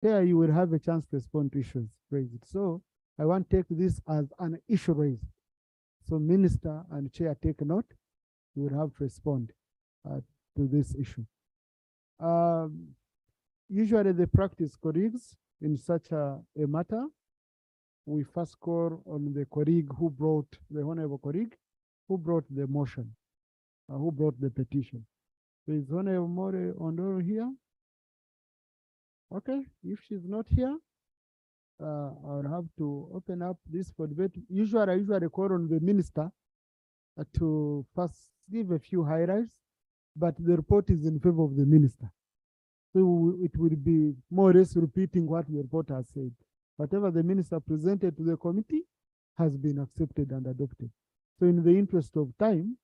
there you will have a chance to respond to issues raised. So I want to take this as an issue raised. So Minister and Chair take note. You will have to respond to this issue. Usually the practice, colleagues, in such a matter, we first call on the colleague who brought, the honorable colleague, who brought the motion, who brought the petition. So is Honorable More Ondoro here? Okay, if she's not here, I'll have to open up this for debate. I usually call on the minister to first give a few highlights, but the report is in favor of the minister. So it will be more or less repeating what the report has said. Whatever the minister presented to the committee has been accepted and adopted. So in the interest of time,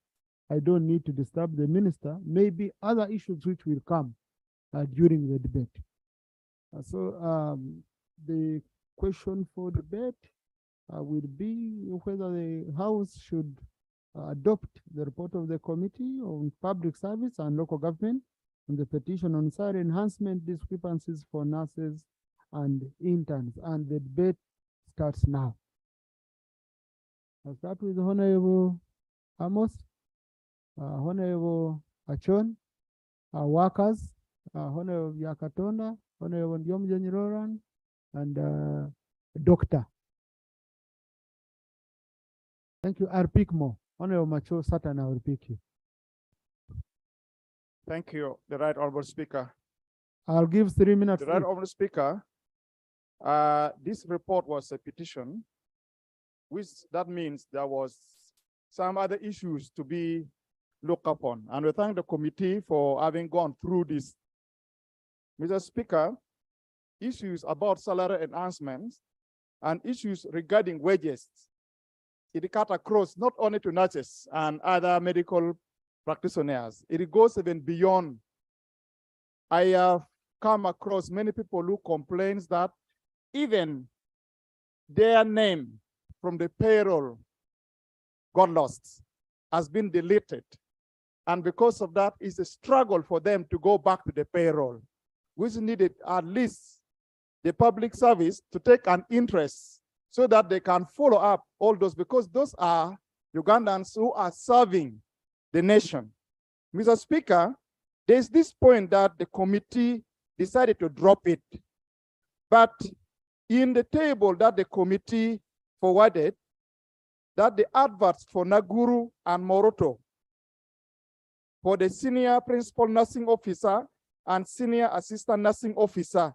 I don't need to disturb the minister. Maybe other issues which will come during the debate. So the question for debate will be whether the House should adopt the report of the Committee on Public Service and Local Government on the petition on salary enhancement discrepancies for nurses and interns. And the debate starts now. I'll start with Honorable Amos, Honorable Achon, workers, Honorable Yakatonda, Honorable Ndiomjenyiroran, and Doctor. Thank you. I'll pick more. Honorable Macho Satan, I will pick you. Thank you, the Right Honorable Speaker. I'll give 3 minutes. The Right Honorable Speaker, this report was a petition, which that means there was some other issues to be looked upon. And we thank the committee for having gone through this. Mr. Speaker, issues about salary enhancements and issues regarding wages, it cut across not only to nurses and other medical practitioners, it goes even beyond. I have come across many people who complain that even their name from the payroll got lost, has been deleted. And because of that, it's a struggle for them to go back to the payroll, which needed at least the public service to take an interest so that they can follow up all those, because those are Ugandans who are serving the nation. Mr. Speaker, there's this point that the committee decided to drop it. But in the table that the committee forwarded, that the adverts for Naguru and Moroto for the senior principal nursing officer and senior assistant nursing officer,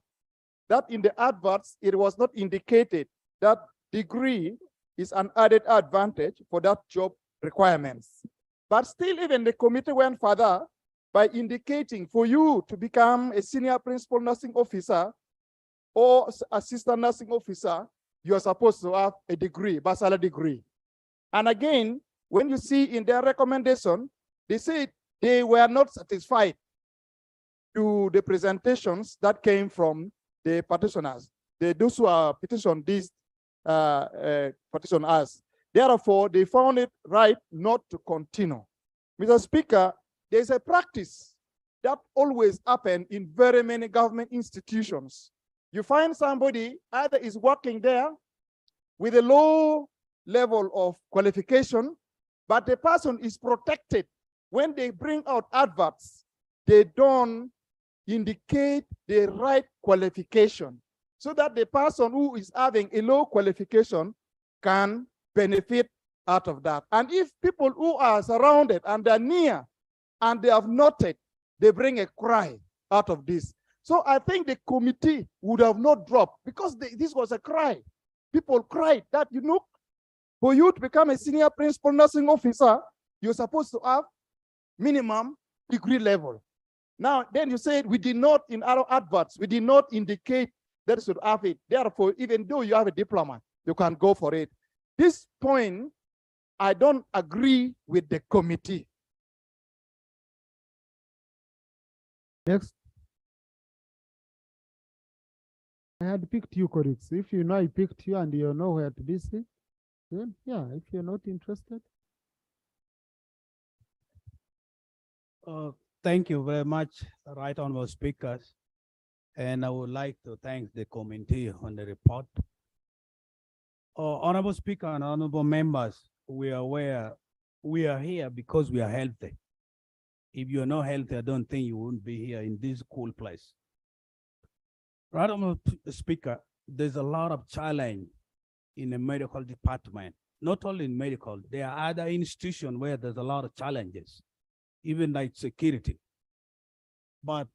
that in the adverts, it was not indicated that degree is an added advantage for that job requirements. But still, even the committee went further by indicating for you to become a senior principal nursing officer or assistant nursing officer, you are supposed to have a degree, bachelor degree. And again, when you see in their recommendation, they said they were not satisfied to the presentations that came from the petitioners. Those who are petitioned this petition us. Therefore, they found it right not to continue. Mr. Speaker, there's a practice that always happens in very many government institutions. You find somebody either is working there with a low level of qualification, but the person is protected. When they bring out adverts, they don't indicate the right qualification so that the person who is having a low qualification can benefit out of that. And if people who are surrounded and they're near and they have noted, they bring a cry out of this. So I think the committee would have not dropped, because this was a cry. People cried that, you know, for you to become a senior principal nursing officer, you're supposed to have minimum degree level. Now, then you said we did not, in our adverts, we did not indicate that you should have it. Therefore, even though you have a diploma, you can go for it. This point, I don't agree with the committee. Next. I had picked you, colleagues. If you know I picked you and you know where to be seen, then yeah, if you're not interested. Thank you very much, Right Honorable Speakers. And I would like to thank the committee on the report. Honorable Speaker and honorable members, we are aware we are here because we are healthy. If you're not healthy, I don't think you wouldn't be here in this cool place. Right, Honorable Speaker, there's a lot of challenge in the medical department. Not only in medical, there are other institutions where there's a lot of challenges, even like security. But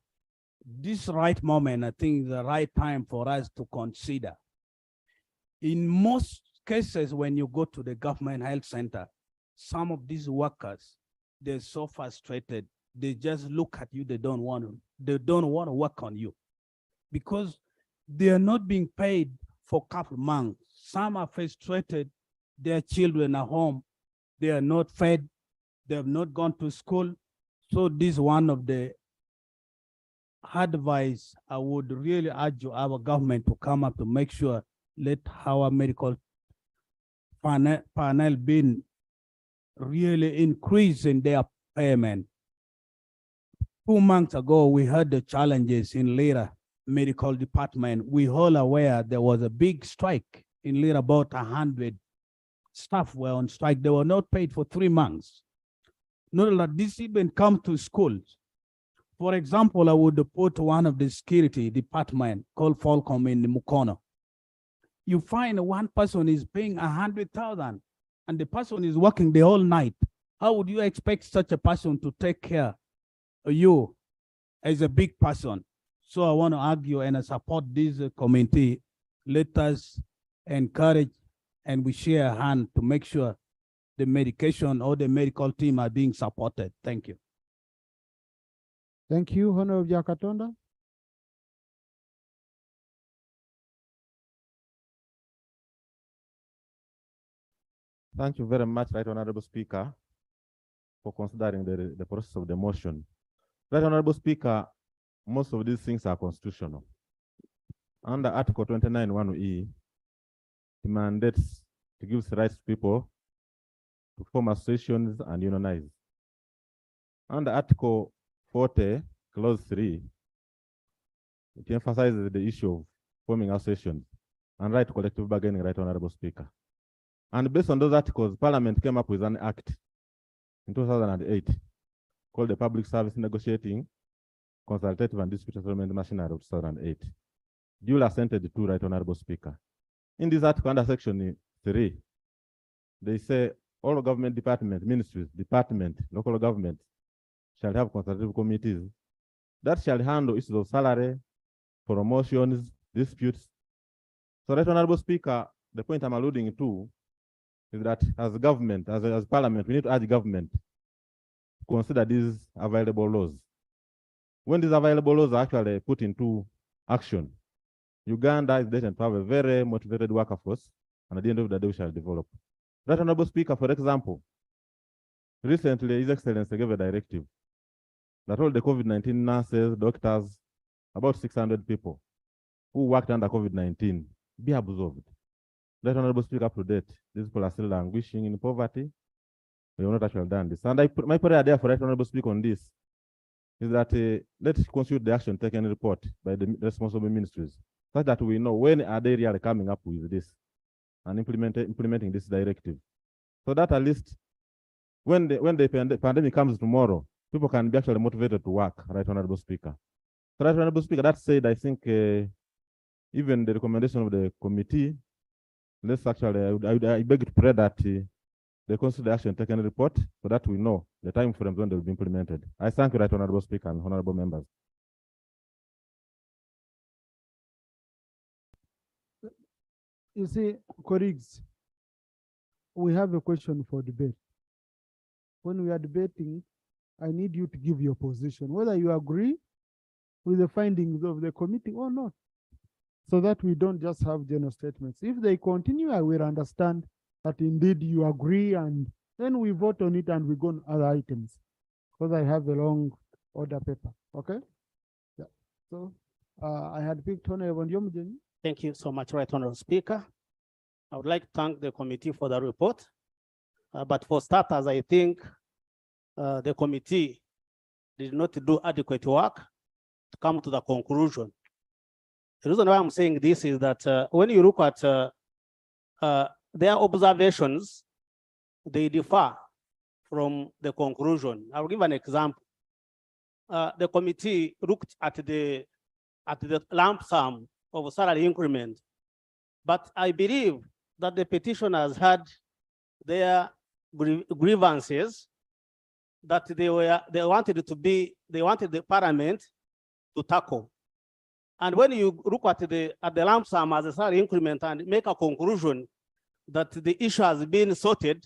this right moment, I think is the right time for us to consider. In most cases, when you go to the government health center, some of these workers, they're so frustrated, they just look at you, they don't want to work on you because they are not being paid for a couple of months. Some are frustrated, their children are home, they are not fed, they have not gone to school. So this is one of the advice I would really urge our government to come up to make sure let our medical panel being really increase in their payment. 2 months ago, we heard the challenges in Lira medical department. We all aware there was a big strike in Lira, about 100 staff were on strike. They were not paid for 3 months. Not that this even come to schools. For example, I would put one of the security department called Folcom in Mukono. You find one person is paying 100,000 and the person is working the whole night. How would you expect such a person to take care of you as a big person? So I want to argue and I support this committee. Let us encourage and we share a hand to make sure the medication or the medical team are being supported. Thank you. Thank you, Honorable Jakatonda. Thank you very much, Right Honorable Speaker, for considering the process of the motion. Right Honorable Speaker, most of these things are constitutional. Under Article 29(1)(e), it mandates to give rights to people to form associations and unionize. Under Article 40, Clause 3, it emphasizes the issue of forming associations and right to collective bargaining, Right Honorable Speaker. And based on those articles, Parliament came up with an act in 2008 called the Public Service Negotiating, Consultative and Dispute Settlement Machinery of 2008, duly assented to, Right Honorable Speaker. In this article, under Section 3, they say all government departments, ministries, departments, local governments shall have consultative committees that shall handle issues of salary, promotions, disputes. So, Right Honorable Speaker, the point I'm alluding to is that as government, as Parliament, we need to urge government to consider these available laws. When these available laws are actually put into action, Uganda is destined to have a very motivated workforce, and at the end of the day, we shall develop. Right Honorable Speaker, for example, recently His Excellency gave a directive that all the COVID-19 nurses, doctors, about 600 people who worked under COVID-19 be absolved. Right Honorable Speaker, up to date, these people are still languishing in poverty. We have not actually done this. And my prayer there for Right Honorable Speaker on this is that let's consider the action taken report by the responsible ministries, such that we know when are they really coming up with this and implementing this directive. So that at least when the pandemic comes tomorrow, people can be actually motivated to work, Right Honorable Speaker. So Right Honorable Speaker, that said, I think even the recommendation of the committee, let's actually, I beg to pray that they consider the action taken report so that we know the time frame when they will be implemented. I thank you, Right Honorable Speaker and honorable members. You see, colleagues, we have a question for debate. When we are debating, I need you to give your position, whether you agree with the findings of the committee or not, so that we don't just have general statements. If they continue, I will understand that indeed you agree, and then we vote on it and we go on other items, because I have a long order paper. Okay? Yeah. So I had picked Honorable Yomjin. Thank you so much, Right Honorable Speaker. I would like to thank the committee for the report. But for starters, I think the committee did not do adequate work to come to the conclusion The reason why I'm saying this is that when you look at their observations, they differ from the conclusion. I'll give an example. The committee looked at the lump sum of salary increment, but I believe that the petitioners had their grievances that they wanted the parliament to tackle. And when you look at the lump sum as a salary increment and make a conclusion that the issue has been sorted,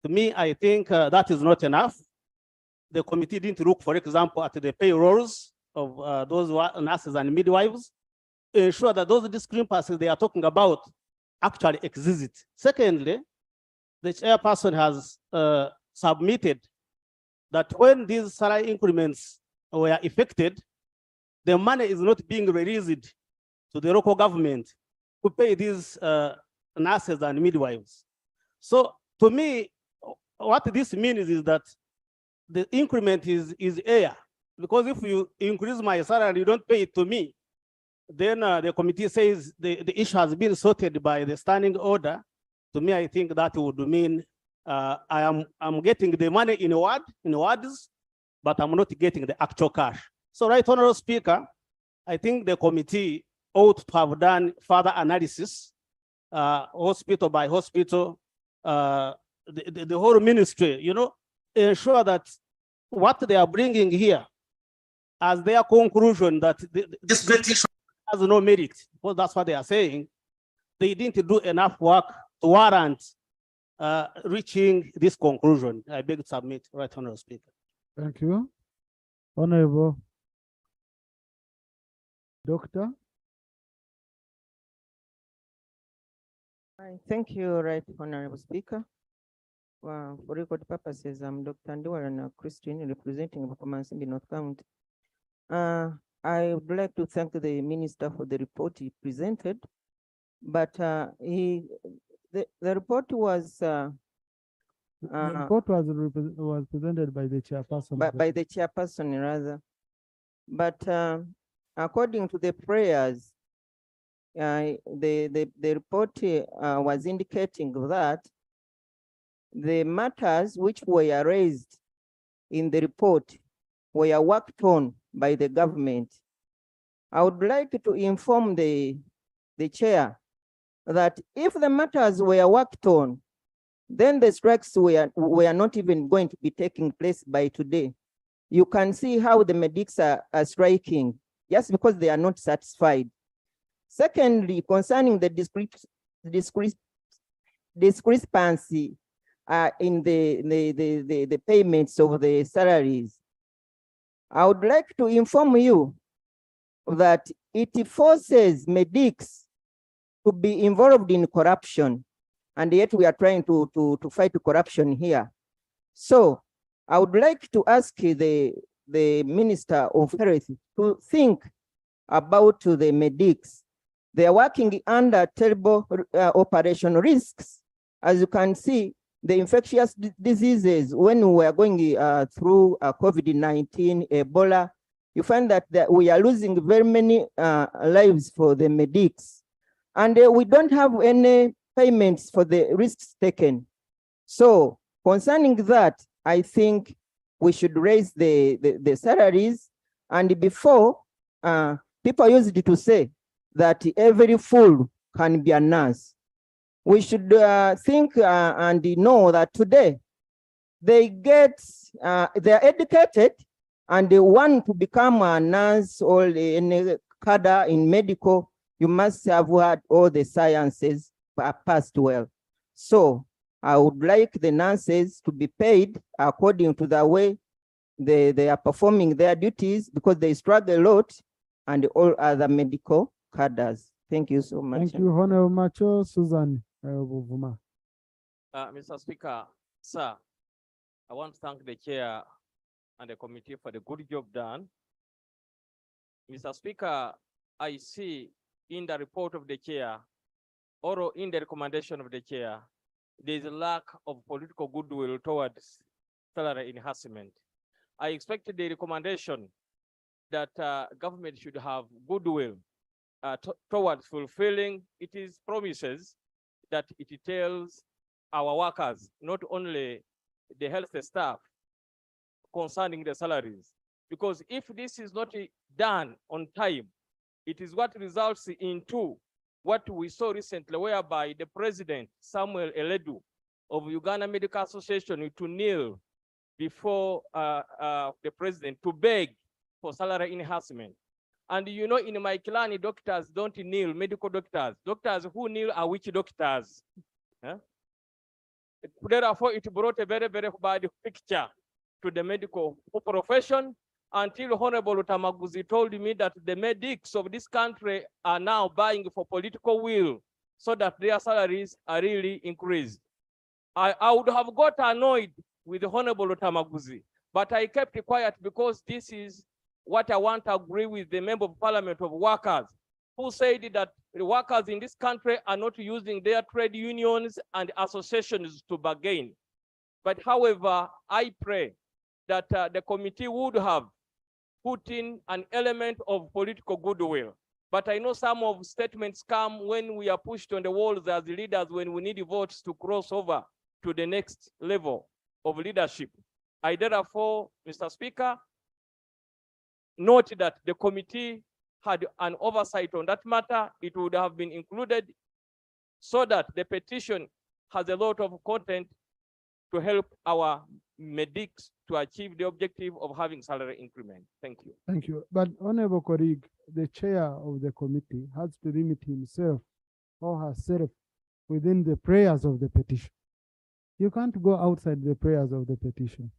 to me, I think that is not enough. The committee didn't look, for example, at the payrolls of those nurses and midwives, ensure that those discrepancies they are talking about actually exist. Secondly, the chairperson has submitted that when these salary increments were effected, the money is not being released to the local government to pay these nurses and midwives. So to me, what this means is that the increment is air, because if you increase my salary, you don't pay it to me, then the committee says the issue has been sorted by the standing order. To me, I think that would mean I'm getting the money in words, but I'm not getting the actual cash. So, Right Honorable Speaker, I think the committee ought to have done further analysis, hospital by hospital, the whole ministry, ensure that what they are bringing here as their conclusion that this petition has no merit, because that's what they are saying. They didn't do enough work to warrant reaching this conclusion. I beg to submit, Right Honorable Speaker. Thank you. Honorable Doctor. Thank you, Right Honorable Speaker. For record purposes, I'm Dr. Ndiwarana Christine, representing Bukomansimbi North County. I would like to thank the Minister for the report he presented, but the report was The report was presented by the chairperson. by the chairperson rather, but according to the prayers, the report was indicating that the matters which were raised in the report were worked on by the government. I would like to inform the chair that if the matters were worked on, then the strikes were not even going to be taking place by today. You can see how the medics are striking just because they are not satisfied. Secondly, concerning the discrepancy in the payments of the salaries, I would like to inform you that it forces medics to be involved in corruption, and yet we are trying to fight corruption here. So I would like to ask the Minister of Health to think about the medics. They are working under terrible operation risks. As you can see, the infectious diseases, when we are going through COVID-19, Ebola, you find that we are losing very many lives for the medics. And we don't have any payments for the risks taken. So concerning that, I think we should raise the salaries. And before, people used to say that every fool can be a nurse. We should think and know that today they are educated and they want to become a nurse or any cadre in medical. You must have had all the sciences passed well. So I would like the nurses to be paid according to the way they are performing their duties, because they struggle a lot, and all other medical cadres. Thank you so much. Thank you, Honorable Macho. Susan Buvuma. Mr. Speaker, sir, I want to thank the chair and the committee for the good job done. Mr. Speaker, I see in the report of the chair or in the recommendation of the chair, there is a lack of political goodwill towards salary enhancement. I expected the recommendation that government should have goodwill towards fulfilling its promises that it tells our workers, not only the health staff, concerning the salaries. Because if this is not done on time, it is what results into what we saw recently, whereby the president, Samuel Eledu of Uganda Medical Association, to kneel before the president to beg for salary enhancement. And you know, in my clan, doctors don't kneel, medical doctors. Doctors who kneel are witch doctors. Huh? Therefore, it brought a very, very bad picture to the medical profession until Honorable Tamaguzi told me that the medics of this country are now buying for political will so that their salaries are really increased. I would have got annoyed with Honorable Tamaguzi, but I kept quiet because this is what I want to agree with the Member of Parliament of Workers, who said that the workers in this country are not using their trade unions and associations to bargain. But however, I pray that the committee would have put in an element of political goodwill. But I know some of statements come when we are pushed on the walls as leaders, when we need votes to cross over to the next level of leadership. I therefore, Mr. Speaker, note that the committee had an oversight on that matter. It would have been included so that the petition has a lot of content to help our medics to achieve the objective of having salary increment. Thank you. Thank you. But Honorable colleague, the chair of the committee has to limit himself or herself within the prayers of the petition. You can't go outside the prayers of the petition.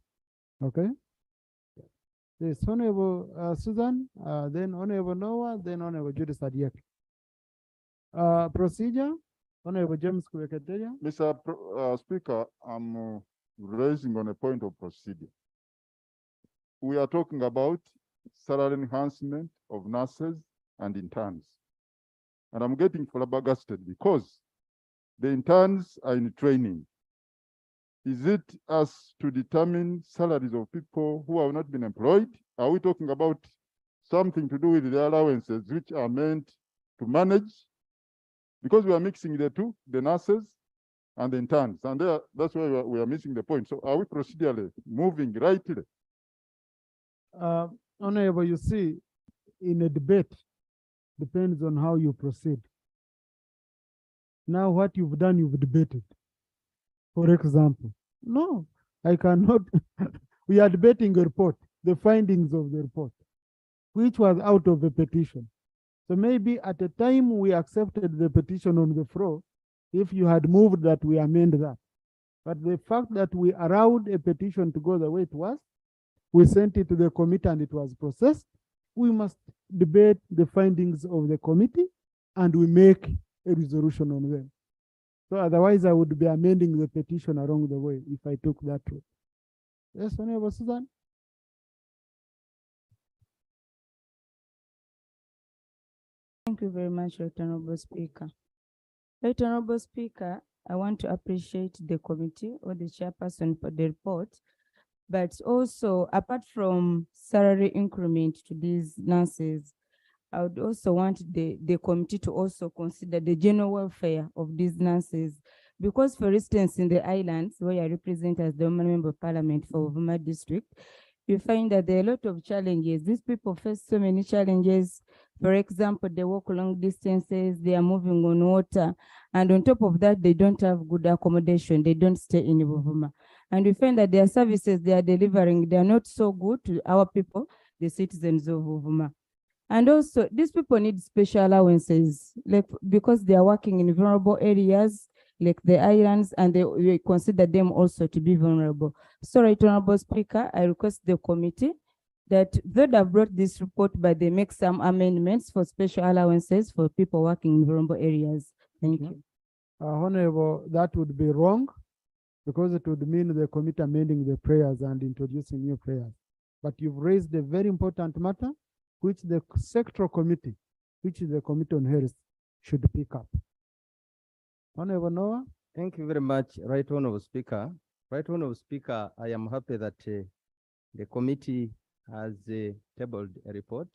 Okay? Yes, Honorable Susan, then Honorable Noah, then Honorable Judith Adiek. Procedure, Honorable James Kuweketeria. Mr. Speaker, I'm raising on a point of procedure. We are talking about salary enhancement of nurses and interns. And I'm getting flabbergasted because the interns are in training. Is it us to determine salaries of people who have not been employed? Are we talking about something to do with the allowances which are meant to manage? Because we are mixing the two, the nurses and the interns, and that's why we are missing the point. So are we procedurally moving rightly? Honorable, you see, in a debate, depends on how you proceed. Now what you've done, you've debated. For example, no, I cannot. We are debating a report, the findings of the report, which was out of the petition. So maybe at the time we accepted the petition on the floor, if you had moved that, we amend that. But the fact that we allowed a petition to go the way it was, we sent it to the committee and it was processed, we must debate the findings of the committee and we make a resolution on them. So otherwise, I would be amending the petition along the way if I took that route. Yes, Honorable Susan? Thank you very much, Right Honorable Speaker. Right Honorable Speaker, I want to appreciate the committee or the chairperson for the report, but also apart from salary increment to these nurses, I would also want the committee to also consider the general welfare of these nurses. Because for instance, in the islands where I represent as the Member of Parliament for Uvuma District, you find that there are a lot of challenges. These people face so many challenges. For example, they walk long distances, they are moving on water, and on top of that, they don't have good accommodation. They don't stay in Uvuma. And we find that their services they are delivering, they are not so good to our people, the citizens of Uvuma. And also, these people need special allowances, like because they are working in vulnerable areas, like the islands, and we consider them also to be vulnerable. So, Right Honorable Speaker, I request the committee that though they have brought this report, but they make some amendments for special allowances for people working in vulnerable areas. Thank you. Honorable, that would be wrong because it would mean the committee amending the prayers and introducing new prayers. But you've raised a very important matter, which the sectoral committee, which is the Committee on Health, should pick up. Honorable Noah? Thank you very much, Right Honorable Speaker. Right Honorable Speaker, I am happy that the committee has tabled a report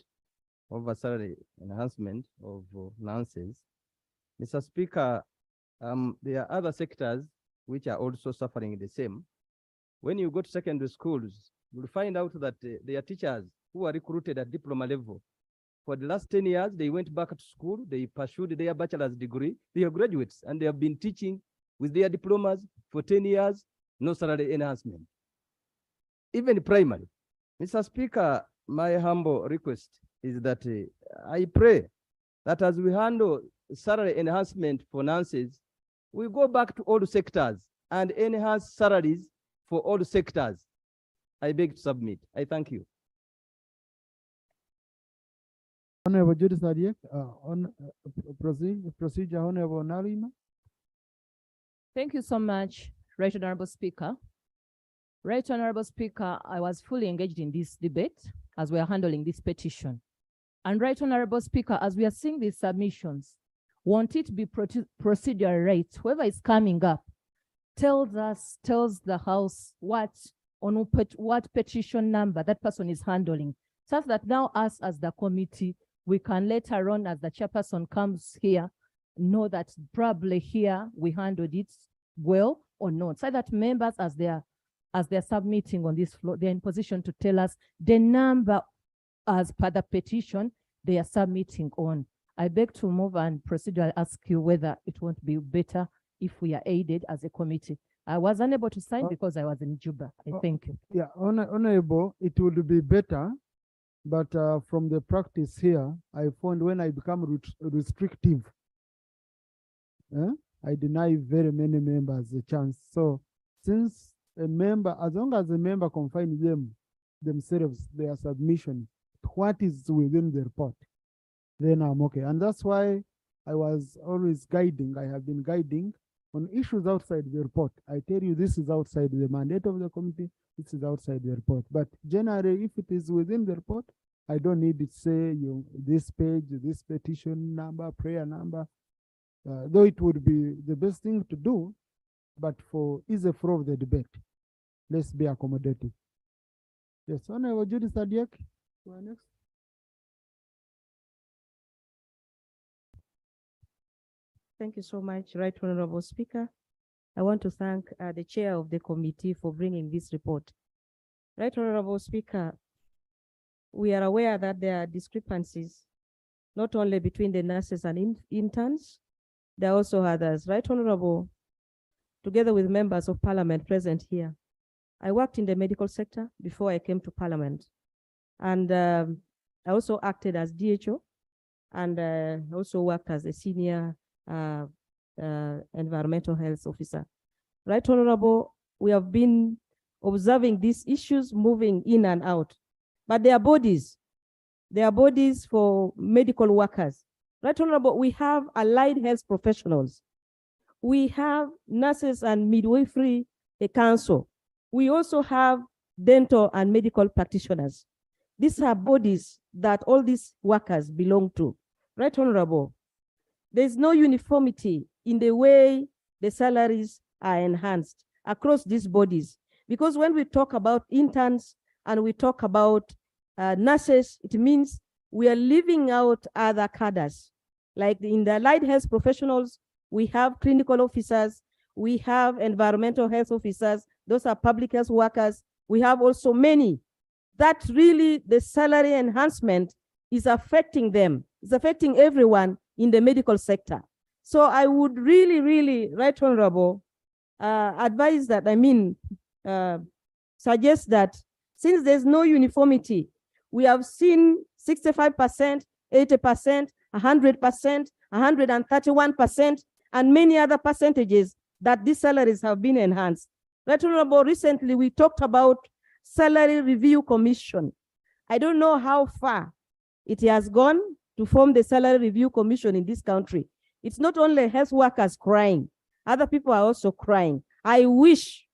of a salary enhancement of nurses. Mr. Speaker, there are other sectors which are also suffering the same. When you go to secondary schools, you'll find out that there are teachers who are recruited at diploma level. For the last 10 years, they went back to school, they pursued their bachelor's degree, they are graduates, and they have been teaching with their diplomas for 10 years, no salary enhancement. Even primary. Mr. Speaker, my humble request is that I pray that as we handle salary enhancement for nurses, we go back to all sectors and enhance salaries for all sectors. I beg to submit. I thank you. Honorable Judith Adiek, on procedure, Honorable Narima. Thank you so much, Right Honorable Speaker. Right Honorable Speaker, I was fully engaged in this debate as we are handling this petition. And Right Honorable Speaker, as we are seeing these submissions, won't it be procedural right? Whoever is coming up tells the House what petition number that person is handling, such that now us as the committee, we can later on, as the chairperson comes here, know that probably here we handled it well or not, so that members, as they're submitting on this floor, they're in position to tell us the number as per the petition they are submitting on. I beg to move and procedure. I ask you whether it won't be better if we are aided as a committee. I was unable to sign because I was in Juba. I thank you. Yeah, Honorable, it would be better, but from the practice here, I found when I become restrictive, I deny very many members a chance. So since a member, as long as a member confine themselves, their submission, what is within the report, then I'm okay. And that's why I was always guiding. I have been guiding on issues outside the report. I tell you, this is outside the mandate of the committee. This is outside the report. But generally, if it is within the report, I don't need to say this page, this petition number, prayer number, though it would be the best thing to do, but for easy flow of the debate, let's be accommodative. Yes, Honorable Judith Adiek, you are next. Thank you so much, Right Honorable Speaker. I want to thank the chair of the committee for bringing this report. Right Honorable Speaker, we are aware that there are discrepancies, not only between the nurses and interns, there are also others. Right Honorable, together with members of parliament present here, I worked in the medical sector before I came to parliament. And I also acted as DHO and also worked as a senior environmental health officer. Right Honorable, we have been observing these issues moving in and out, but they are bodies for medical workers. Right Honorable, we have allied health professionals. We have nurses and midwifery council. We also have dental and medical practitioners. These are bodies that all these workers belong to. Right Honorable, there's no uniformity in the way the salaries are enhanced across these bodies. Because when we talk about interns and we talk about nurses, it means we are leaving out other cadres. Like in the allied health professionals, we have clinical officers, we have environmental health officers, those are public health workers. We have also many that really the salary enhancement is affecting them. It's affecting everyone in the medical sector. So I would really, Right Honorable, advise that, suggest that since there's no uniformity, we have seen 65%, 80%, 100%, 131%, and many other percentages that these salaries have been enhanced. Right Honorable, recently we talked about Salary Review Commission. I don't know how far it has gone to form the Salary Review Commission in this country. It's not only health workers crying, other people are also crying. I wish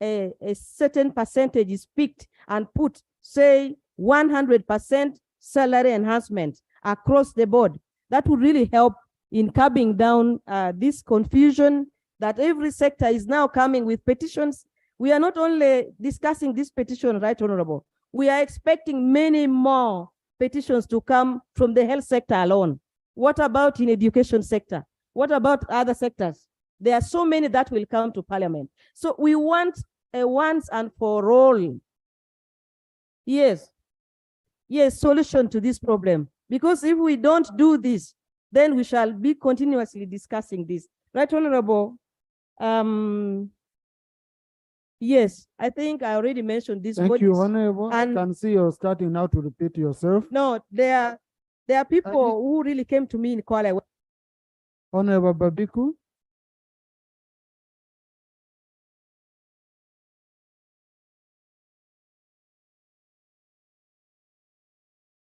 a certain percentage is picked and put, say, 100% salary enhancement across the board. That would really help in curbing down this confusion that every sector is now coming with petitions. We are not only discussing this petition, Right Honorable, we are expecting many more petitions to come from the health sector alone? What about in education sector? What about other sectors? There are so many that will come to parliament. So we want a once and for all, yes, solution to this problem. Because if we don't do this, then we shall be continuously discussing this. Right, Honorable? Yes, I think I already mentioned this. Thank you, bodies. Honorable. I And- can see you're starting now to repeat yourself. No, there are people who really came to me in Kuala. Honorable Babiku.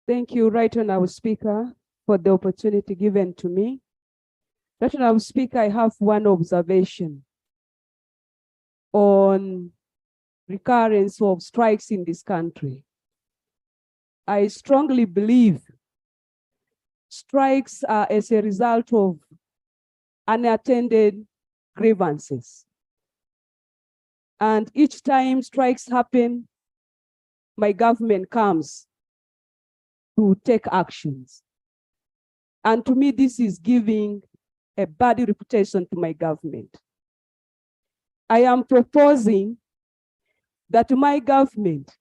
Thank you, Right Honorable Speaker, for the opportunity given to me. Right Honorable Speaker, I have one observation on recurrence of strikes in this country. I strongly believe strikes are as a result of unattended grievances. And each time strikes happen, my government comes to take actions. And to me, this is giving a bad reputation to my government. I am proposing that my government,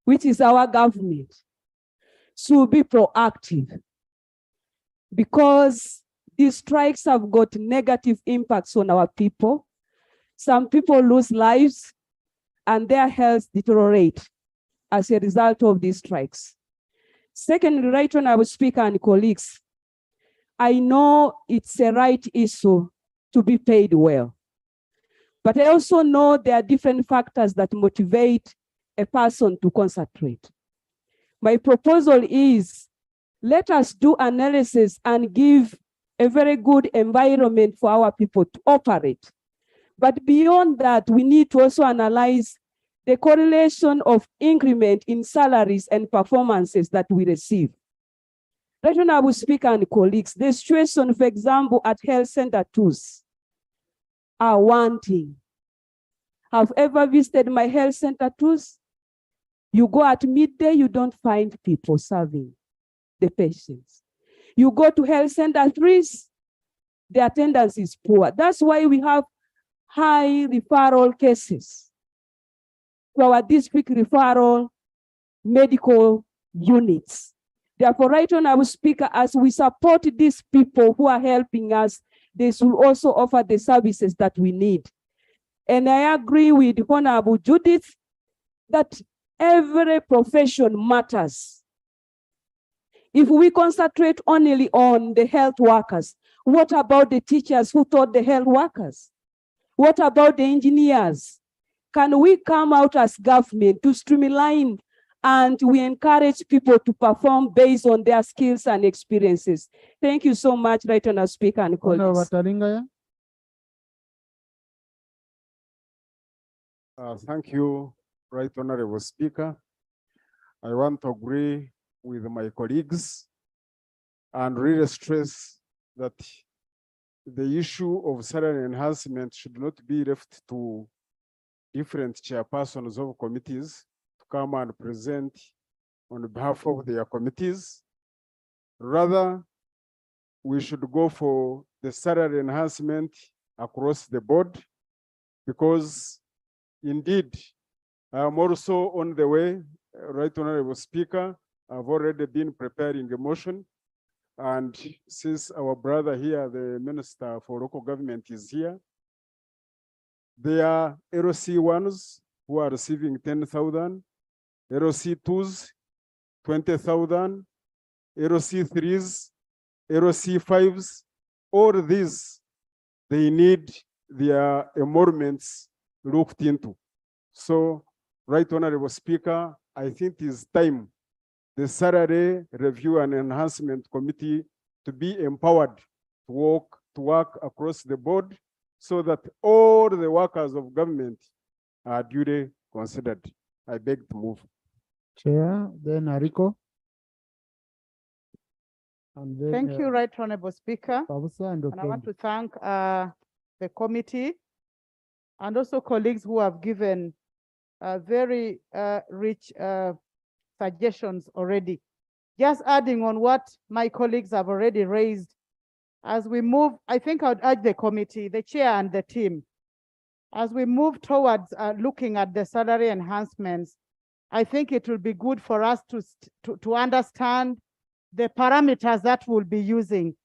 which is our government, should be proactive, because these strikes have got negative impacts on our people. Some people lose lives and their health deteriorate as a result of these strikes. Secondly, Right Honorable Speaker and colleagues, I know it's a right issue to be paid well, but I also know there are different factors that motivate a person to concentrate. My proposal is, let us do analysis and give a very good environment for our people to operate. But beyond that, we need to also analyze the correlation of increment in salaries and performances that we receive. Right Honorable Speaker and colleagues, the situation, for example, at health center 2s are wanting. Have ever visited my health center 2s? You go at midday, you don't find people serving the patients. You go to health center 3s, the attendance is poor. That's why we have high referral cases to our district referral medical units. Therefore, Right Honorable Speaker, as we support these people who are helping us, they should also offer the services that we need. And I agree with Honorable Judith that every profession matters. If we concentrate only on the health workers, what about the teachers who taught the health workers? What about the engineers? Can we come out as government to streamline and we encourage people to perform based on their skills and experiences? Thank you so much, Right Honorable Speaker and Honorable colleagues. Taringaya. Thank you, Right Honorable Speaker. I want to agree with my colleagues and really stress that the issue of salary enhancement should not be left to different chairpersons of committees to come and present on behalf of their committees. Rather, we should go for the salary enhancement across the board, because indeed, I'm also on the way. Right Honorable Speaker, I've already been preparing a motion. And since our brother here, the Minister for Local Government, is here, there are LOC 1s who are receiving 10,000, LOC 2s, 20,000, LOC 3s, LOC 5s. All these, they need their emoluments looked into. So, Right Honorable Speaker, I think it is time the Salary Review and Enhancement Committee to be empowered to work across the board, so that all the workers of government are duly considered. I beg to move. Chair, then Ariko. And then, Thank you, Right Honorable Speaker. Babusa and And I want Okengo. to thank the committee and also colleagues who have given very rich suggestions already. just adding on what my colleagues have already raised, as we move, I think I would urge the committee, the chair and the team, as we move towards looking at the salary enhancements, I think it will be good for us to understand the parameters that we'll be using.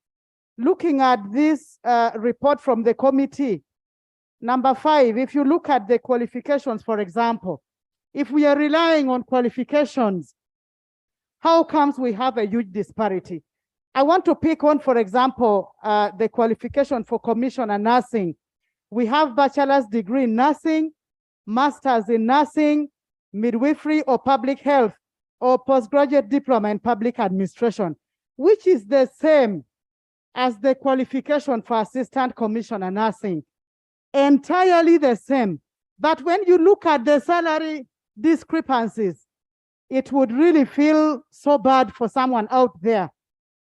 Looking at this report from the committee, number 5, if you look at the qualifications, for example, if we are relying on qualifications, how comes we have a huge disparity? I want to pick on, for example, the qualification for commissioner nursing. We have bachelor's degree in nursing, master's in nursing, midwifery or public health, or postgraduate diploma in public administration, which is the same as the qualification for assistant commissioner nursing. Entirely the same. But when you look at the salary discrepancies, it would really feel so bad for someone out there.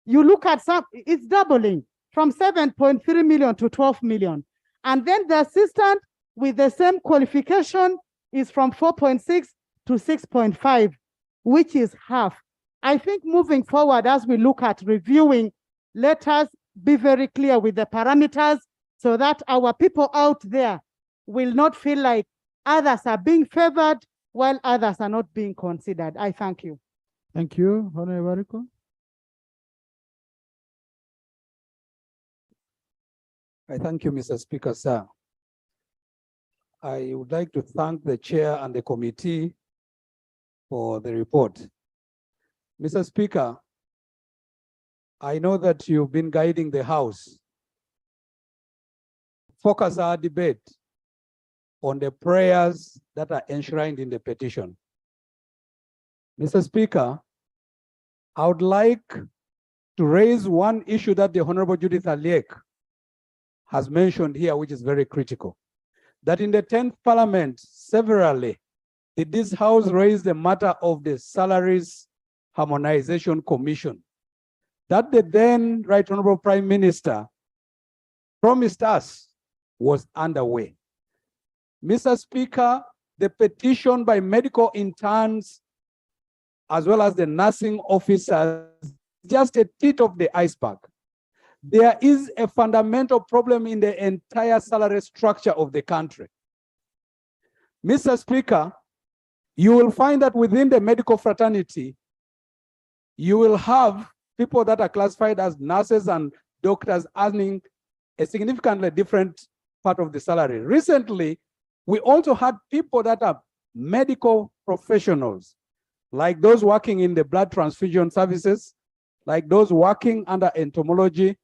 You look at it's doubling from 7.3 million to 12 million. And then the assistant with the same qualification is from 4.6 to 6.5, which is half. I think moving forward, as we look at reviewing, let us be very clear with the parameters so that our people out there will not feel like others are being favored while others are not being considered. I thank you. Thank you, Honorable Wariko. I thank you, Mr. Speaker, sir. I would like to thank the chair and the committee for the report. Mr. Speaker, I know that you've been guiding the House. Focus our debate on the prayers that are enshrined in the petition. Mr. Speaker, I would like to raise one issue that the Honorable Judith Aliek has mentioned here, which is very critical. That in the 10th Parliament, severally, did this House raise the matter of the Salaries Harmonization Commission that the then Right Honorable Prime Minister promised us was underway. Mr. Speaker, the petition by medical interns as well as the nursing officers, just a tip of the iceberg. There is a fundamental problem in the entire salary structure of the country. Mr. Speaker, you will find that within the medical fraternity, you will have people that are classified as nurses and doctors earning a significantly different part of the salary. Recently, we also had people that are medical professionals, like those working in the blood transfusion services, like those working under entomology,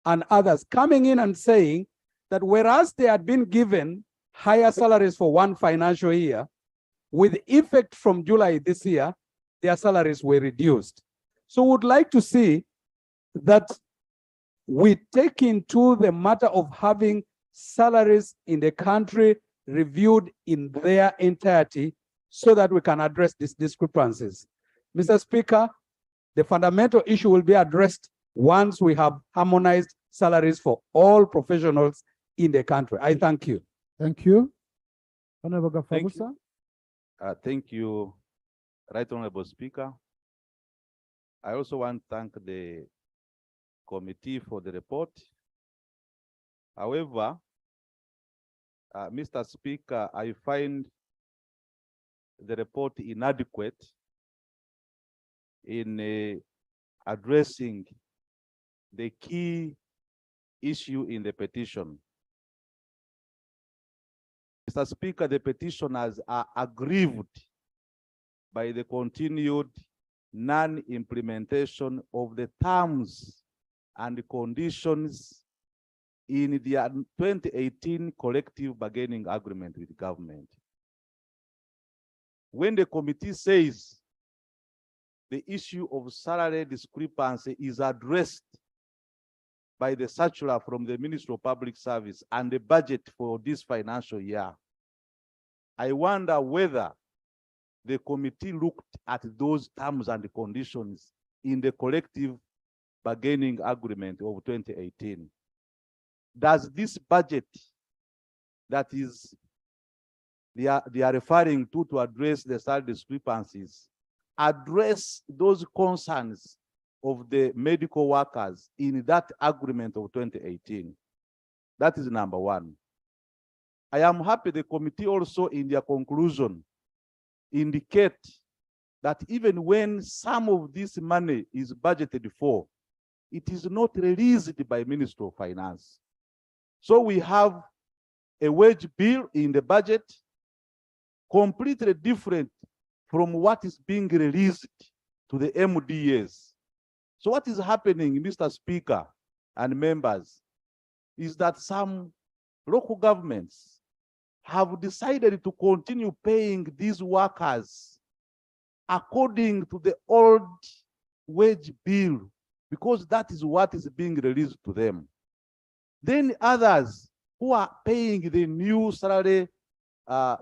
and others coming in and saying that whereas they had been given higher salaries for one financial year, with effect from July this year, their salaries were reduced. So we would like to see that we take into the matter of having salaries in the country reviewed in their entirety so that we can address these discrepancies. Mr. Speaker, the fundamental issue will be addressed once we have harmonized salaries for all professionals in the country. I thank you. Thank you. Honorable Gafabusa. Thank you, Right Honorable Speaker. I also want to thank the committee for the report. However, Mr. Speaker, I find the report inadequate in addressing the key issue in the petition. Mr. Speaker, the petitioners are aggrieved by the continued non-implementation of the terms and conditions in the 2018 collective bargaining agreement with government. When the committee says the issue of salary discrepancy is addressed by the circular from the Ministry of Public Service and the budget for this financial year, I wonder whether the committee looked at those terms and conditions in the collective bargaining agreement of 2018. Does this budget that is they are referring to address the salary discrepancies address those concerns of the medical workers in that agreement of 2018. That is number one. I am happy the committee also in their conclusion indicate that even when some of this money is budgeted for, it is not released by Ministry of Finance. So we have a wage bill in the budget completely different from what is being released to the MDAs. So what is happening, Mr. Speaker and members, is that some local governments have decided to continue paying these workers according to the old wage bill, because that is what is being released to them. Then others who are paying the new salary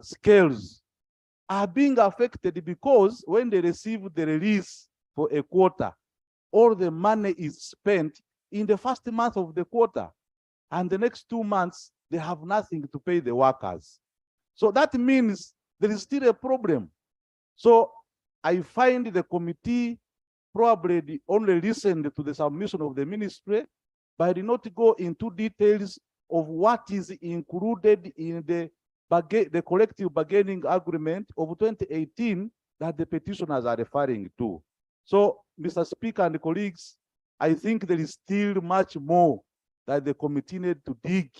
scales are being affected, because when they receive the release for a quarter, all the money is spent in the first month of the quarter, and the next 2 months they have nothing to pay the workers. So that means there is still a problem. So I find the committee probably only listened to the submission of the ministry, but did not go into details of what is included in the collective bargaining agreement of 2018 that the petitioners are referring to. So, Mr. Speaker and colleagues, I think there is still much more that the committee need to dig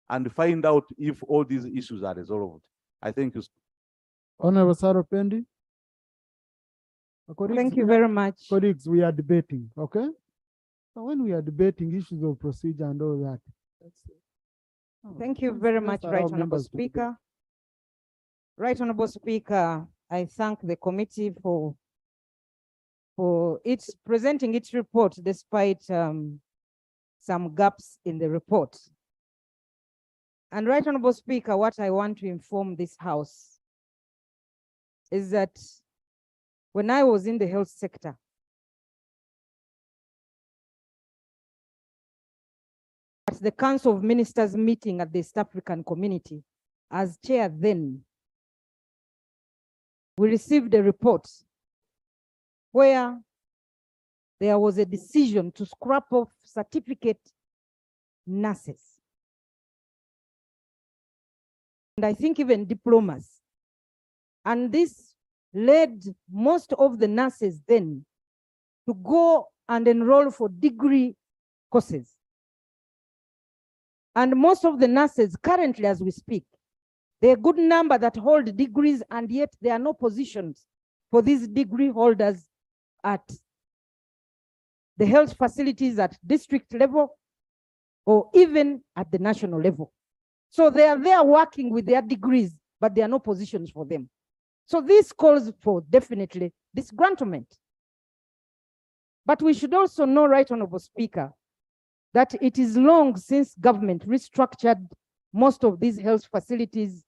and find out if all these issues are resolved. I thank you. Honorable Sarah Pendi. Thank you very much. Colleagues, we are debating, okay? So when we are debating issues of procedure and all that. Thank you very much, Right Honorable Speaker. Right Honorable Speaker, I thank the committee for its presenting its report despite some gaps in the report. And Right Honorable Speaker, what I want to inform this House is that when I was in the health sector, at the Council of Ministers meeting at the East African Community, as chair then, we received a report where there was a decision to scrap off certificate nurses. And I think even diplomas. And this led most of the nurses then to go and enroll for degree courses. And most of the nurses currently, as we speak, there are a good number that hold degrees, and yet there are no positions for these degree holders at the health facilities at district level or even at the national level. So they are there working with their degrees, but there are no positions for them. So this calls for definitely disgruntlement. But we should also know, Right Honorable Speaker, that it is long since government restructured most of these health facilities,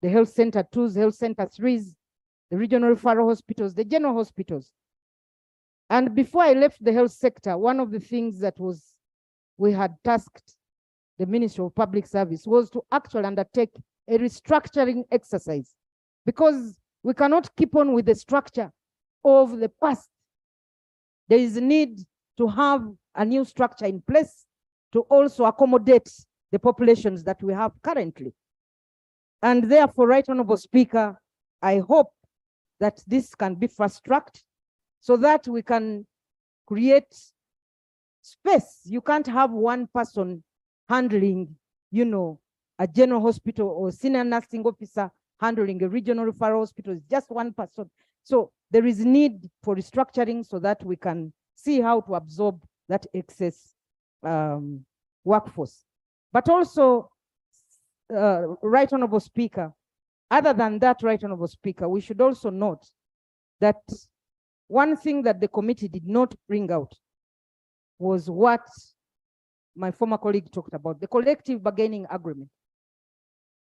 the health center 2s, health center 3s, the regional referral hospitals, the general hospitals. And before I left the health sector, one of the things that we had tasked the Ministry of Public Service was to actually undertake a restructuring exercise, because we cannot keep on with the structure of the past. There is a need to have a new structure in place to also accommodate the populations that we have currently. And therefore, Right Honorable Speaker, I hope that this can be fast-tracked so that we can create space. You can't have one person handling, a general hospital, or senior nursing officer handling a regional referral hospital. It's just one person. So there is need for restructuring so that we can see how to absorb that excess workforce. But also, Right Honorable Speaker, other than that, Right Honorable Speaker, we should also note that one thing that the committee did not bring out was what my former colleague talked about, the collective bargaining agreement.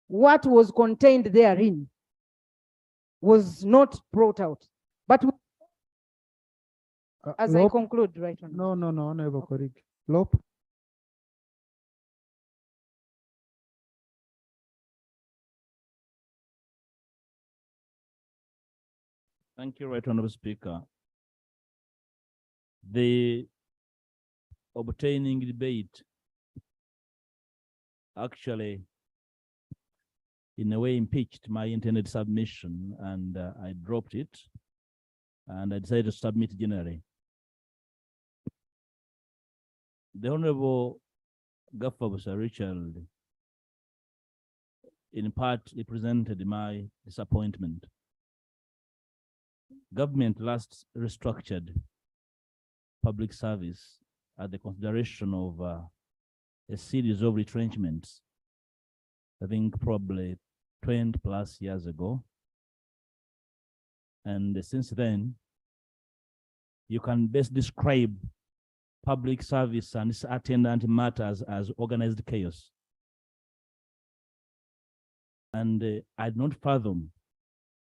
What was contained therein was not brought out. But as I conclude, Right Honorable. No, Honorable colleague. Lope. Thank you, Right Honorable Speaker. The obtaining debate actually, in a way, impeached my intended submission, and I dropped it, and I decided to submit generally. The Honorable Gaffa Sir Richard, in part, represented my disappointment. Government last restructured public service at the consideration of a series of retrenchments, I think probably 20 plus years ago. And since then, you can best describe public service and its attendant matters as organized chaos. And I do not fathom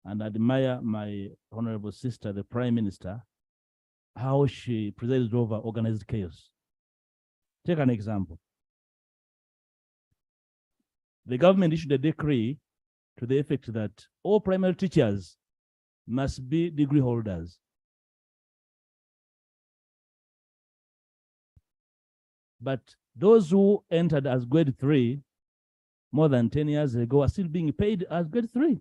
and admire my honorable sister, the Prime Minister, how she presided over organized chaos. Take an example. The government issued a decree to the effect that all primary teachers must be degree holders. But those who entered as grade 3 more than 10 years ago are still being paid as grade 3.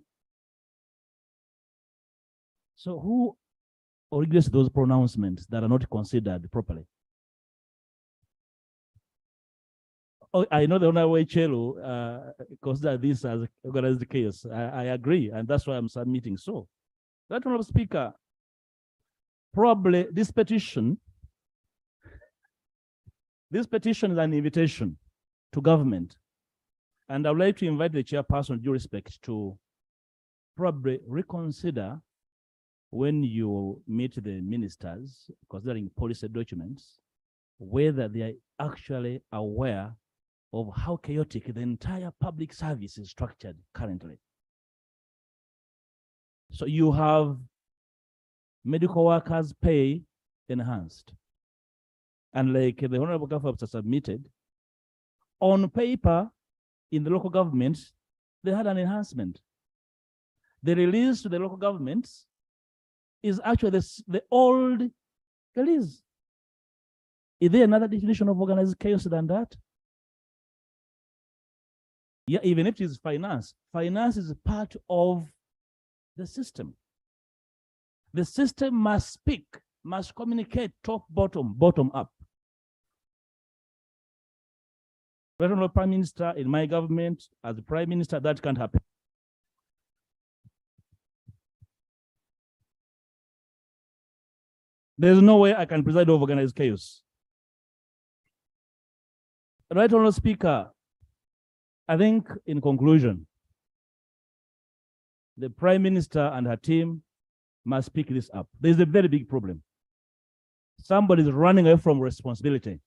So who originates those pronouncements that are not considered properly? Oh, I know the Honorable Chelo consider this as organized chaos. I agree, and that's why I'm submitting. So, that Honorable Speaker, probably this petition is an invitation to government. And I would like to invite the chairperson, with due respect, to probably reconsider when you meet the ministers, considering policy documents, whether they are actually aware of how chaotic the entire public service is structured currently. So you have medical workers' pay enhanced. And like the Honorable Gaffa submitted, on paper, in the local governments, they had an enhancement. The release to the local governments is actually the old release. Is there another definition of organized chaos than that? Yeah, even if it is finance, finance is part of the system. The system must speak, must communicate top, bottom, bottom up. Honorable Prime Minister, in my government, as the Prime Minister, that can't happen. There's no way I can preside over organized chaos. Right Honorable Speaker, I think in conclusion, the Prime Minister and her team must pick this up. There's a very big problem. Somebody is running away from responsibility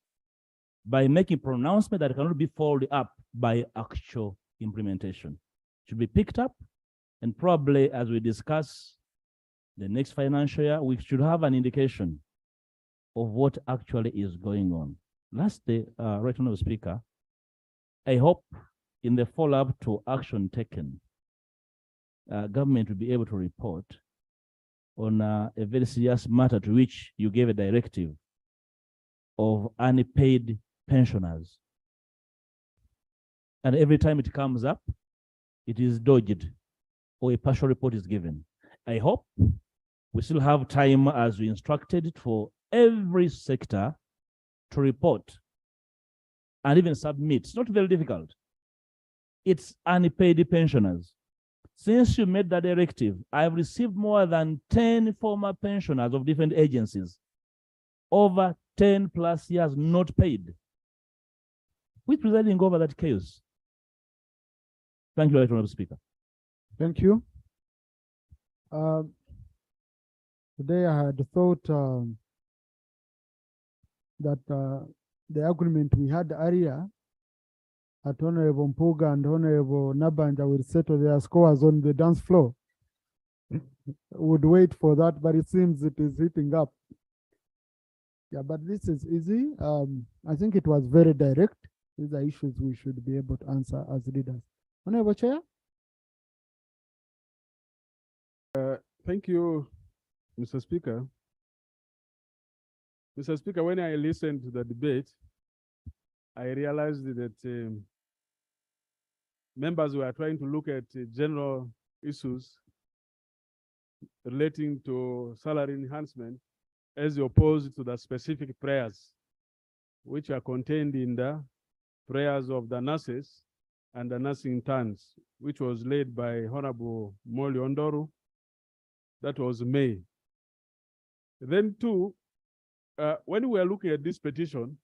by making pronouncement that cannot be followed up by actual implementation. Should be picked up, and probably as we discuss the next financial year, we should have an indication of what actually is going on. Lastly, Right Honorable Speaker, I hope in the follow-up to action taken, government will be able to report on a very serious matter to which you gave a directive of unpaid pensioners. And every time it comes up, it is dodged or a partial report is given. I hope we still have time, as we instructed, for every sector to report and even submit. It's not very difficult. It's unpaid pensioners. Since you made that directive, I've received more than 10 former pensioners of different agencies, over 10 plus years not paid. Who's presiding over that chaos? Thank you, Right Honorable Speaker. Thank you. Today I had thought that the agreement we had earlier at Honorable Mpuga and Honorable Nabanja will settle their scores on the dance floor. Would wait for that, but it seems it is heating up. Yeah, but this is easy. I think it was very direct. These are issues we should be able to answer as leaders. Honorable Chair. Thank you, Mr. Speaker. Mr. Speaker, when I listened to the debate, I realized that members were trying to look at general issues relating to salary enhancement as opposed to the specific prayers which are contained in the prayers of the nurses and the nursing interns, which was led by Honorable Molly Ondoru. That was May. Then two, when we are looking at this petition,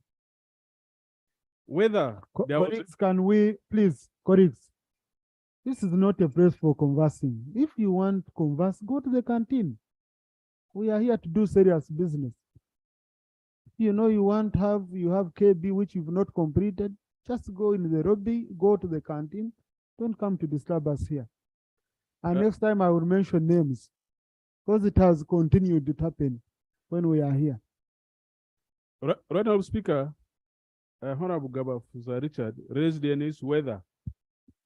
whether there was Colleagues, can we please, colleagues, this is not a place for conversing. If you want to converse, go to the canteen. We are here to do serious business. You know, you have KB which you've not completed, just go in the lobby, go to the canteen. Don't come to disturb us here. And next time I will mention names, because it has continued to happen when we are here. Right, Honorable Speaker, Honorable Gabafuza Richard raised the issue whether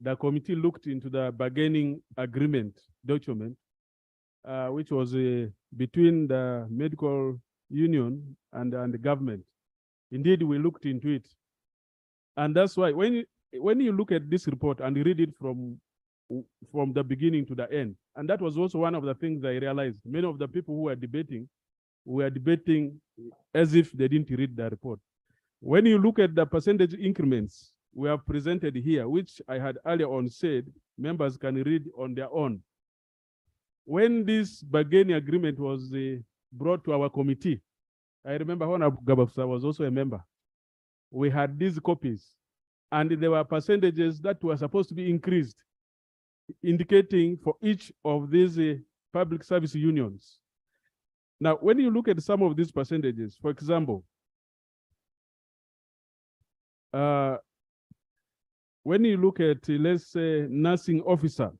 the committee looked into the bargaining agreement document, which was between the medical union and the government. Indeed, we looked into it. And that's why when you look at this report and you read it from the beginning to the end, and that was also one of the things I realized. Many of the people who were debating as if they didn't read the report. When you look at the percentage increments we have presented here, which I had earlier on said members can read on their own. When this bargaining agreement was brought to our committee, I remember Honorable Gabafuza was also a member. We had these copies, and there were percentages that were supposed to be increased, indicating for each of these public service unions. Now, when you look at some of these percentages, for example, when you look at, let's say, nursing officer,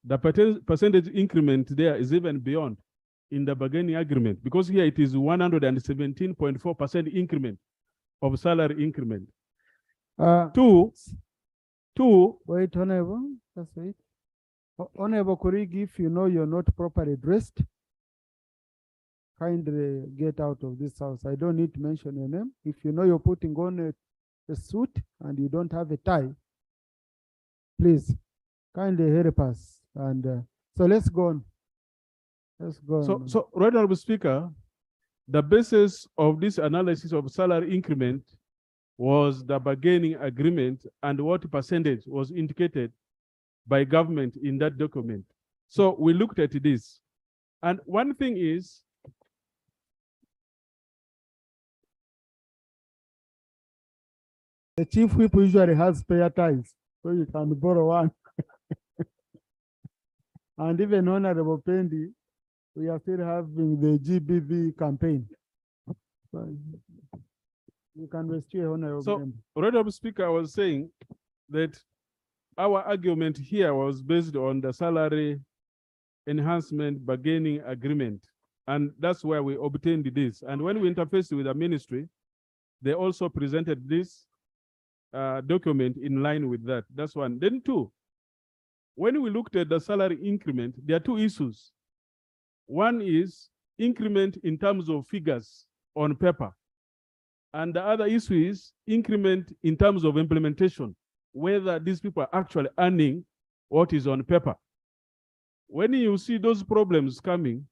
the percentage increment there is even beyond in the bargaining agreement, because here it is 117.4% increment of salary increment. Two. Wait, Honorable, just wait. Honorable colleague, if you know you're not properly dressed, kindly get out of this house. I don't need to mention your name. If you know you're putting on a suit and you don't have a tie, please kindly help us. And so let's go on. Let's go on. So, Right Honorable Speaker, the basis of this analysis of salary increment was the bargaining agreement and what percentage was indicated by government in that document. So we looked at this. And one thing is, the chief whip usually has spare ties, so you can borrow one. And even Honorable Pendi, we are still having the GBV campaign. So you can restore Honorable. so Honorable Speaker, I was saying that our argument here was based on the salary enhancement bargaining agreement. And that's where we obtained this. And when we interfaced with the ministry, they also presented this document in line with that. That's one. Then two, when we looked at the salary increment, there are two issues. One is increment in terms of figures on paper. And the other issue is increment in terms of implementation, whether these people are actually earning what is on paper. When you see those problems coming,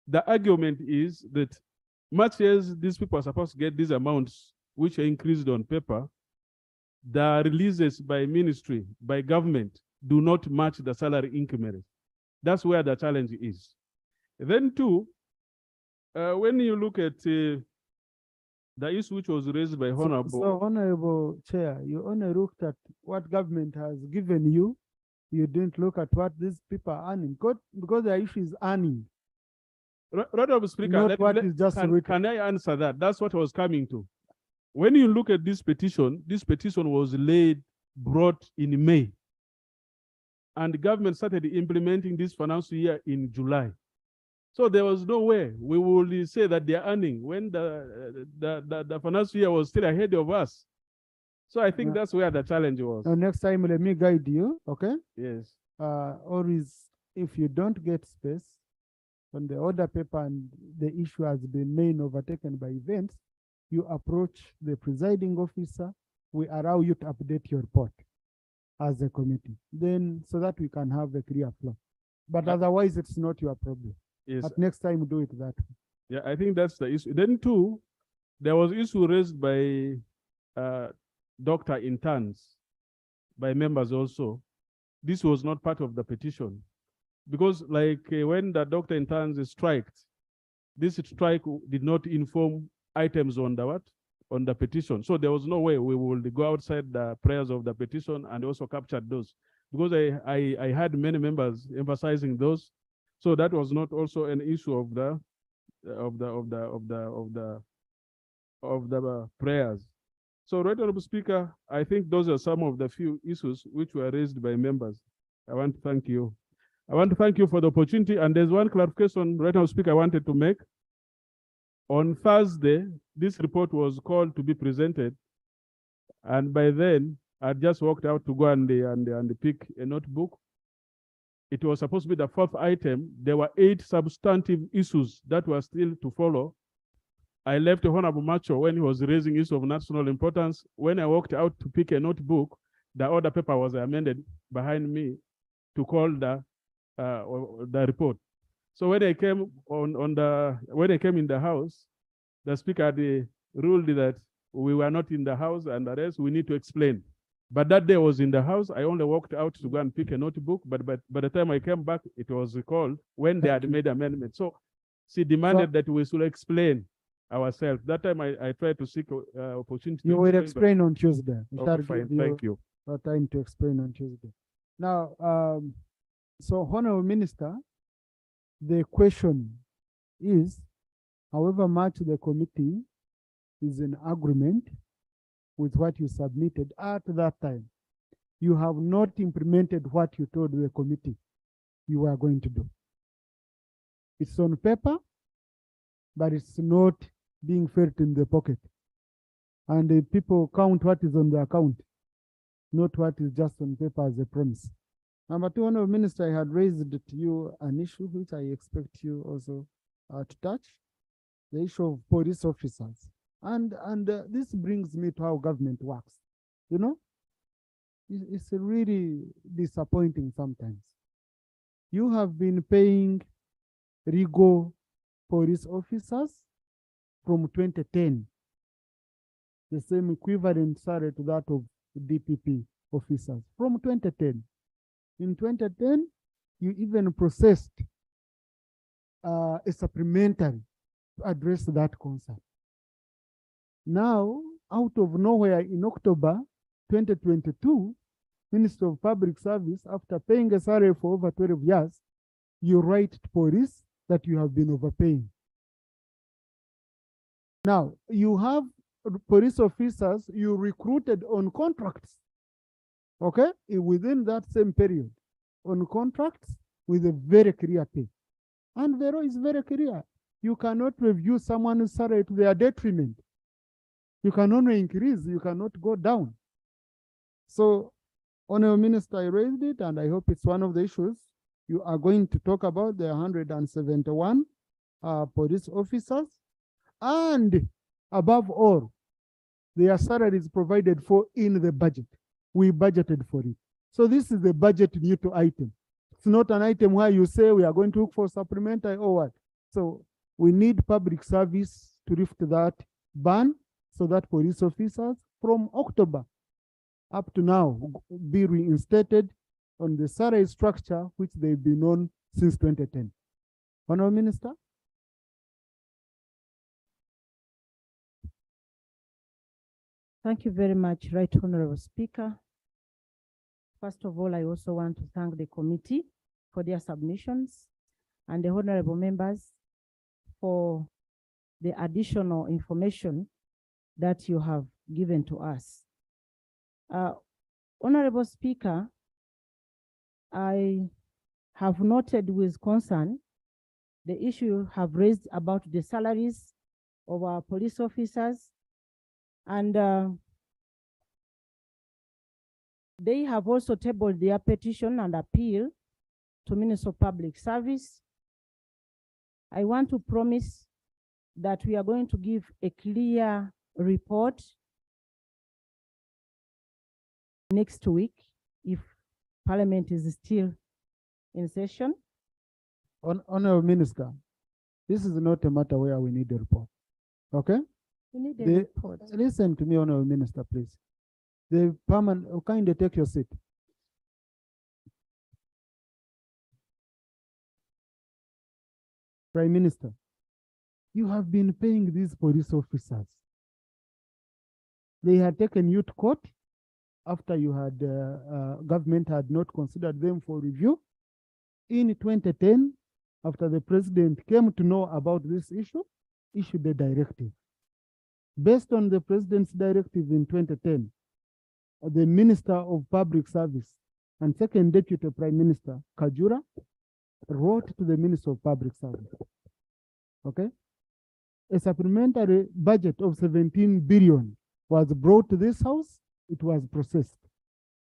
the argument is that much as these people are supposed to get these amounts which are increased on paper, the releases by ministry, by government, do not match the salary increment. That's where the challenge is. Then two, when you look at the issue which was raised by Honorable. So Honorable Chair, you only looked at what government has given you. You didn't look at what these people are earning, because the issue is earning. Honorable Speaker, can I answer that? That's what I was coming to. When you look at this petition was brought in May. And the government started implementing this financial year in July. So there was no way we would say that they are earning when the financial year was still ahead of us. So I think that's where the challenge was. Next time, let me guide you, okay? Yes. Always, if you don't get space, on the order paper and the issue has been main overtaken by events, you approach the presiding officer, we allow you to update your report as a committee, then so that we can have a clear flow. But otherwise, it's not your problem. Yes. But next time, do it that way. Yeah, I think that's the issue. Then too, there was issue raised by doctor interns, by members also. This was not part of the petition. Because like when the doctor interns striked, this strike did not inform items on the what? On the petition. So there was no way we would go outside the prayers of the petition and also captured those. Because I had many members emphasizing those. So that was not also an issue of the prayers. So, Right Honorable Speaker, I think those are some of the few issues which were raised by members. I want to thank you. I want to thank you for the opportunity. And there's one clarification, Right Honorable Speaker, I wanted to make. On Thursday, this report was called to be presented. And by then, I just walked out to go and pick a notebook. It was supposed to be the fourth item. There were 8 substantive issues that were still to follow. I left Honorable Macho when he was raising issues of national importance. When I walked out to pick a notebook, the order paper was amended behind me to call the report. So when I came when I came in the house, the speaker had ruled that we were not in the house and the rest we need to explain. But that day I was in the house. I only walked out to go and pick a notebook. But by the time I came back, it was recalled when they had made amendments. So she demanded that we should explain ourselves. That time I tried to seek opportunity. You will explain on Tuesday. Okay, fine. Thank you. Time to explain on Tuesday. Now, so Honorable Minister, the question is, however much the committee is in agreement with what you submitted at that time, you have not implemented what you told the committee you were going to do. It's on paper, but it's not being felt in the pocket. And the people count what is on the account, not what is just on paper as a promise. Number 2, Honorable Minister, I had raised to you an issue which I expect you also to touch, the issue of police officers. And this brings me to how government works. You know, it's really disappointing sometimes. You have been paying Rigo police officers from 2010, the same equivalent salary to that of DPP officers from 2010. In 2010, you even processed a supplementary to address that concern. Now, out of nowhere in October 2022, Minister of Public Service, after paying a salary for over 12 years, you write to police that you have been overpaying. Now, you have police officers you recruited on contracts, okay, within that same period, on contracts with a very clear pay. And the law is very clear. You cannot review someone's salary to their detriment. You can only increase, you cannot go down. So, Honorable Minister, I raised it, and I hope it's one of the issues you are going to talk about, the 171 police officers, and above all, their salaries provided for in the budget. We budgeted for it. So this is the budget neutral item. It's not an item where you say we are going to look for supplementary or what. So we need public service to lift that ban so that police officers from October up to now be reinstated on the salary structure which they've been on since 2010. Honorable Minister. Thank you very much, Right Honorable Speaker. First of all, I also want to thank the committee for their submissions and the honorable members for the additional information that you have given to us. Honorable Speaker, I have noted with concern the issue you have raised about the salaries of our police officers, and they have also tabled their petition and appeal to Minister of Public Service I want to promise that we are going to give a clear report next week if Parliament is still in session. Honorable Minister, this is not a matter where we need a report. Okay? We need a The- report. Listen to me, Honorable Minister, please. The permanent, kindly take your seat. Prime Minister, you have been paying these police officers. They had taken you to court after you had, government had not considered them for review. In 2010, after the president came to know about this issue, issued a directive. Based on the president's directive in 2010, the Minister of Public Service and second Deputy Prime Minister, Kajura, wrote to the Minister of Public Service. Okay? A supplementary budget of 17 billion was brought to this house, it was processed.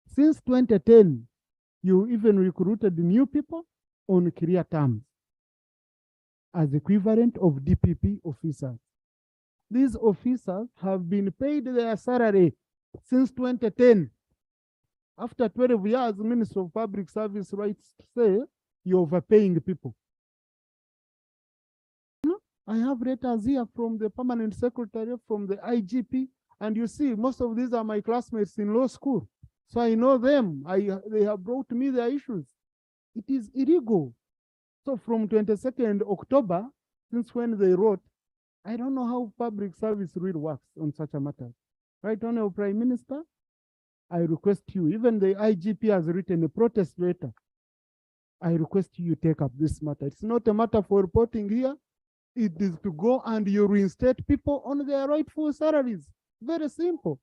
Since 2010, you even recruited new people on career terms as equivalent of DPP officers. These officers have been paid their salary since 2010. After 12 years, Minister of Public Service rights say you're overpaying people. I have letters here from the permanent secretary, from the IGP, and you see, most of these are my classmates in law school. So I know them. They have brought to me their issues. It is illegal. So from 22nd October, since when they wrote, I don't know how public service really works on such a matter. Right, Honorable Prime Minister, I request you, even the IGP has written a protest letter. I request you take up this matter. It's not a matter for reporting here. It is to go and you reinstate people on their rightful salaries. Very simple.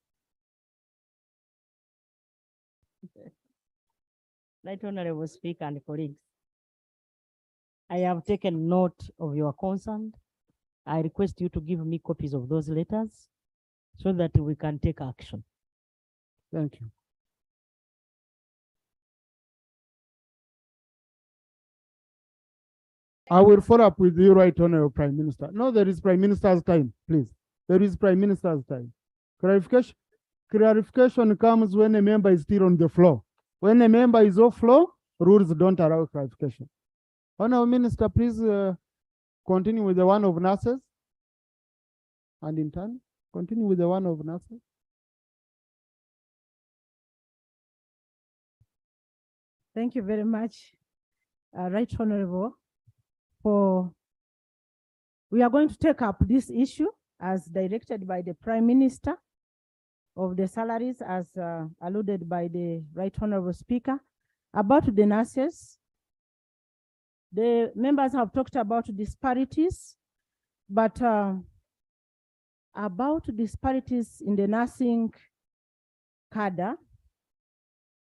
Right Honorable Speaker and colleagues, I have taken note of your concern. I request you to give me copies of those letters so that we can take action. Thank you. I will follow up with you, right, Honorable Prime Minister. No, there is Prime Minister's time, please. There is Prime Minister's time. Clarification comes when a member is still on the floor. When a member is off floor, rules don't allow clarification. Honorable Minister, please continue with the one of nurses. And in turn, continue with the one of nurses. Thank you very much, Right Honorable. We are going to take up this issue as directed by the Prime Minister of the salaries, as alluded by the Right Honorable Speaker. About the nurses, the members have talked about disparities, but about disparities in the nursing cadre,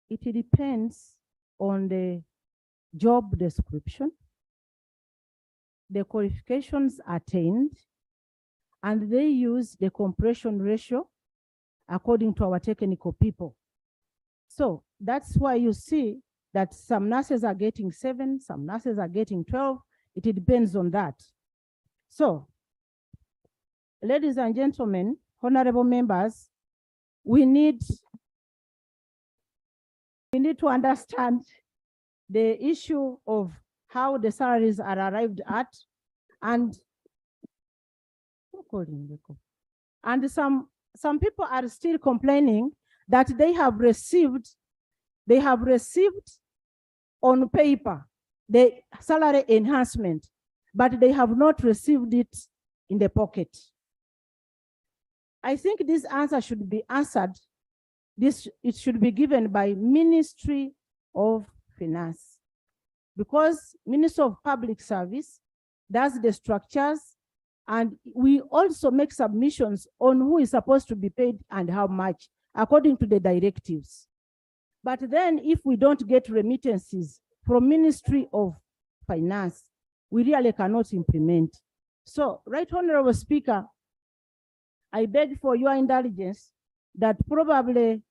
it depends on the job description, the qualifications attained, and they use the compression ratio according to our technical people. So that's why you see that some nurses are getting 7, some nurses are getting 12. It depends on that. So, ladies and gentlemen, honorable members, we need to understand the issue of how the salaries are arrived at, and some people are still complaining that they have received on paper the salary enhancement, but they have not received it in the pocket. I think this answer should be answered. It should be given by Ministry of Finance, because Ministry of Public Service does the structures, and we also make submissions on who is supposed to be paid and how much according to the directives. But then if we don't get remittances from Ministry of Finance, we really cannot implement. So, Right Honorable Speaker, I beg for your indulgence that probably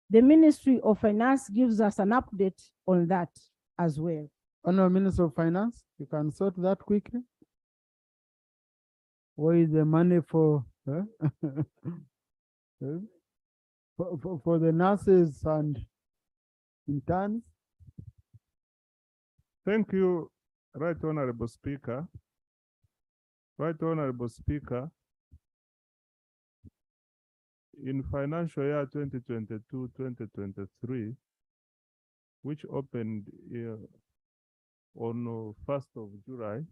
the Ministry of Finance gives us an update on that as well. Honorable Minister of Finance, you can sort that quickly. Where is the money for, huh? Huh? For the nurses and interns? Thank you, Right Honorable Speaker. Right Honorable Speaker, in financial year 2022-2023, which opened on 1st of July,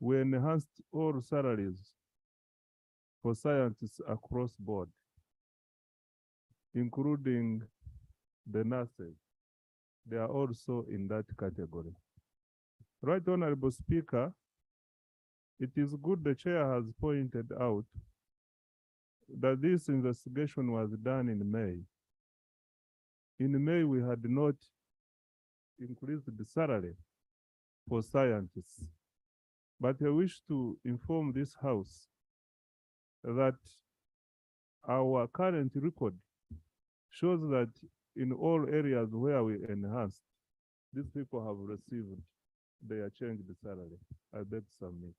we enhanced all salaries for scientists across board, including the nurses. They are also in that category. Right Honorable Speaker, it is good the chair has pointed out that this investigation was done in May. In May, we had not increased the salary for scientists. But I wish to inform this House that our current record shows that in all areas where we enhanced, these people have received their changed salary. I beg to submit.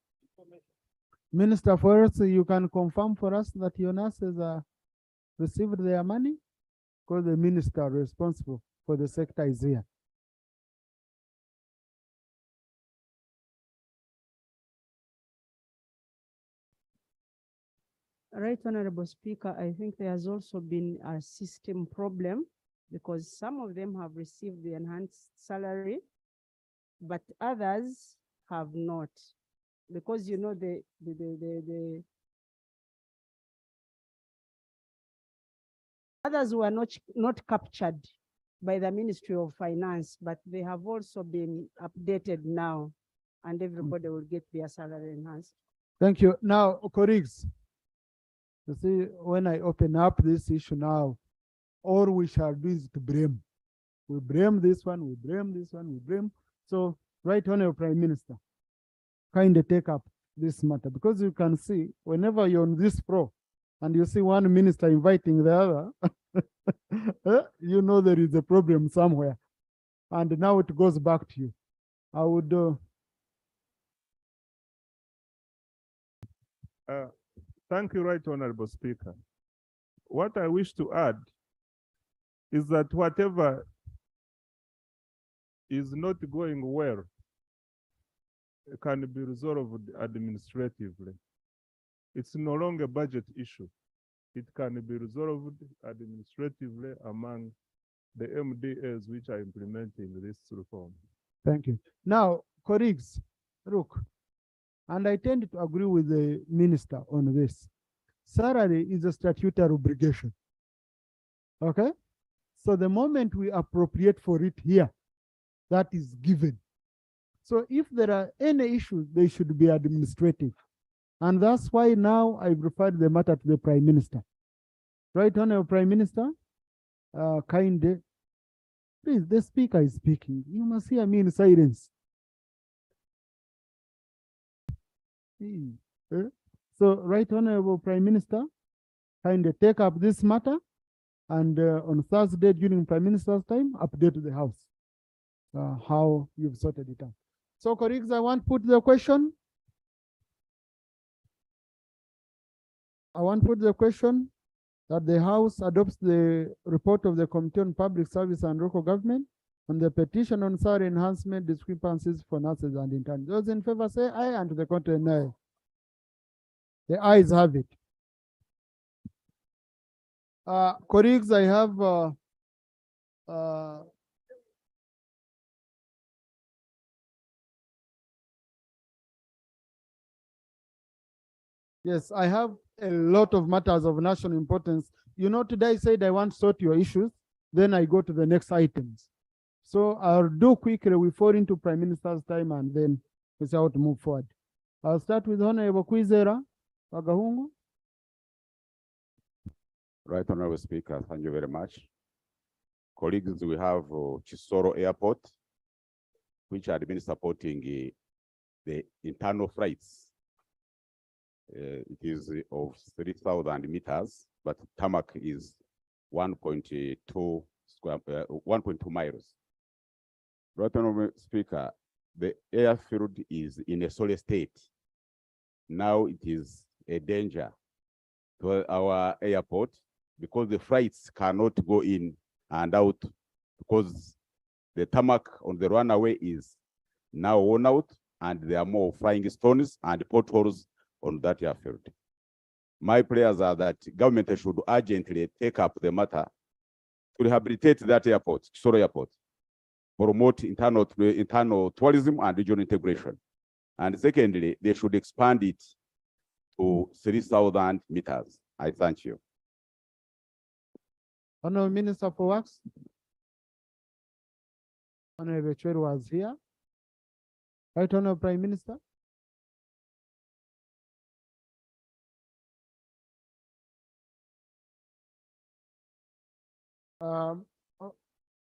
Minister Forest, you can confirm for us that your nurses received their money? Because the minister responsible for the sector is here. Right, Honorable Speaker, I think there has also been a system problem because some of them have received the enhanced salary, but others have not. Because you know the others were not captured by the Ministry of Finance, but they have also been updated now, and everybody will get their salary enhanced. Thank you. Now, colleagues, you see, when I open up this issue now, all we shall do is to blame. We blame this one, we blame this one, we blame. So, Right Honorable Prime Minister, kind of take up this matter, because you can see whenever you're on this floor and you see one minister inviting the other, you know there is a problem somewhere. And now it goes back to you. I would Thank you, Right Honorable Speaker. What I wish to add is that whatever is not going well can be resolved administratively. It's no longer a budget issue. It can be resolved administratively among the MDAs which are implementing this reform. Thank you. Now, colleagues, look, and I tend to agree with the minister on this. Salary is a statutory obligation. Okay? So the moment we appropriate for it here, that is given. So if there are any issues, they should be administrative. And that's why now I've referred the matter to the Prime Minister. Right, Honorable Prime Minister, please, the speaker is speaking. You must hear me in silence. So, Right Honorable Prime Minister, kindly take up this matter, and on Thursday during Prime Minister's time, update the House how you've sorted it out. So, colleagues, I want to put the question. I want to put the question that the House adopts the report of the Committee on Public Service and Local Government on the petition on salary enhancement discrepancies for nurses and interns. Those in favor say aye, and to the contrary, nay. The ayes have it. Colleagues, I have yes, I have a lot of matters of national importance. You know, today I said I want to sort your issues, then I go to the next items. So I'll do quickly, we fall into Prime Minister's time, and then we see how to move forward. I'll start with Honorable Kwizera Wagahungu. Right, Honorable Speaker, thank you very much. Colleagues, we have Chisoro Airport, which are been supporting the internal flights. It is of 3,000 meters, but tarmac is 1.2 miles. Right, Honorable Speaker, the airfield is in a solid state. now it is a danger to our airport because the flights cannot go in and out because the tarmac on the runway is now worn out and there are more flying stones and potholes on that airfield. My prayers are that government should urgently take up the matter to rehabilitate that airport, Kisoro Airport, promote internal tourism and regional integration. And secondly, they should expand it to 3,000 meters. I thank you. Honorable Minister for Works. Honorable Chweru was here. Right, Honorable Prime Minister.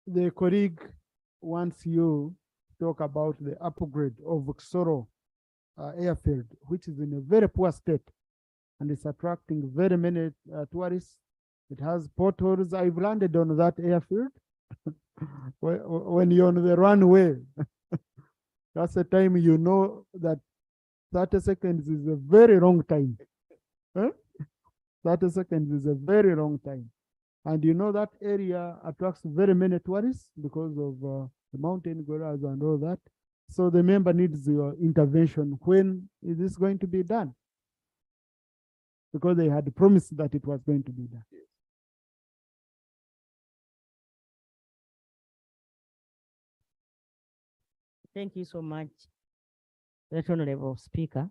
The colleague wants you to talk about the upgrade of Kisoro airfield, which is in a very poor state and it's attracting very many tourists. It has potholes. I've landed on that airfield when you're on the runway. That's the time you know that 30 seconds is a very long time. 30 seconds is a very long time. And you know that area attracts very many tourists because of the mountain gorillas and all that. So the member needs your intervention. When is this going to be done? Because they had promised that it was going to be done. Thank you so much, Right Honorable Speaker.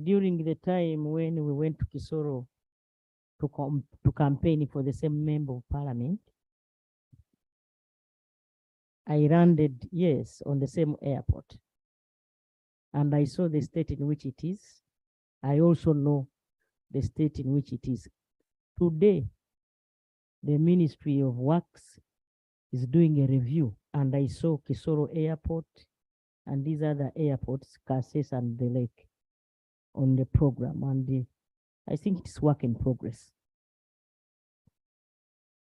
During the time when we went to Kisoro to campaign for the same member of parliament, I landed, yes, on the same airport. And I saw the state in which it is. I also know the state in which it is. Today, the Ministry of Works is doing a review, and I saw Kisoro Airport and these other airports, Kasese and the Lake, on the program. And I think it's work in progress.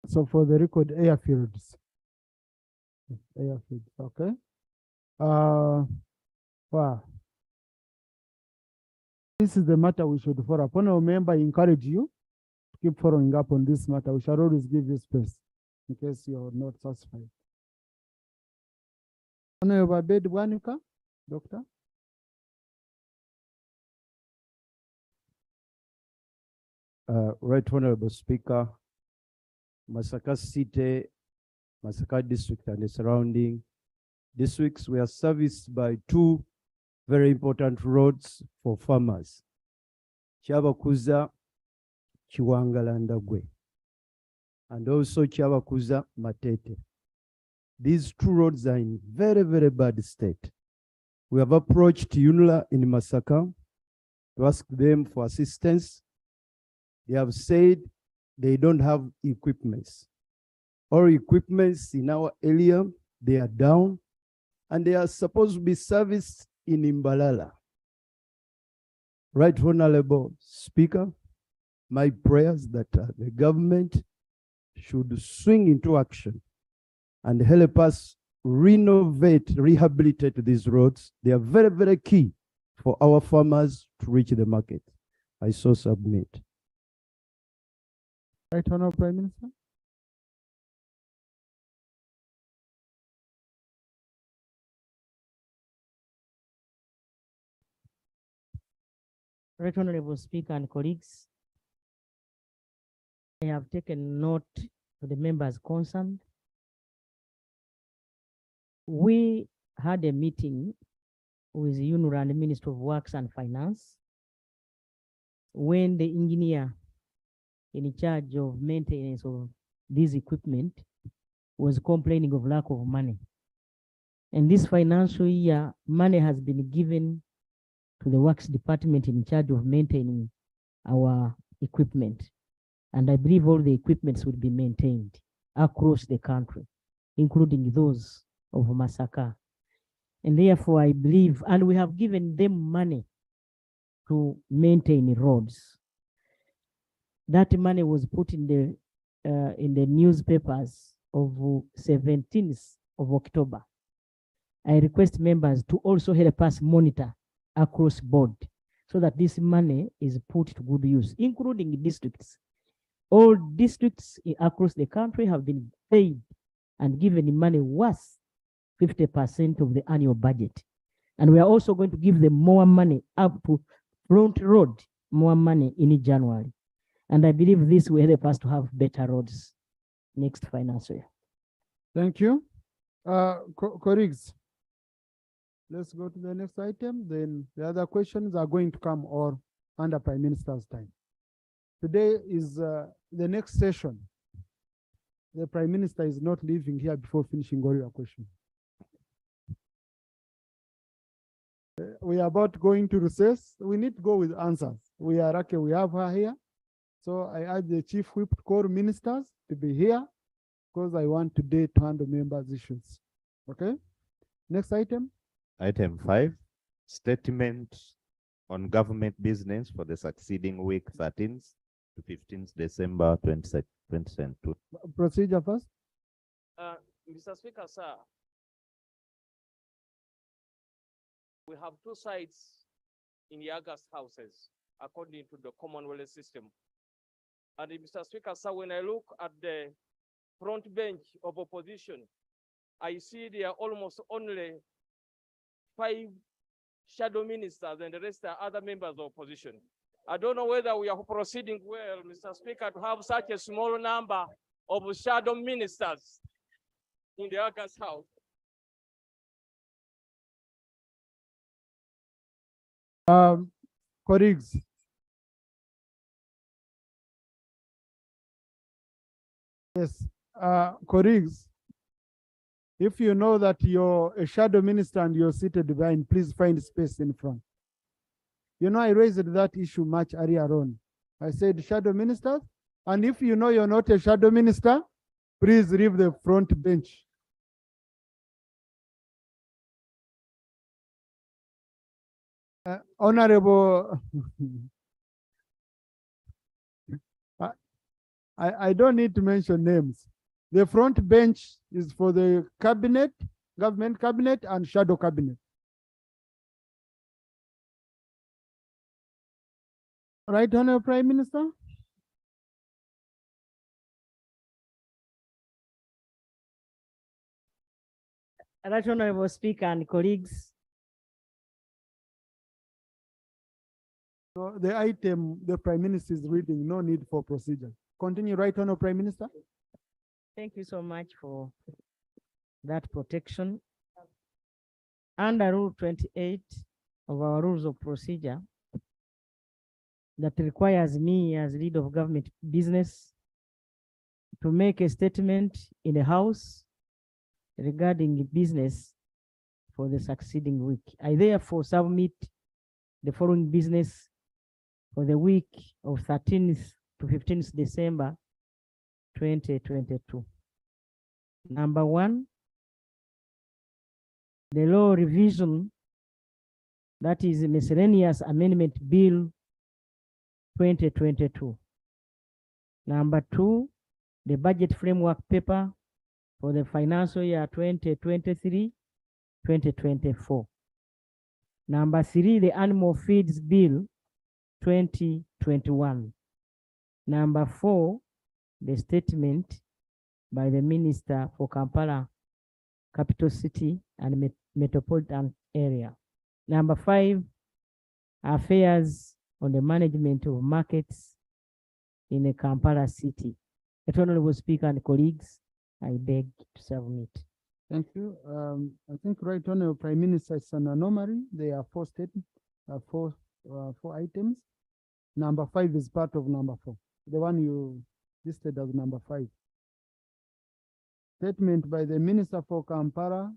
So for the record, airfields. Airfields, okay. Wow. This is the matter we should follow up. Honorable member, I encourage you to keep following up on this matter. We shall always give you space in case you're not satisfied. Honorable Abed Bwanika, Doctor. Right Honorable Speaker, Masaka City, Masaka District and the surrounding districts were serviced by two very important roads for farmers, Kyabakuza, Chiwangala and Ndagwe, and also Kyabakuza, Matete. These two roads are in very, very bad state. We have approached UNLA in Masaka to ask them for assistance. They have said they don't have equipments. All equipments in our area, they are down, and they are supposed to be serviced in Imbalala. Right Honorable Speaker, my prayers that the government should swing into action and help us renovate, rehabilitate these roads. They are very, very key for our farmers to reach the market. I so submit. Right Honorable Prime Minister. Right Honorable Speaker and colleagues, I have taken note of the members concerned. We had a meeting with UNRA and the Minister of Works and Finance when the engineer in charge of maintenance of this equipment was complaining of lack of money. And this financial year, money has been given to the Works Department in charge of maintaining our equipment. And I believe all the equipments will be maintained across the country, including those of Masaka. And therefore, I believe, and we have given them money to maintain roads. That money was put in the newspapers of 17th of October. I request members to also help us monitor across board so that this money is put to good use, including districts. All districts across the country have been paid and given money worth 50% of the annual budget. And we are also going to give them more money up to Front Road, more money in January. And I believe this will help us to have better roads next financial year. Thank you. Colleagues, let's go to the next item. Then the other questions are going to come or under Prime Minister's time. Today is the next session. The Prime Minister is not leaving here before finishing all your questions. We are about going to recess. We need to go with answers. We are lucky we have her here. So I ask the Chief Whip to call ministers to be here because I want today to handle members' issues. Okay? Next item. Item 5, statement on government business for the succeeding week 13th to 15th December 2022. Procedure first. Mr. Speaker, sir, we have two sides in the August houses according to the Commonwealth system. And Mr. Speaker, sir, when I look at the front bench of opposition, I see there are almost only 5 shadow ministers and the rest are other members of opposition. I don't know whether we are proceeding well, Mr. Speaker, to have such a small number of shadow ministers in the August house. Colleagues. Yes, colleagues, if you know that you're a shadow minister and you're seated behind, please find space in front. You know, I raised that issue much earlier on. I said shadow ministers, and if you know you're not a shadow minister, please leave the front bench. Honorable, I don't need to mention names. The front bench is for the cabinet, government cabinet, and shadow cabinet. Right, Honorable Prime Minister? Right, Honorable Speaker and colleagues. So the item the Prime Minister is reading, no need for procedure. Continue, right, Honorable Prime Minister. Thank you so much for that protection. Under Rule 28 of our rules of procedure, that requires me as lead of government business to make a statement in the House regarding business for the succeeding week. I therefore submit the following business for the week of 13th to 15th December 2022. Number 1, the law revision, that is miscellaneous amendment bill 2022. Number 2, the budget framework paper for the financial year 2023-2024. Number 3, the animal feeds bill 2021. Number 4, the statement by the Minister for Kampala, Capital City and Metropolitan Area. Number 5, affairs on the management of markets in the Kampala City. Honorable Speaker and colleagues, I beg to submit. Thank you. I think right, Honorable Prime Minister, it's an anomaly. There are 4 statements, 4 items. Number 5 is part of number 4. The one you listed as number 5. Statement by the Minister for Kampala,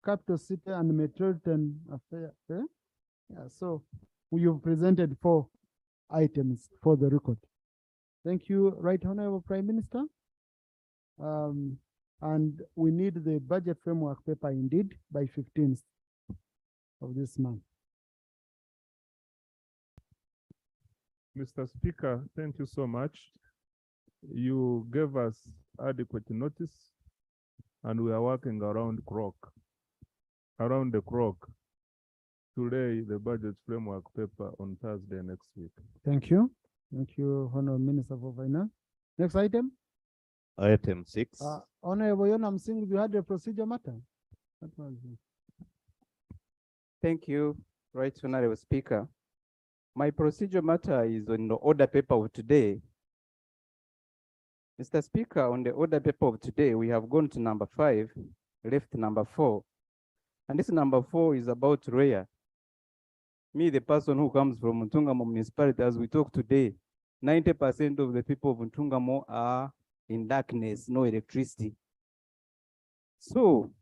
Capital City and Metropolitan Affairs. Yeah, so you've presented 4 items for the record. Thank you, Right Honorable Prime Minister. And we need the budget framework paper indeed by 15th of this month. Mr. Speaker, thank you so much. You gave us adequate notice and we are working around the clock. to lay the budget framework paper on Thursday next week. Thank you. Thank you, Honorable Minister for Finance. Next item. Item 6. Honorable Yona Msing, you had a procedure matter. That was it. Thank you, Right Honorable Speaker. My procedure matter is on the order paper of today. Mr. Speaker, on the order paper of today, we have gone to number 5, left number 4. And this number 4 is about REA. Me, the person who comes from Ntungamo municipality, as we talk today, 90% of the people of Ntungamo are in darkness, no electricity. So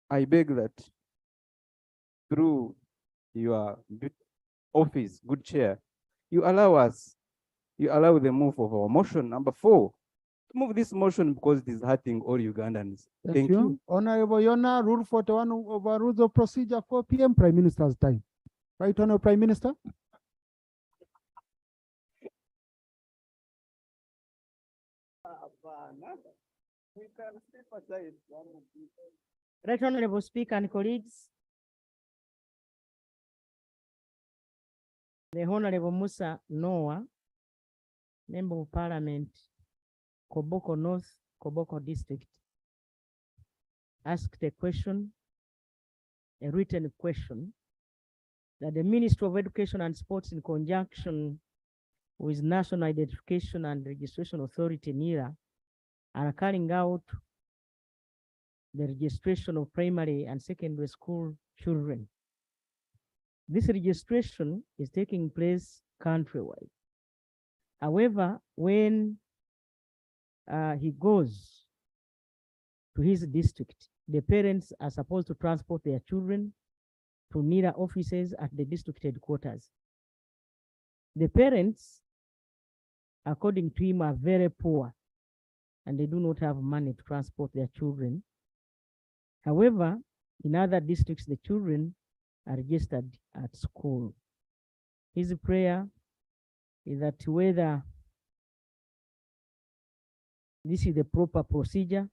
I beg that through your office, good chair, you allow the move of our motion number 4. Move this motion because it is hurting all Ugandans. Thank you. Honorable Yona, Rule 41 of our Rules of Procedure, 4 p.m. Prime Minister's time. Right, Honorable Prime Minister? Right Honorable Speaker and colleagues, the Honorable Musa Noah, Member of Parliament, Koboko North, Koboko District, asked a question, a written question, that the Ministry of Education and Sports, in conjunction with National Identification and Registration Authority, NIRA, are carrying out the registration of primary and secondary school children. This registration is taking place countrywide. However, when he goes to his district, the parents are supposed to transport their children to NIRA offices at the district headquarters. The parents, according to him, are very poor and they do not have money to transport their children. However, in other districts, the children are registered at school. His prayer is that whether this is the proper procedure,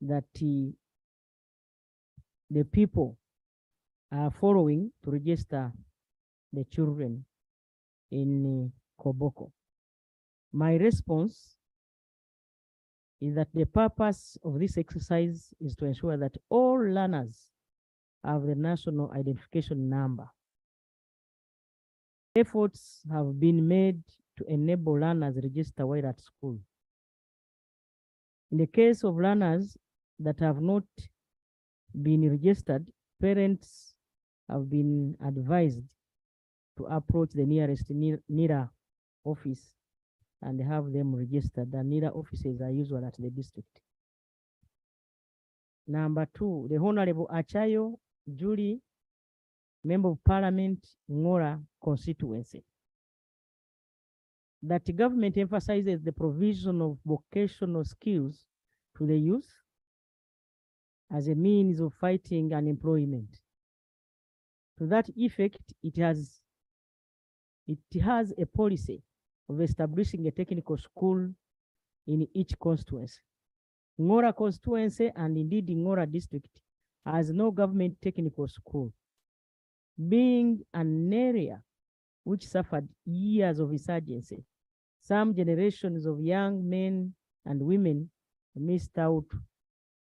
that the people are following to register the children in Koboko. My response is that the purpose of this exercise is to ensure that all learners have the national identification number. Efforts have been made to enable learners register while at school. In the case of learners that have not been registered, parents have been advised to approach the nearest NIRA office and have them registered. The NIRA offices are usually at the district. Number 2, the Honorable Achayo Julie, Member of Parliament, Ngora constituency. That the government emphasizes the provision of vocational skills to the youth as a means of fighting unemployment. To that effect, it has a policy of establishing a technical school in each constituency. Ngora constituency and indeed Ngora district has no government technical school, being an area which suffered years of insurgency. Some generations of young men and women missed out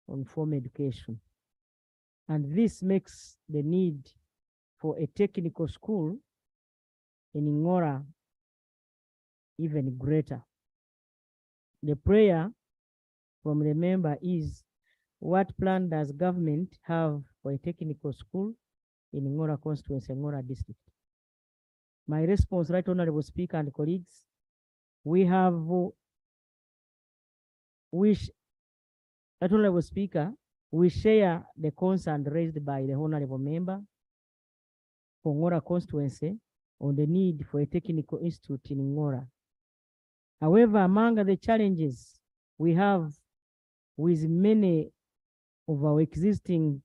on formal education. And this makes the need for a technical school in Ngora even greater. The prayer from the member is, what plan does government have for a technical school in Ngora constituency, Ngora district? My response, Right Honorable Speaker and colleagues, we have Right Honorable Speaker, we share the concern raised by the Honorable Member for Ngora constituency on the need for a technical institute in Ngora. However, among the challenges we have with many of our existing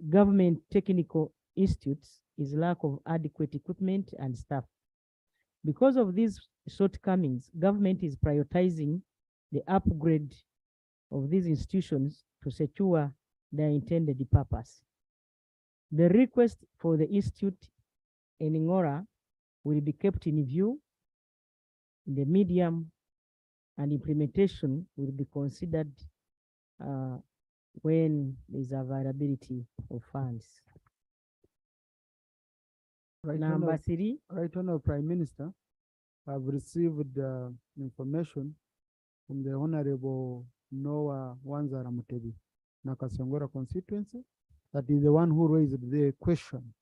government technical institutes is lack of adequate equipment and staff. Because of these shortcomings, government is prioritizing the upgrade of these institutions to secure their intended purpose. The request for the institute in Ngora will be kept in view. The medium and implementation will be considered when there's availability of funds. Number three. Right Honorable Prime Minister, I've received information from the Honorable Noah Wanzara Mutebi, Nakasongora constituency, that is the one who raised the question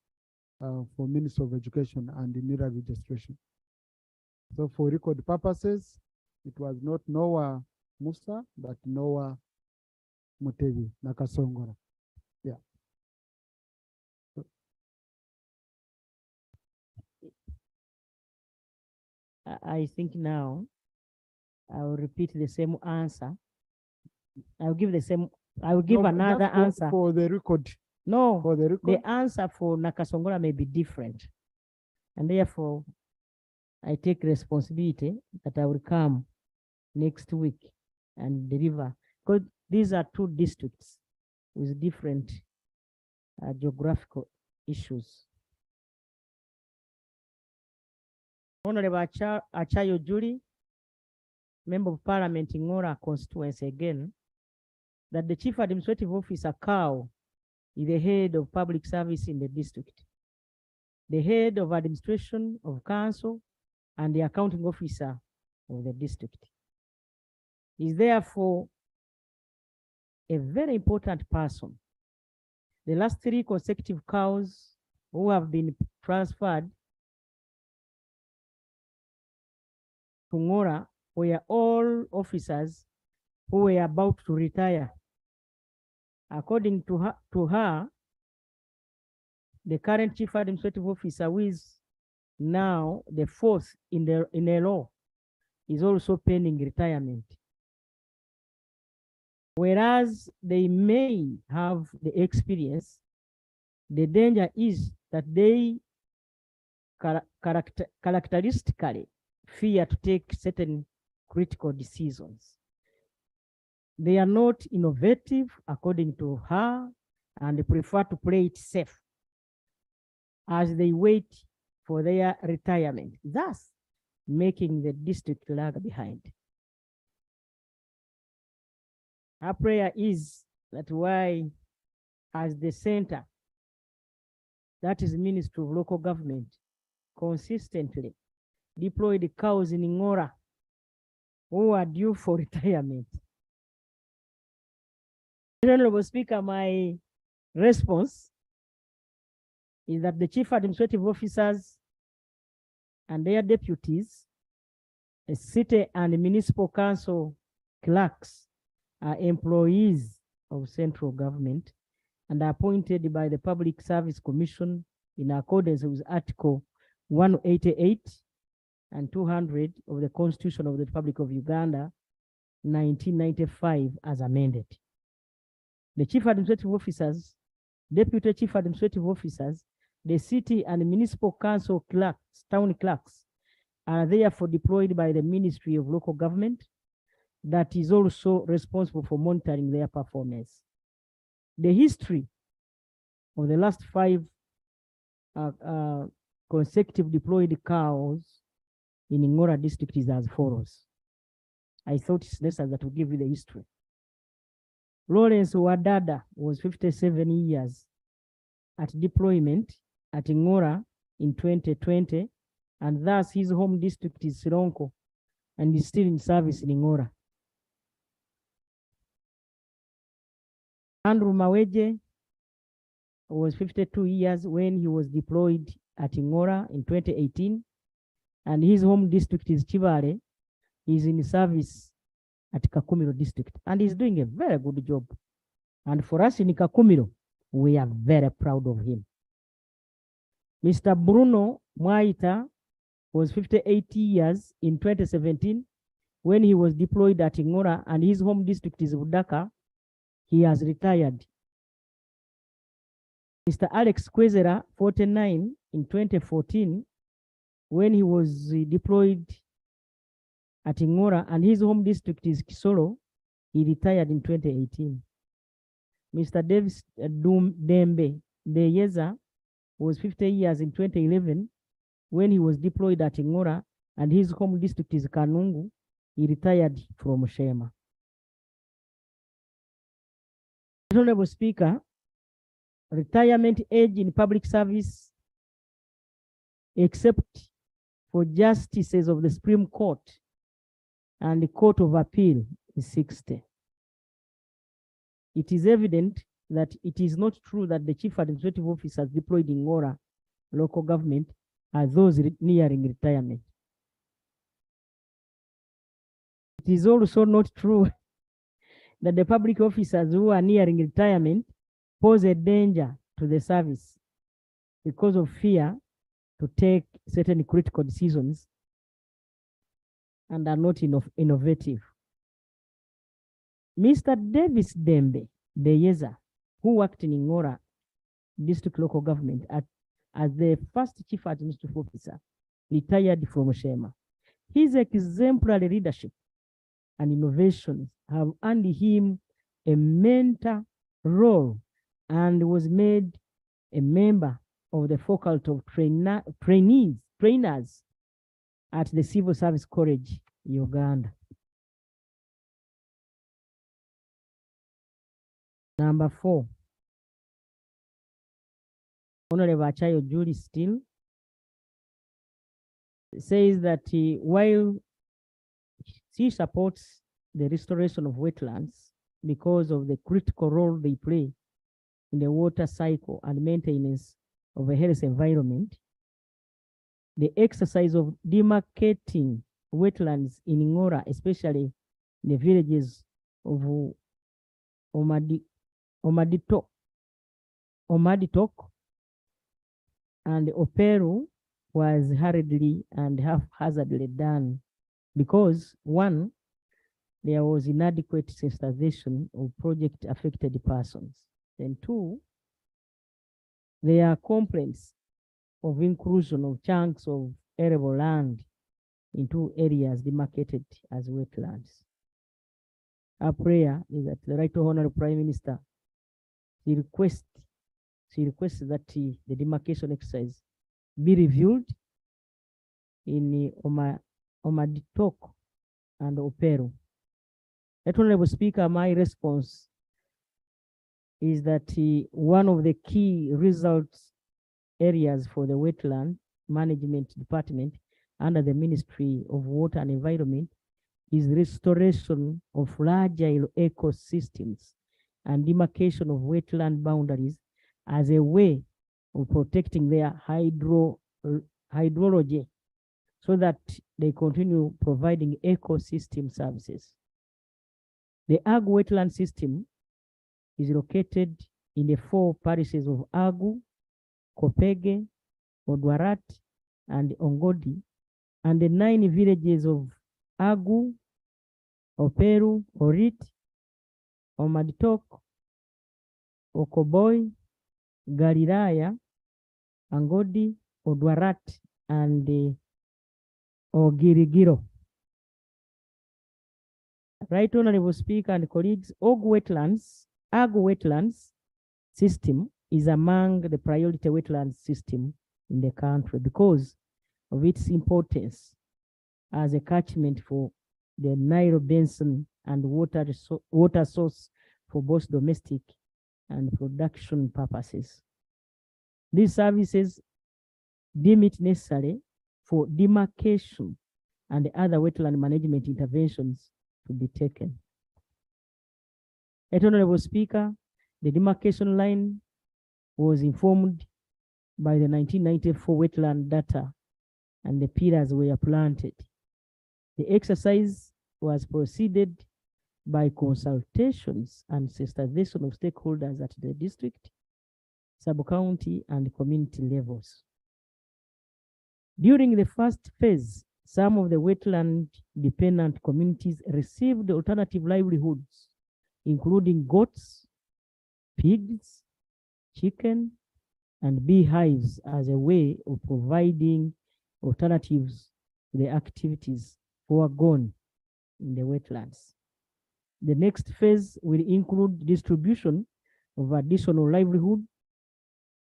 for Minister of Education and the NIRA registration. So for record purposes, it was not Noah Musa, but Noah Mutebi, Nakasongora. Yeah. I think now I will repeat the same answer. I'll give the same, I will give No, another just answer. for the record. No, For the record. the answer for Nakasongora may be different. And therefore, I take responsibility that I will come next week and deliver, because these are two districts with different geographical issues. Honorable Achayo Julie, Member of Parliament in Ngora constituency again, that the Chief Administrative Officer, COW, is the head of public service in the district, the head of administration of council, and the accounting officer of the district. Is therefore a very important person. The last 3 consecutive COWs who have been transferred to Ngora were all officers who were about to retire. According to her, the current Chief Administrative Officer, who is now the 4th in a law, is also pending retirement. Whereas they may have the experience, the danger is that they characteristically fear to take certain critical decisions. They are not innovative, according to her, and they prefer to play it safe as they wait for their retirement, thus making the district lag behind. Our prayer is that why, as the center, that is Ministry of Local Government, consistently deploy the cows in Ngora who are due for retirement. Honorable Speaker, my response is that the Chief Administrative Officers and their deputies, the city and municipal council clerks are employees of central government and are appointed by the Public Service Commission in accordance with Article 188 and 200 of the Constitution of the Republic of Uganda, 1995, as amended. The Chief Administrative Officers, Deputy Chief Administrative Officers, the city and municipal council clerks, town clerks, are therefore deployed by the Ministry of Local Government, that is also responsible for monitoring their performance. The history of the last 5 consecutive deployed cows in Ngora district is as follows. I thought it's necessary that we give you the history. Lawrence Wadada was 57 years at deployment at Ngora in 2020, and thus his home district is Sironko and is still in service in Ngora. Andrew Maweje was 52 years when he was deployed at Ngora in 2018, and his home district is Chivale. He's in service at Kakumiro district, and he's doing a very good job. And for us in Kakumiro, we are very proud of him. Mr. Bruno Mwaita was 58 years in 2017 when he was deployed at Ngora, and his home district is Budaka. He has retired. Mr. Alex Kwezera, 49 in 2014 when he was deployed at Ngora, and his home district is Kisoro. He retired in 2018. Mr. Davis Dembe, Deyeza was 50 years in 2011 when he was deployed at Ngora, and his home district is Kanungu. He retired from Shema. Honorable Speaker, retirement age in public service, except for justices of the Supreme Court and the Court of Appeal, is 60. It is evident that it is not true that the chief administrative officers deployed in Ngora local government are those nearing retirement. It is also not true that the public officers who are nearing retirement pose a danger to the service because of fear to take certain critical decisions and are not innovative. Mr. Davis Dembe Deyeza, who worked in Ngora District Local Government as the first chief administrative officer, retired from Shema. His exemplary leadership and innovations have earned him a mentor role and was made a member of the faculty of trainers at the Civil Service College, Uganda. Number 4, Honorable Achayo Julie Still says that while she supports the restoration of wetlands because of the critical role they play in the water cycle and maintenance of a healthy environment, the exercise of demarcating wetlands in Ngora, especially in the villages of Omaditok and Operu, was hurriedly and haphazardly done because, one, there was inadequate sensitization of project affected persons, and two, there are complaints of inclusion of chunks of arable land into areas demarcated as wetlands. Our prayer is that the Right Honorable Prime Minister, she requests that the demarcation exercise be reviewed in Omaditok and Operu. Right Honorable Speaker, my response is that one of the key results areas for the wetland management department under the Ministry of Water and Environment is restoration of fragile ecosystems and demarcation of wetland boundaries as a way of protecting their hydrology so that they continue providing ecosystem services. The Agu wetland system is located in the 4 parishes of Agu, Kopege, Odwarat, and Ongodi, and the 9 villages of Agu, Operu, Orit, Omaditok, Okoboy, Galilaya, Angodi, Odwarat, and Ogirigiro. Right Honorable Speaker and colleagues, Agu wetlands system is among the priority wetland system in the country because of its importance as a catchment for the Nile Basin and water source for both domestic and production purposes. These services deem it necessary for demarcation and other wetland management interventions to be taken. Honorable Speaker, the demarcation line was informed by the 1994 wetland data and the pillars were planted. The exercise was proceeded by consultations and sensitization of stakeholders at the district, sub-county, and community levels. During the first phase, some of the wetland-dependent communities received alternative livelihoods, including goats, pigs, chicken, and beehives as a way of providing alternatives to the activities foregone in the wetlands. The next phase will include distribution of additional livelihood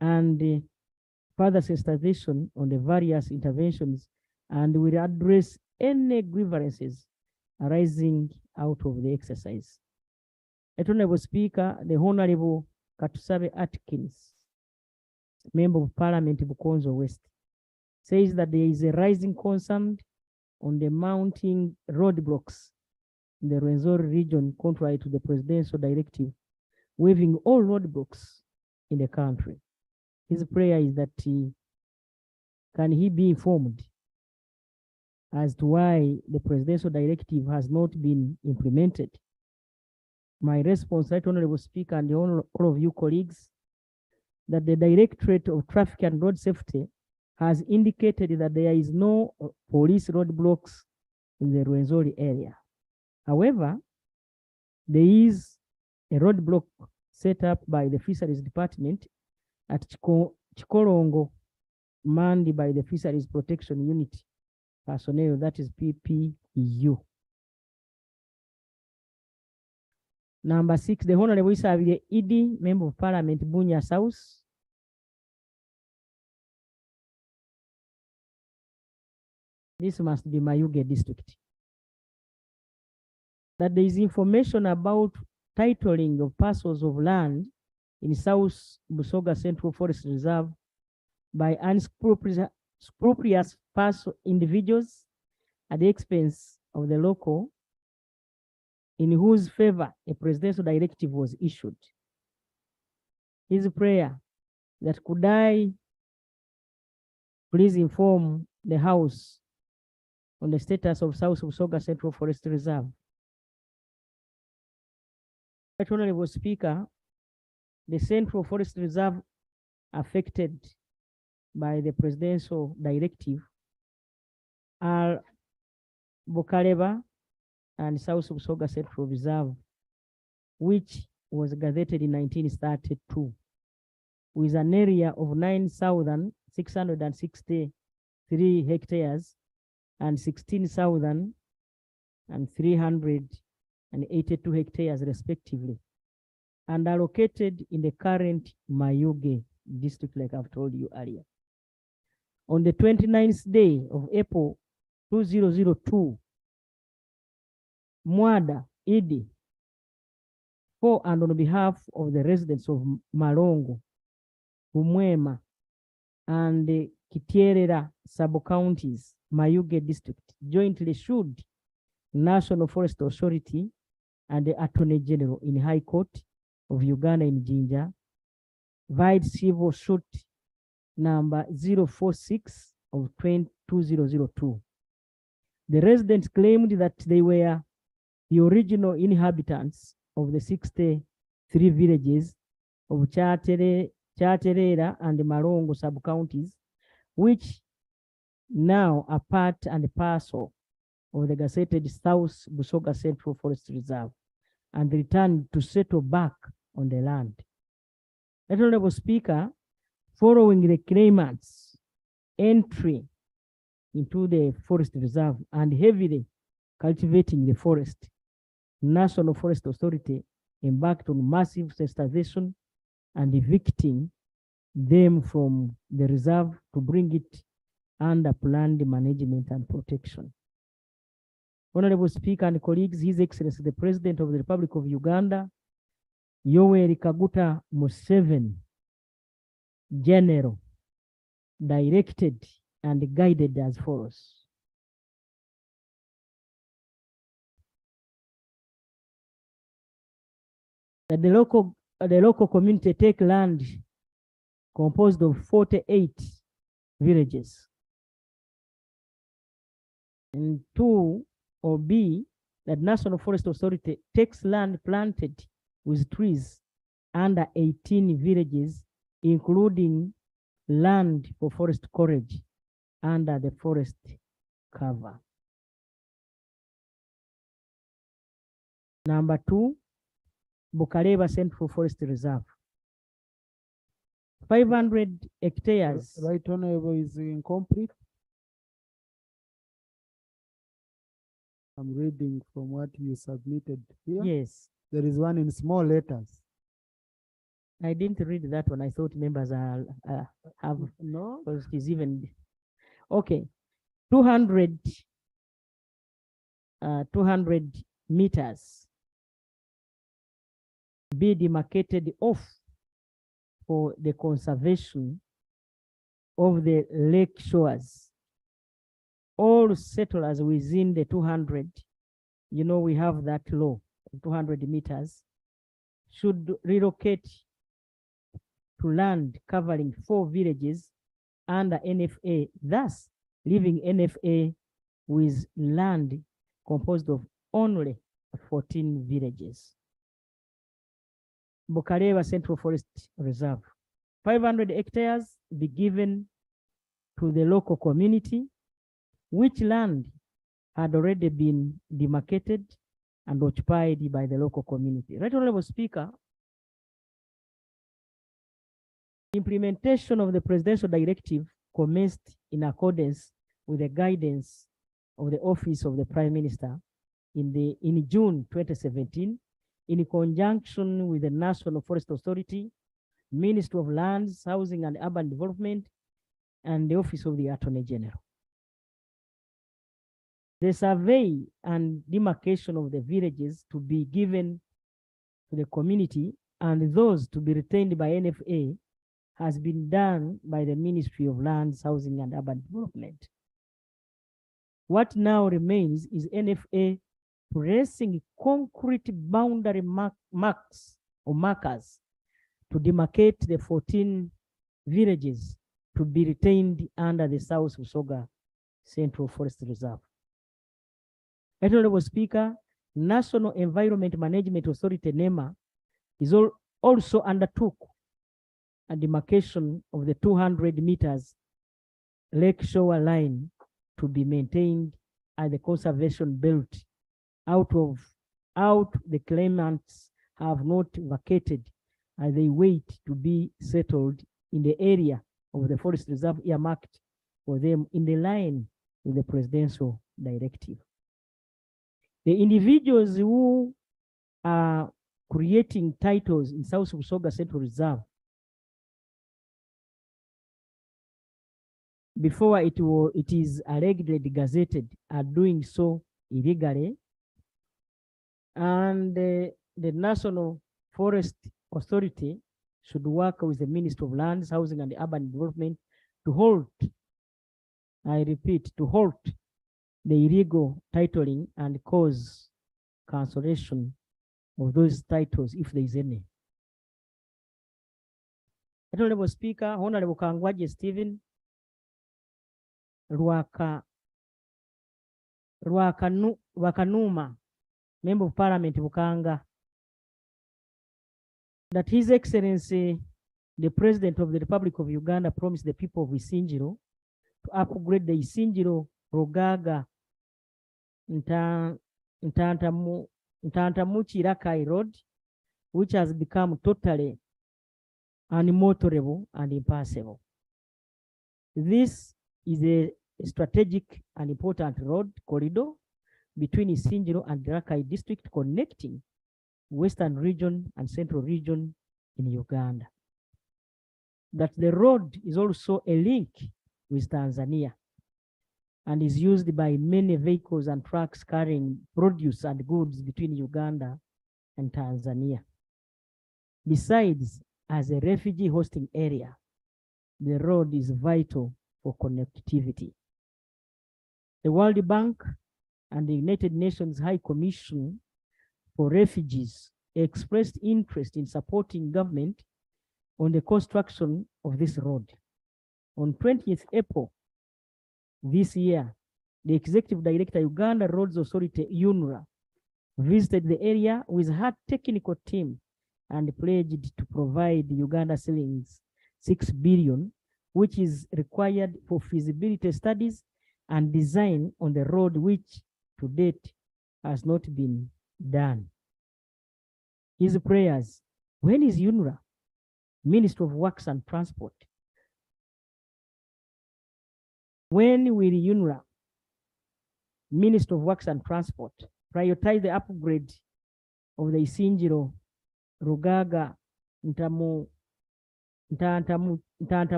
and further sensitization on the various interventions, and will address any grievances arising out of the exercise. Honorable Speaker, the Honorable Katusabe Atkins, Member of Parliament Bukonzo West, says that there is a rising concern on the mounting roadblocks in the Rwenzori region contrary to the presidential directive, waiving all roadblocks in the country. His prayer is that can he be informed as to why the presidential directive has not been implemented? My response, Right Honorable Speaker, and all of you colleagues, that the Directorate of Traffic and Road Safety has indicated that there is no police roadblocks in the Rwenzori area. However, there is a roadblock set up by the Fisheries Department at Chikorongo, manned by the Fisheries Protection Unit personnel, that is PPU. Number 6, the Honorable Isabelle Idi, Member of Parliament, Bunya South. This must be Mayuge district. That there is information about titling of parcels of land in South Busoga Central Forest Reserve by unscrupulous individuals at the expense of the local, in whose favor a presidential directive was issued. His prayer that could I please inform the House on the status of South Busoga Central Forest Reserve. Right Honorable Speaker, the Central Forest Reserve affected by the presidential directive are Bukaleba and South Busoga Central Reserve, which was gazetted in 1932, with an area of 9,663 hectares and 16,382 hectares respectively, and are located in the current Mayuge district, like I've told you earlier. On the 29th day of April 2002, Mwada Idi, for and on behalf of the residents of Malongo, Humwema, and the Kitierera sub-counties, Mayuge district, jointly sued National Forest Authority and the Attorney General in High Court of Uganda in Jinja, vide civil suit number 046 of 2002. The residents claimed that they were the original inhabitants of the 63 villages of Chaterera and the Malongo sub-counties, which now are part and parcel of the gazetted South Busoga Central Forest Reserve, and returned to settle back on the land. Honorable Speaker, following the claimants' entry into the forest reserve and heavily cultivating the forest, National Forest Authority embarked on massive sensitization and evicting them from the reserve to bring it under planned management and protection. Honorable Speaker and colleagues, His Excellency the President of the Republic of Uganda, Yoweri Kaguta Museveni, General, directed and guided as follows. That the local community take land composed of 48 villages. And 2, or B, that National Forest Authority takes land planted with trees under 18 villages, including land for forest coverage under the forest cover. Number 2, Bukaleba Central Forest Reserve. 500 hectares. Right Honorable is incomplete. I'm reading from what you submitted here. Yes. There is one in small letters. I didn't read that one. I thought members are have, No, because it is even, okay. 200 meters be demarcated off for the conservation of the lake shores. All settlers within the 200, you know, we have that law, 200 meters, should relocate to land covering 4 villages under NFA, thus leaving NFA with land composed of only 14 villages. Bukaleva Central Forest Reserve. 500 hectares be given to the local community, which land had already been demarcated and occupied by the local community. Right Honorable Speaker, implementation of the presidential directive commenced in accordance with the guidance of the Office of the Prime Minister in June 2017, in conjunction with the National Forest Authority, Ministry of Lands, Housing and Urban Development, and the Office of the Attorney General. The survey and demarcation of the villages to be given to the community and those to be retained by NFA has been done by the Ministry of Lands, Housing and Urban Development. What now remains is NFA placing concrete boundary markers to demarcate the 14 villages to be retained under the South Busoga Central Forest Reserve. Honorable Speaker, National Environment Management Authority, NEMA, is also undertook a demarcation of the 200 meters lake shore line to be maintained at the conservation belt out the claimants have not vacated as they wait to be settled in the area of the forest reserve earmarked for them in the line with the presidential directive. The individuals who are creating titles in South Busoga Central Reserve before it is allegedly gazetted are doing so illegally, and the National Forest Authority should work with the Ministry of Lands, Housing and Urban Development to halt, I repeat, to halt the illegal titling and cause cancellation of those titles if there is any. Honorable Speaker, Honorable Kangwaje Stephen, Wakanuma, Member of Parliament Bukanga, that His Excellency, the President of the Republic of Uganda, promised the people of Isinjiro to upgrade the Isinjiro Rugaga Ntantamuchi Rakai Road, which has become totally unmotorable and impassable. This is a strategic and important road corridor between Isinjiro and Rakai district, connecting Western region and Central region in Uganda. That the road is also a link with Tanzania and is used by many vehicles and trucks carrying produce and goods between Uganda and Tanzania. Besides, as a refugee hosting area, the road is vital for connectivity. The World Bank and the United Nations High Commission for Refugees expressed interest in supporting government on the construction of this road. On 20th April this year, the Executive Director, Uganda Roads Authority, UNRA, visited the area with her technical team and pledged to provide Uganda shillings 6 billion, which is required for feasibility studies and design on the road, which to date has not been done. His prayers, when is UNRA, Minister of Works and Transport? When will UNRA, Minister of Works and Transport, prioritize the upgrade of the Isinjiro Rugaga Ntantamuchi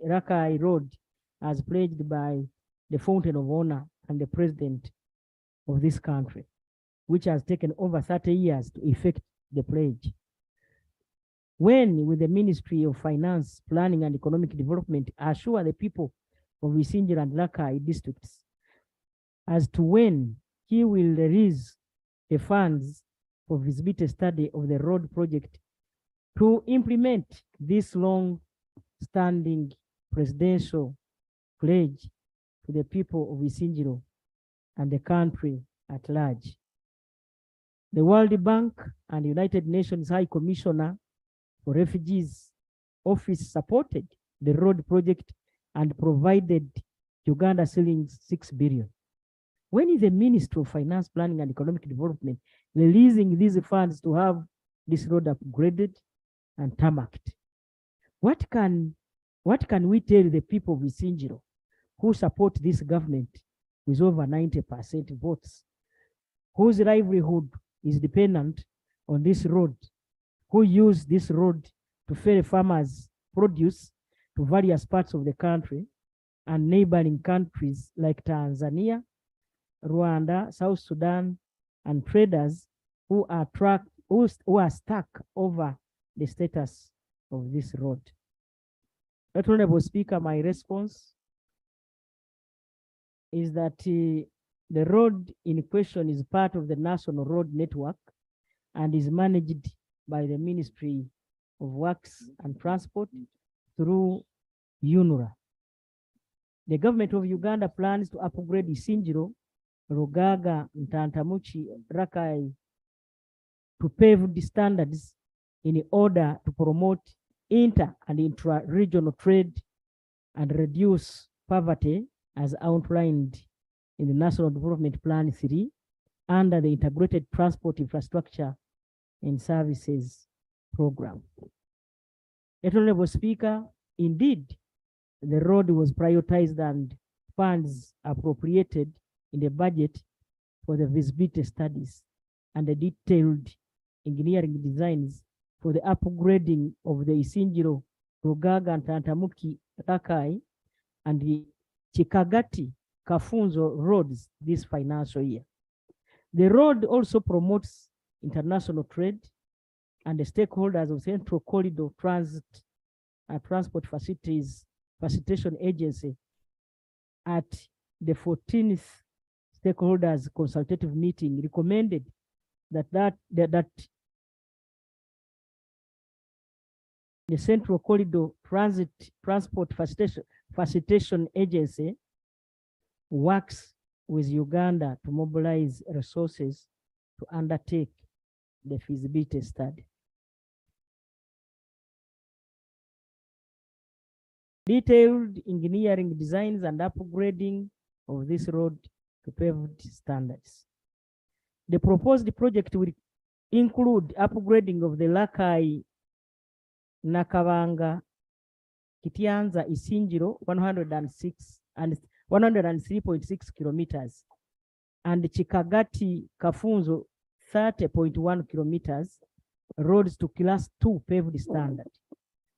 Rakai Road as pledged by the Fountain of Honor and the President of this country, which has taken over 30 years to effect the pledge. When will the Ministry of Finance, Planning and Economic Development assure the people of Isinjiro and Rakai districts as to when he will release the funds for feasibility study of the road project to implement this long-standing presidential pledge to the people of Isinjiro and the country at large? The World Bank and United Nations High Commissioner for Refugees Office supported the road project and provided Uganda shillings 6 billion. When is the Ministry of Finance, Planning and Economic Development releasing these funds to have this road upgraded and tarmacked? What can we tell the people of Isinjiro who support this government with over 90% votes, whose livelihood is dependent on this road, who use this road to ferry farmers' produce to various parts of the country and neighboring countries like Tanzania, Rwanda, South Sudan, and traders who are stuck over the status of this road? Right, Honorable Speaker, my response is that the road in question is part of the National Road Network and is managed by the Ministry of Works and Transport through UNRA. The government of Uganda plans to upgrade Isinjiro, Rugaga, Ntantamuchi, Rakai to paved standards in order to promote inter and intra-regional trade and reduce poverty as outlined in the National Development Plan 3 under the Integrated Transport Infrastructure and Services Program. Honorable Speaker, indeed, the road was prioritized and funds appropriated in the budget for the feasibility studies and the detailed engineering designs for the upgrading of the Isinjiro, Rugaga, and Ntantamuchi Rakai and the Chikagati Kafunzo roads this financial year. The road also promotes international trade, and the stakeholders of Central Corridor Transport Facilitation Agency at the 14th stakeholders consultative meeting recommended that the Central Corridor Transport Facilitation Agency works with Uganda to mobilize resources to undertake the feasibility study. Detailed engineering designs and upgrading of this road to paved standards. The proposed project will include upgrading of the Rakai Nakabanga Kitianza Isinjiro 103.6 kilometers and Chikagati Kafunzo 30.1 kilometers roads to class 2 paved standard.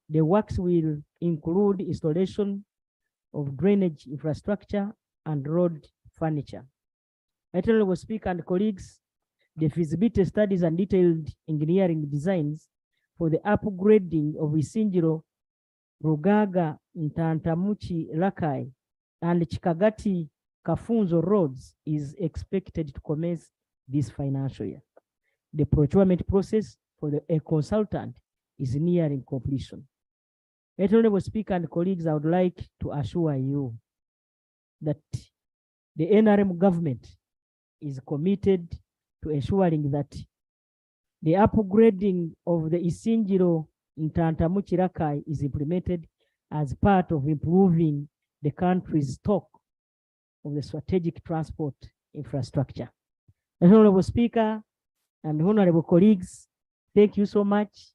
The works will include installation of drainage infrastructure and road furniture. Honorable Speaker and colleagues, the feasibility studies and detailed engineering designs for the upgrading of Isinjiro, Rugaga, Ntantamuchi, Rakai, and Chikagati Kafunzo roads is expected to commence this financial year. The procurement process for a consultant is nearing completion. Honorable Speaker and colleagues, I would like to assure you that the NRM government is committed to ensuring that the upgrading of the Isinjiro Ntantamuchi Rakai is implemented as part of improving the country's stock of the strategic transport infrastructure. Honorable Speaker and honorable colleagues, thank you so much.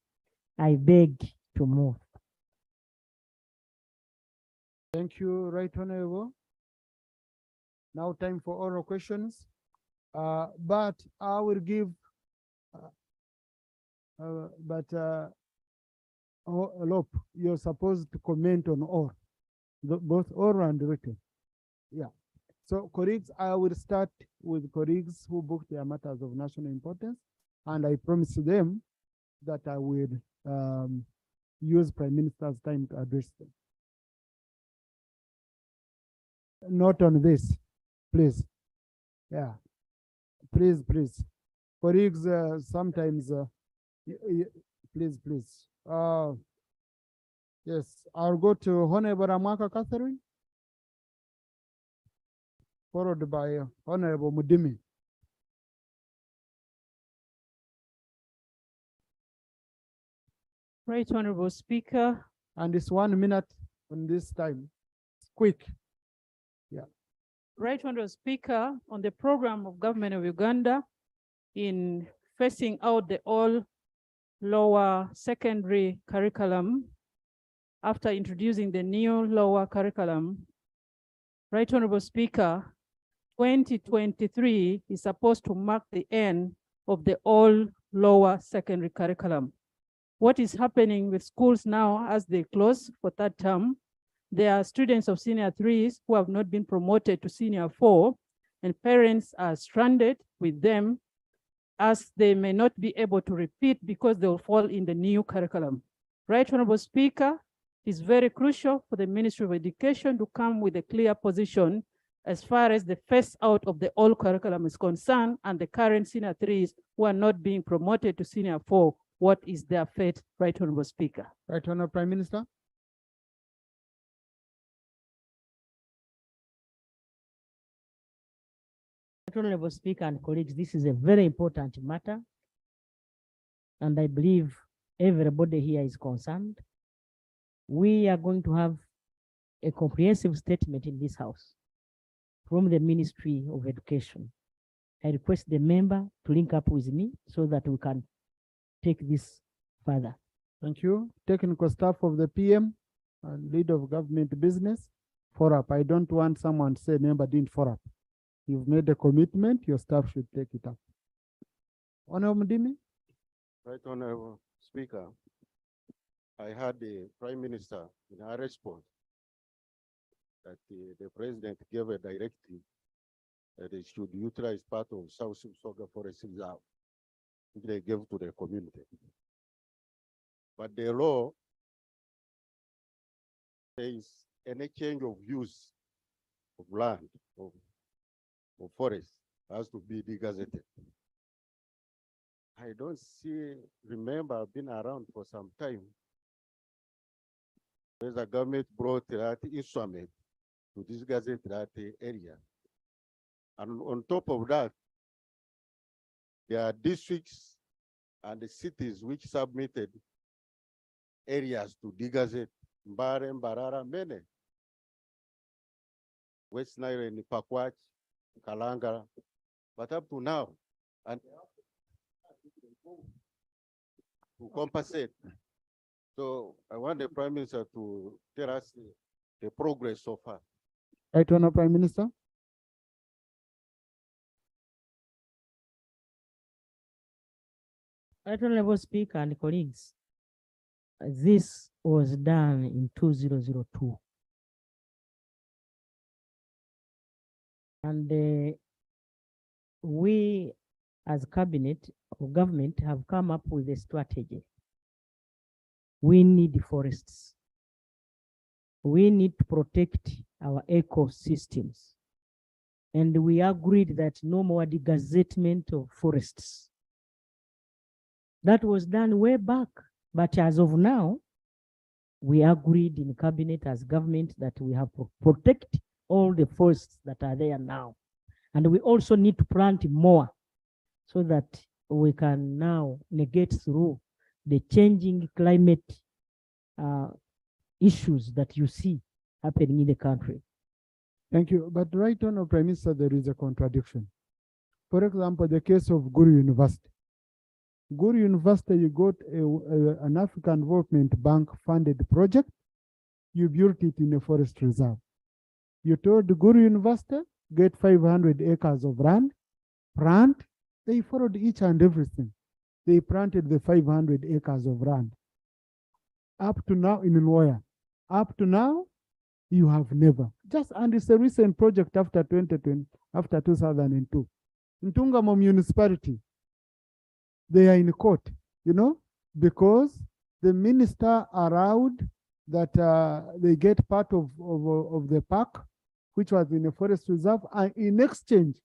I beg to move. Thank you, Right Honorable. Now time for oral questions. But I will give, Lop, you're supposed to comment on all, both oral and written. Yeah. So colleagues, I will start with colleagues who booked their matters of national importance, and I promise them that I will use Prime Minister's time to address them. Not on this, please. Yeah, please. Colleagues, sometimes, please. Yes, I'll go to Honorable Amaka Catherine, followed by Honorable Mudimi. Right Honorable Speaker. And it's 1 minute on this time. It's quick. Yeah. Right Honorable Speaker, on the program of Government of Uganda in phasing out the all lower secondary curriculum after introducing the new lower curriculum, Right Honorable Speaker, 2023 is supposed to mark the end of the all lower secondary curriculum. What is happening with schools now as they close for third term? There are students of senior 3s who have not been promoted to senior 4, and parents are stranded with them as they may not be able to repeat because they will fall in the new curriculum. Right Honorable Speaker, it is very crucial for the Ministry of Education to come with a clear position as far as the phase out of the old curriculum is concerned and the current senior 3s who are not being promoted to senior 4. What is their fate, Right Honorable Speaker? Right Honorable Prime Minister. Honorable Speaker and colleagues, this is a very important matter, and I believe everybody here is concerned. We are going to have a comprehensive statement in this House from the Ministry of Education. I request the member to link up with me so that we can take this further. Thank you. Technical staff of the PM and lead of government business, follow-up. I don't want someone to say member didn't follow up. You've made a commitment, your staff should take it up. Honorable Mudimi. Right Honorable Speaker, I heard the Prime Minister in our response that the President gave a directive that they should utilize part of South Soga Forest Reserve, which they gave to the community. But the law says any change of use of land, of forest, has to be degazetted. I don't remember I've been around for some time. The government brought that instrument to disgazette that area. And on top of that, there are districts and the cities which submitted areas to digazette, Mbare, Mbarara, many. West Nile and Pakwach, Kalanga, but up to now, and to compensate. So I want the Prime Minister to tell us the progress so far. Right Honorable Prime Minister. Right Honorable Speaker and colleagues, this was done in 2002. And we as cabinet or government have come up with a strategy. We need forests. We need to protect our ecosystems. And we agreed that no more degazettement of forests. That was done way back, but as of now, we agreed in cabinet as government that we have to protect all the forests that are there now. And we also need to plant more so that we can now negate through the changing climate issues that you see happening in the country. Thank you. But right on, Prime Minister, there is a contradiction. For example, the case of Guru University. Guru University, you got an African Development Bank funded project. You built it in a forest reserve. You told Guru University, get 500 acres of land, plant. They followed each and everything. They planted the 500 acres of land. Up to now in Nwoya, up to now, you have never. And it's a recent project after 2020, after 2002. Ntungamo municipality, they are in court, because the minister allowed that they get part of the park, which was in a forest reserve, and in exchange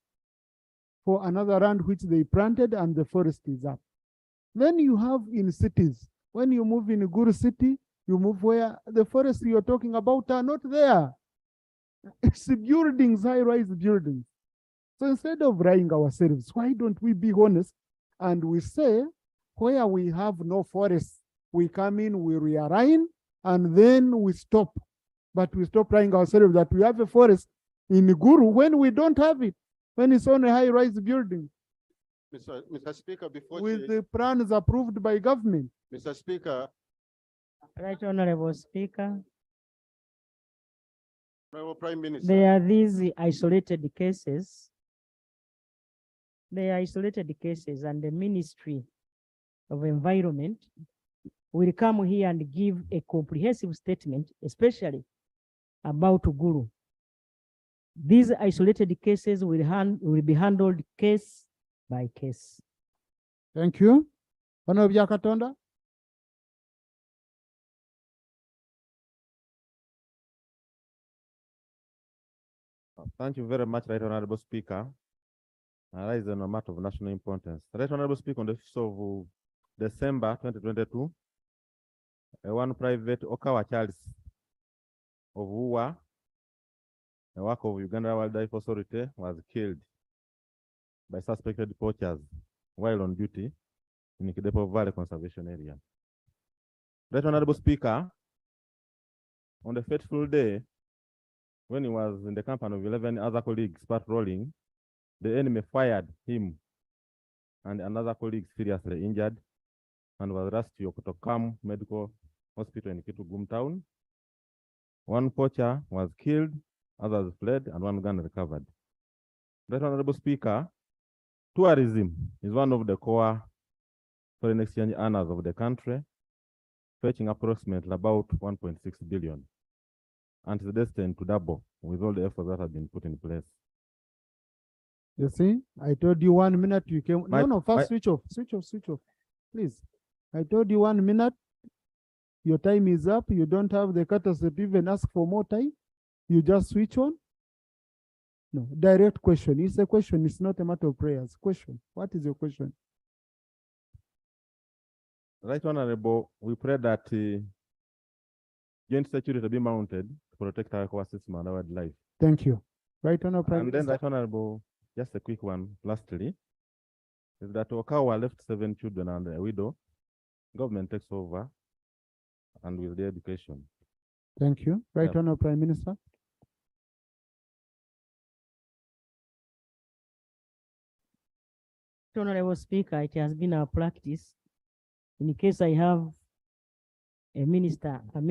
for another land which they planted and the forest is up. Then you have in cities, when you move in Guru city, you move where the forests you're talking about are not there. It's buildings, high-rise buildings. So instead of lying ourselves, why don't we be honest and we say, where we have no forest, we come in, we realign, and then we stop. But we stop lying ourselves that we have a forest in Guru when we don't have it, when it's on a high-rise building. Mr. Speaker, before with the plans approved by government. Mr. Speaker, Right Honorable Speaker, Honorable Prime Minister. there are these isolated cases. They are isolated cases, and the Ministry of Environment will come here and give a comprehensive statement, especially about Guru. These isolated cases will be handled case by case. Thank you. Honorable Byakatonda. Thank you very much, Right Honorable Speaker. Rise on a matter of national importance. Right Honorable Speaker, on the 5th of December 2022, one private Okawa Charles of Uwa, a work of Uganda Wildlife Authority, was killed by suspected poachers while on duty in Kidepo Valley Conservation Area. Right Honorable Speaker, on the fateful day, when he was in the company of 11 other colleagues patrolling, the enemy fired him and another colleague seriously injured and was rushed to Yokotokam Medical Hospital in Kitugum Town. One poacher was killed, others fled, and one gun recovered. Right Honorable Speaker, tourism is one of the core foreign exchange earners of the country, fetching approximately about 1.6 billion. And is destined to double with all the efforts that have been put in place. You see, I told you 1 minute you came. First switch off, please. I told you 1 minute, your time is up. You don't have the courtesy to even ask for more time. You just switch on. No, direct question. It's a question, it's not a matter of prayers. Question. What is your question? Right Honorable, we pray that joint security be mounted to protect our ecosystem and our wildlife. Thank you. Right Honorable Prime And then, Minister. Right Honorable, just a quick one, lastly, is that Okawa left 7 children and a widow. Government takes over and with the education. Thank you. Right Yeah. Honorable Prime Minister. Honorable Speaker, it has been our practice, in case I have a minister, the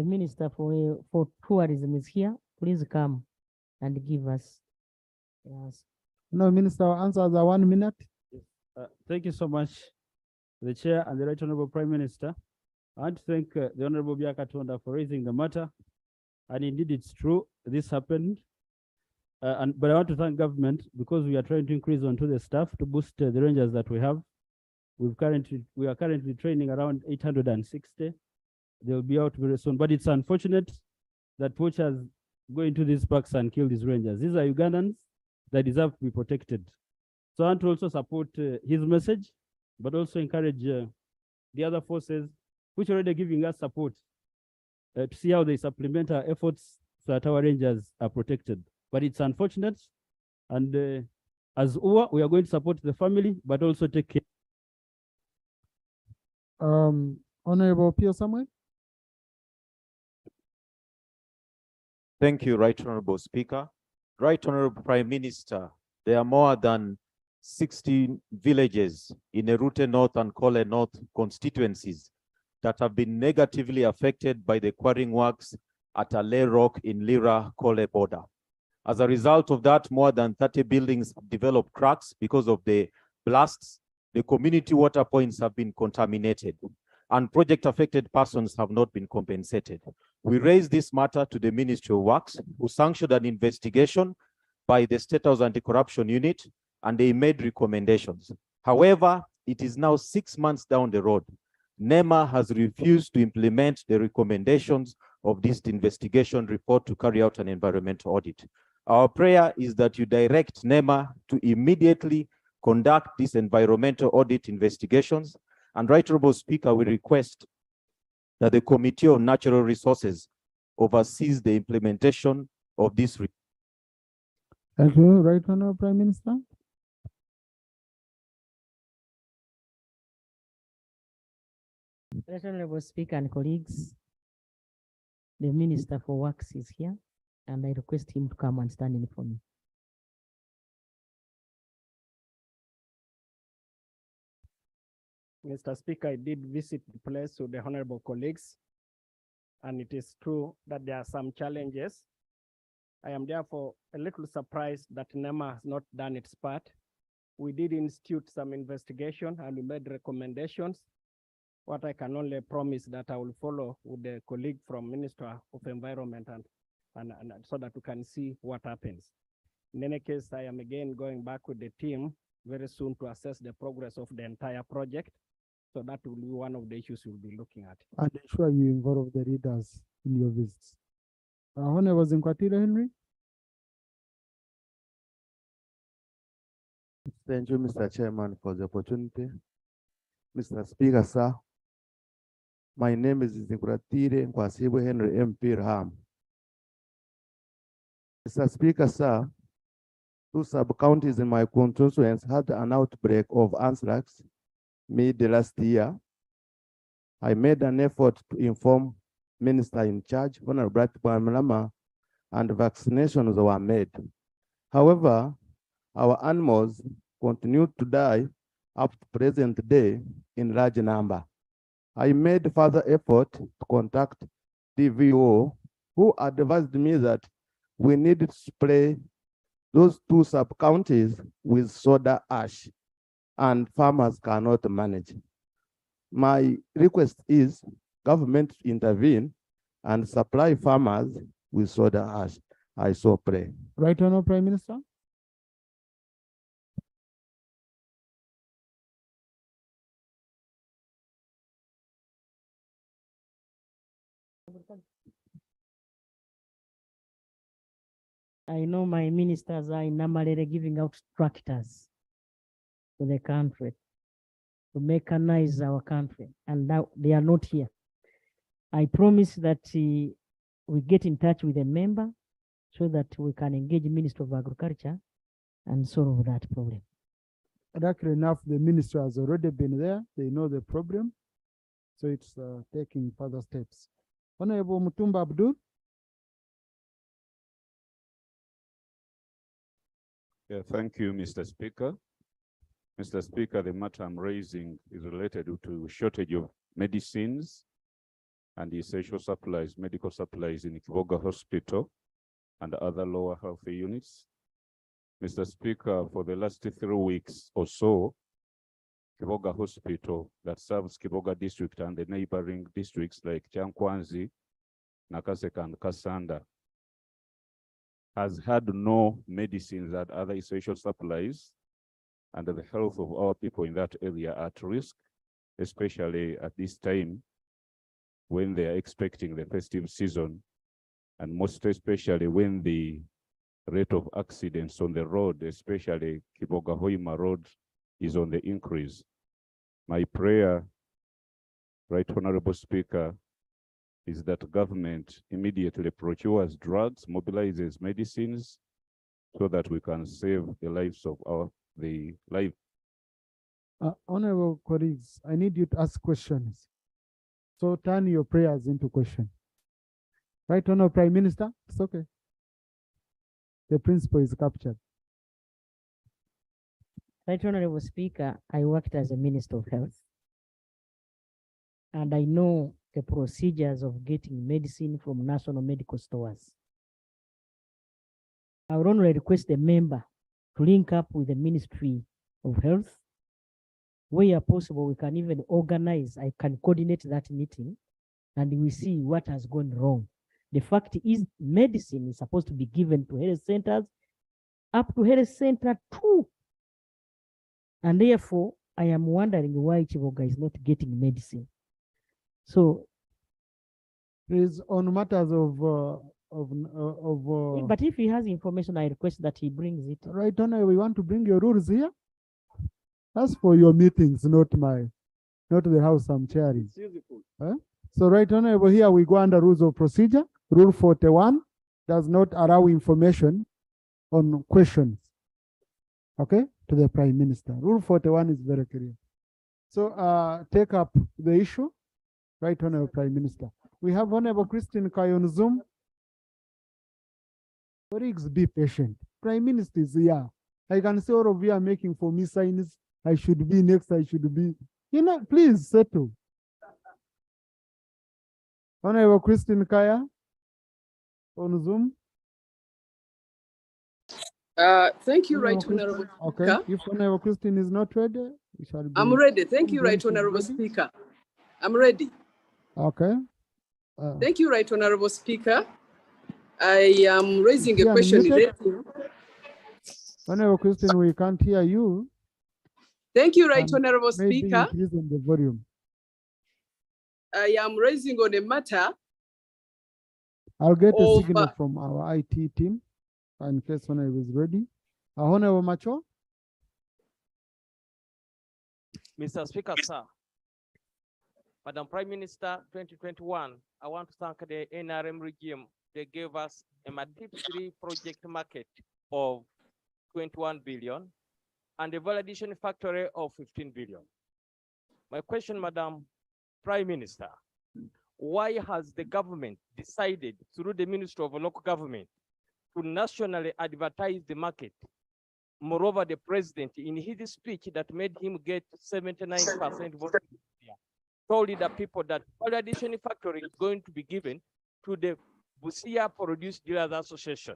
minister for tourism is here, please come and give us. Yes. No, Minister, our answers are 1 minute. Thank you so much, the Chair and the Right Honorable Prime Minister. I want to thank the Honorable Byakatonda for raising the matter. And indeed, it's true, this happened. But I want to thank government because we are trying to increase onto the staff to boost the rangers that we have. We are currently training around 860. They will be out very soon. But it's unfortunate that poachers go into these parks and kill these rangers. These are Ugandans that deserve to be protected. So I want to also support his message, but also encourage the other forces which are already giving us support to see how they supplement our efforts so that our rangers are protected. But it's unfortunate. And as UWA, we are going to support the family, but also take care. Honorable Pio Samuel. Thank you, Right Honorable Speaker. Right Honorable Prime Minister, there are more than 16 villages in Erute North and Kole North constituencies that have been negatively affected by the quarrying works at Ale Rock in Lira-Kole border. As a result of that, more than 30 buildings have developed cracks because of the blasts. The community water points have been contaminated. and project affected persons have not been compensated. We raised this matter to the Ministry of Works, who sanctioned an investigation by the State House Anti-Corruption Unit, and they made recommendations. However, it is now 6 months down the road. NEMA has refused to implement the recommendations of this investigation report to carry out an environmental audit. Our prayer is that you direct NEMA to immediately conduct these environmental audit investigations. And Right Honorable Speaker, we request that the Committee on Natural Resources oversees the implementation of this. Thank you, Right Honorable Prime Minister. Right Honorable Speaker and colleagues, the Minister for Works is here, and I request him to come and stand in for me. Mr. Speaker, I did visit the place with the honorable colleagues, and it is true that there are some challenges. I am therefore a little surprised that NEMA has not done its part. We did institute some investigation and we made recommendations. What I can only promise that I will follow with the colleague from Minister of Environment and so that we can see what happens. In any case, I am again going back with the team very soon to assess the progress of the entire project. So that will be one of the issues we'll be looking at. And ensure you involve the readers in your visits. Honorable Zinkwatira Henry. Thank you, Mr. Chairman, for the opportunity. Mr. Speaker, sir, my name is Zinkwatira Nkwasibu Henry MP Raham. Mr. Speaker, sir, 2 sub-counties in my constituency had an outbreak of anthrax mid last year. I made an effort to inform Minister in charge, Honorable Malama, and vaccinations were made. However, our animals continue to die up to present day in large number. I made further effort to contact DVO, who advised me that we needed to spray those 2 sub-counties with soda ash, and farmers cannot manage. My request is government to intervene and supply farmers with soda ash. I so pray. Right Honorable Prime Minister. I know my ministers are in Namalere giving out tractors to the country to mechanize our country, and now they are not here. I promise that we get in touch with a member so that we can engage Minister of Agriculture and solve that problem. Luckily enough, the minister has already been there. They know the problem. So it's taking further steps. Honorable Mutumba Abdul. Yeah, thank you, Mr. Speaker. Mr. Speaker, the matter I'm raising is related to shortage of medicines and essential supplies, medical supplies in Kiboga Hospital and other lower health units. Mr. Speaker, for the last 3 weeks or so, Kiboga Hospital that serves Kiboga district and the neighboring districts like Chankwanzi, Nakaseka and Kasanda has had no medicines and other essential supplies, and the health of our people in that area are at risk, especially at this time when they are expecting the festive season, and most especially when the rate of accidents on the road, especially Kiboga Hoima Road, is on the increase. My prayer, Right Honorable Speaker, is that government immediately procures drugs, mobilizes medicines, so that we can save the lives of the life. Honorable colleagues, I need you to ask questions. So turn your prayers into questions. Right, Honorable Prime Minister? It's okay. The principle is captured. Right Honorable Speaker, I worked as a Minister of Health, and I know the procedures of getting medicine from national medical stores. I would only request the member to link up with the Ministry of Health where possible, we can even organize, I can coordinate that meeting and we see what has gone wrong. The fact is medicine is supposed to be given to health centers, up to health center 2. And therefore, I am wondering why Chivoga is not getting medicine. So, Is on matters of but if he has information, I request that he brings it. Right, Honor, we want to bring your rules here. That's for your meetings, not the house I'm chairing. Huh? So right, Honorable, here we go under rules of procedure. Rule 41 does not allow information on questions, okay, to the Prime Minister. Rule 41 is very clear. So take up the issue, right, Honorable Prime Minister. We have Honorable Christine Kai on Zoom. Colleagues, be patient. Prime Minister is here. I can see all of you are making for me signs. I should be next, I should be. You know, please settle. Honorable Christine Kaya on Zoom. Thank you, Right Honorable Okay, Speaker. if Honorable Christine is not ready, we shall be. I'm ready. Thank you, When Right she's Honorable ready. Speaker. I'm ready. Okay. Thank you, Right Honorable Speaker. I am raising a Yeah, question muted. relating. Honorable Christine, we can't hear you. Thank you, Right And Honorable maybe Speaker. increase in the volume. I am raising on a matter I'll get a of signal from our IT team in case Honorable is ready. Honorable Macho. Mr. Speaker, sir. Madam Prime Minister, 2021, I want to thank the NRM regime. They gave us a MATIP3 project market of 21 billion and a validation factory of 15 billion. My question, Madam Prime Minister, why has the government decided through the Ministry of Local Government to nationally advertise the market? Moreover, the president, in his speech that made him get 79% vote, told the people that validation factory is going to be given to the Busia Produce Dealers Association.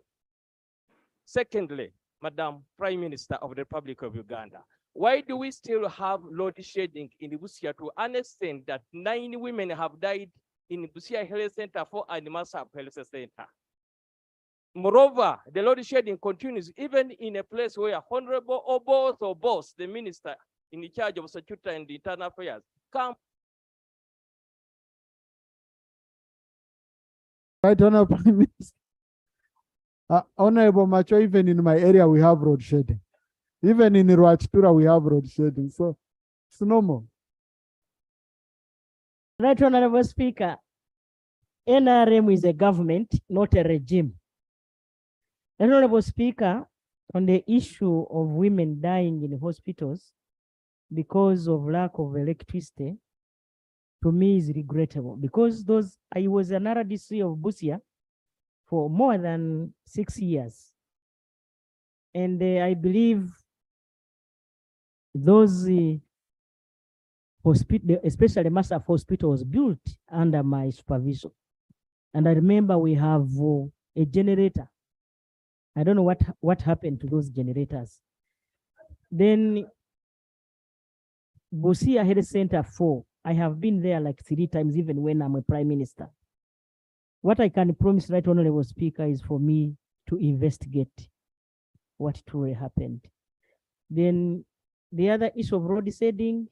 Secondly, Madam Prime Minister of the Republic of Uganda, why do we still have load shedding in Busia to an extent that 9 women have died in Busia Health Center for Animasap Health Center? Moreover, the load shedding continues even in a place where Honorable Obos or Boss, the minister in charge of security and internal affairs, come. Right, Honorable Prime Minister. Honorable Macho, even in my area, we have road shedding. Even in Rwachtura, we have road shedding. So it's normal. Right, Honorable Speaker. NRM is a government, not a regime. Honorable Speaker, on the issue of women dying in hospitals because of lack of electricity, to me is regrettable because I was an RDC of Busia for more than 6 years. And I believe those hospital, especially Massaf Hospital, was built under my supervision. And I remember we have a generator. I don't know what happened to those generators. Then Busia Health Center 4, I have been there like 3 times, even when I'm a Prime Minister. What I can promise, Right Honorable Speaker, is for me to investigate what truly happened. Then the other issue of road shedding,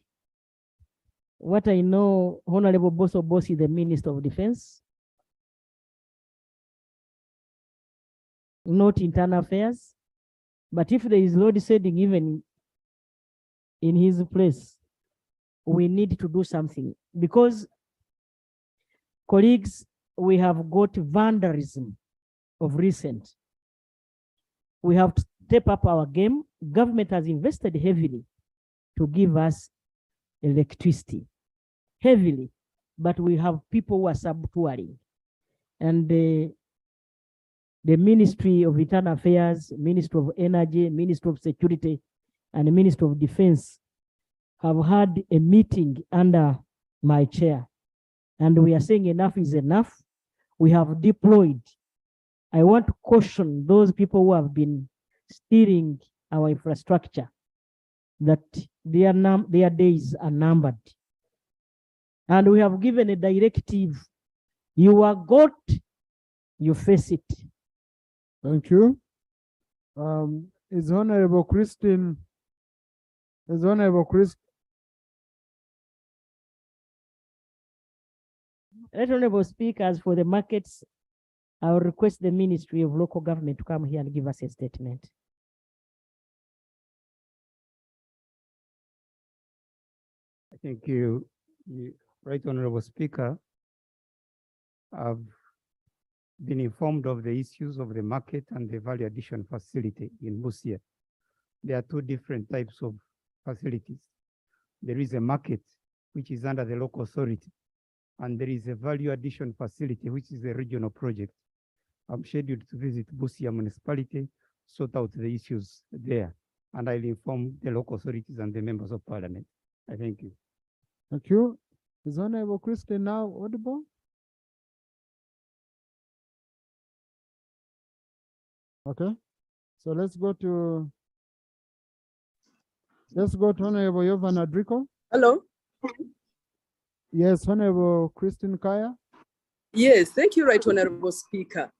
what I know, Honorable Boss is the Minister of Defense, not internal affairs. But if there is load shedding even in his place, we need to do something because, colleagues, we have got vandalism of recent. We have to step up our game. Government has invested heavily to give us electricity, heavily, but we have people who are saboteuring. And the Ministry of Internal Affairs, Ministry of Energy, Ministry of Security, and the Ministry of Defense have had a meeting under my chair. And we are saying enough is enough. We have deployed. I want to caution those people who have been steering our infrastructure that their days are numbered. And we have given a directive. You are God, you face it. Thank you. Is Honorable Christine, Right, Honorable Speakers, for the markets, I will request the Ministry of Local Government to come here and give us a statement. Thank you, Right Honorable Speaker. I've been informed of the issues of the market and the value addition facility in Busia. There are two different types of facilities. There is a market, which is under the local authority, and there is a value addition facility, which is a regional project. I'm scheduled to visit Busia municipality, sort out the issues there, and I'll inform the local authorities and the members of parliament. I thank you. Thank you. Is Honorable Christine now audible? Okay, so let's go to Honorable Yovan Adrico. Hello. Yes, Honorable Christine Kaya. Yes, thank you, Right Honorable Speaker.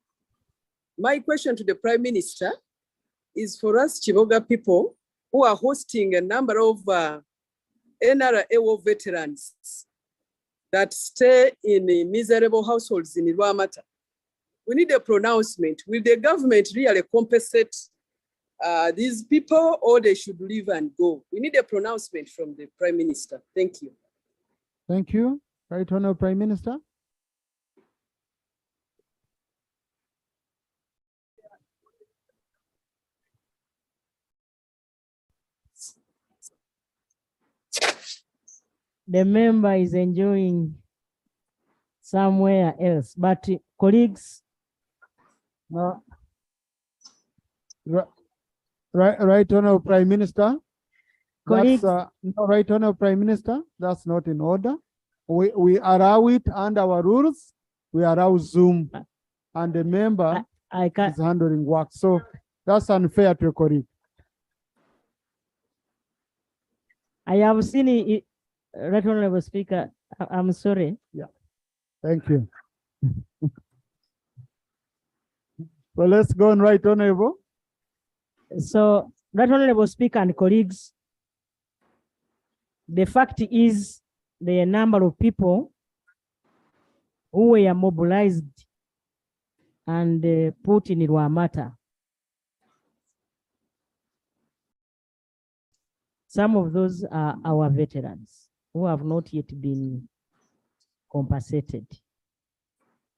My question to the Prime Minister is for us Chiboga people who are hosting a number of NRAO veterans that stay in miserable households in Rwamata. We need a pronouncement. Will the government really compensate these people, or they should leave and go? We need a pronouncement from the Prime Minister. Thank you. Thank you. Right Honorable Prime Minister. The member is enjoying somewhere else, but colleagues, Right Honorable Prime Minister. Colleagues. That's, no, Right Honorable Prime Minister, that's not in order. We allow it under our rules. We allow Zoom, and the member is handling work. So that's unfair to a colleague. I have seen it, Right Honorable Speaker. I'm sorry. Yeah. Thank you. Well, let's go on, Right Honorable. So, Right Honorable Speaker and colleagues, the fact is the number of people who were mobilized and put in Rwamata. Some of those are our veterans who have not yet been compensated.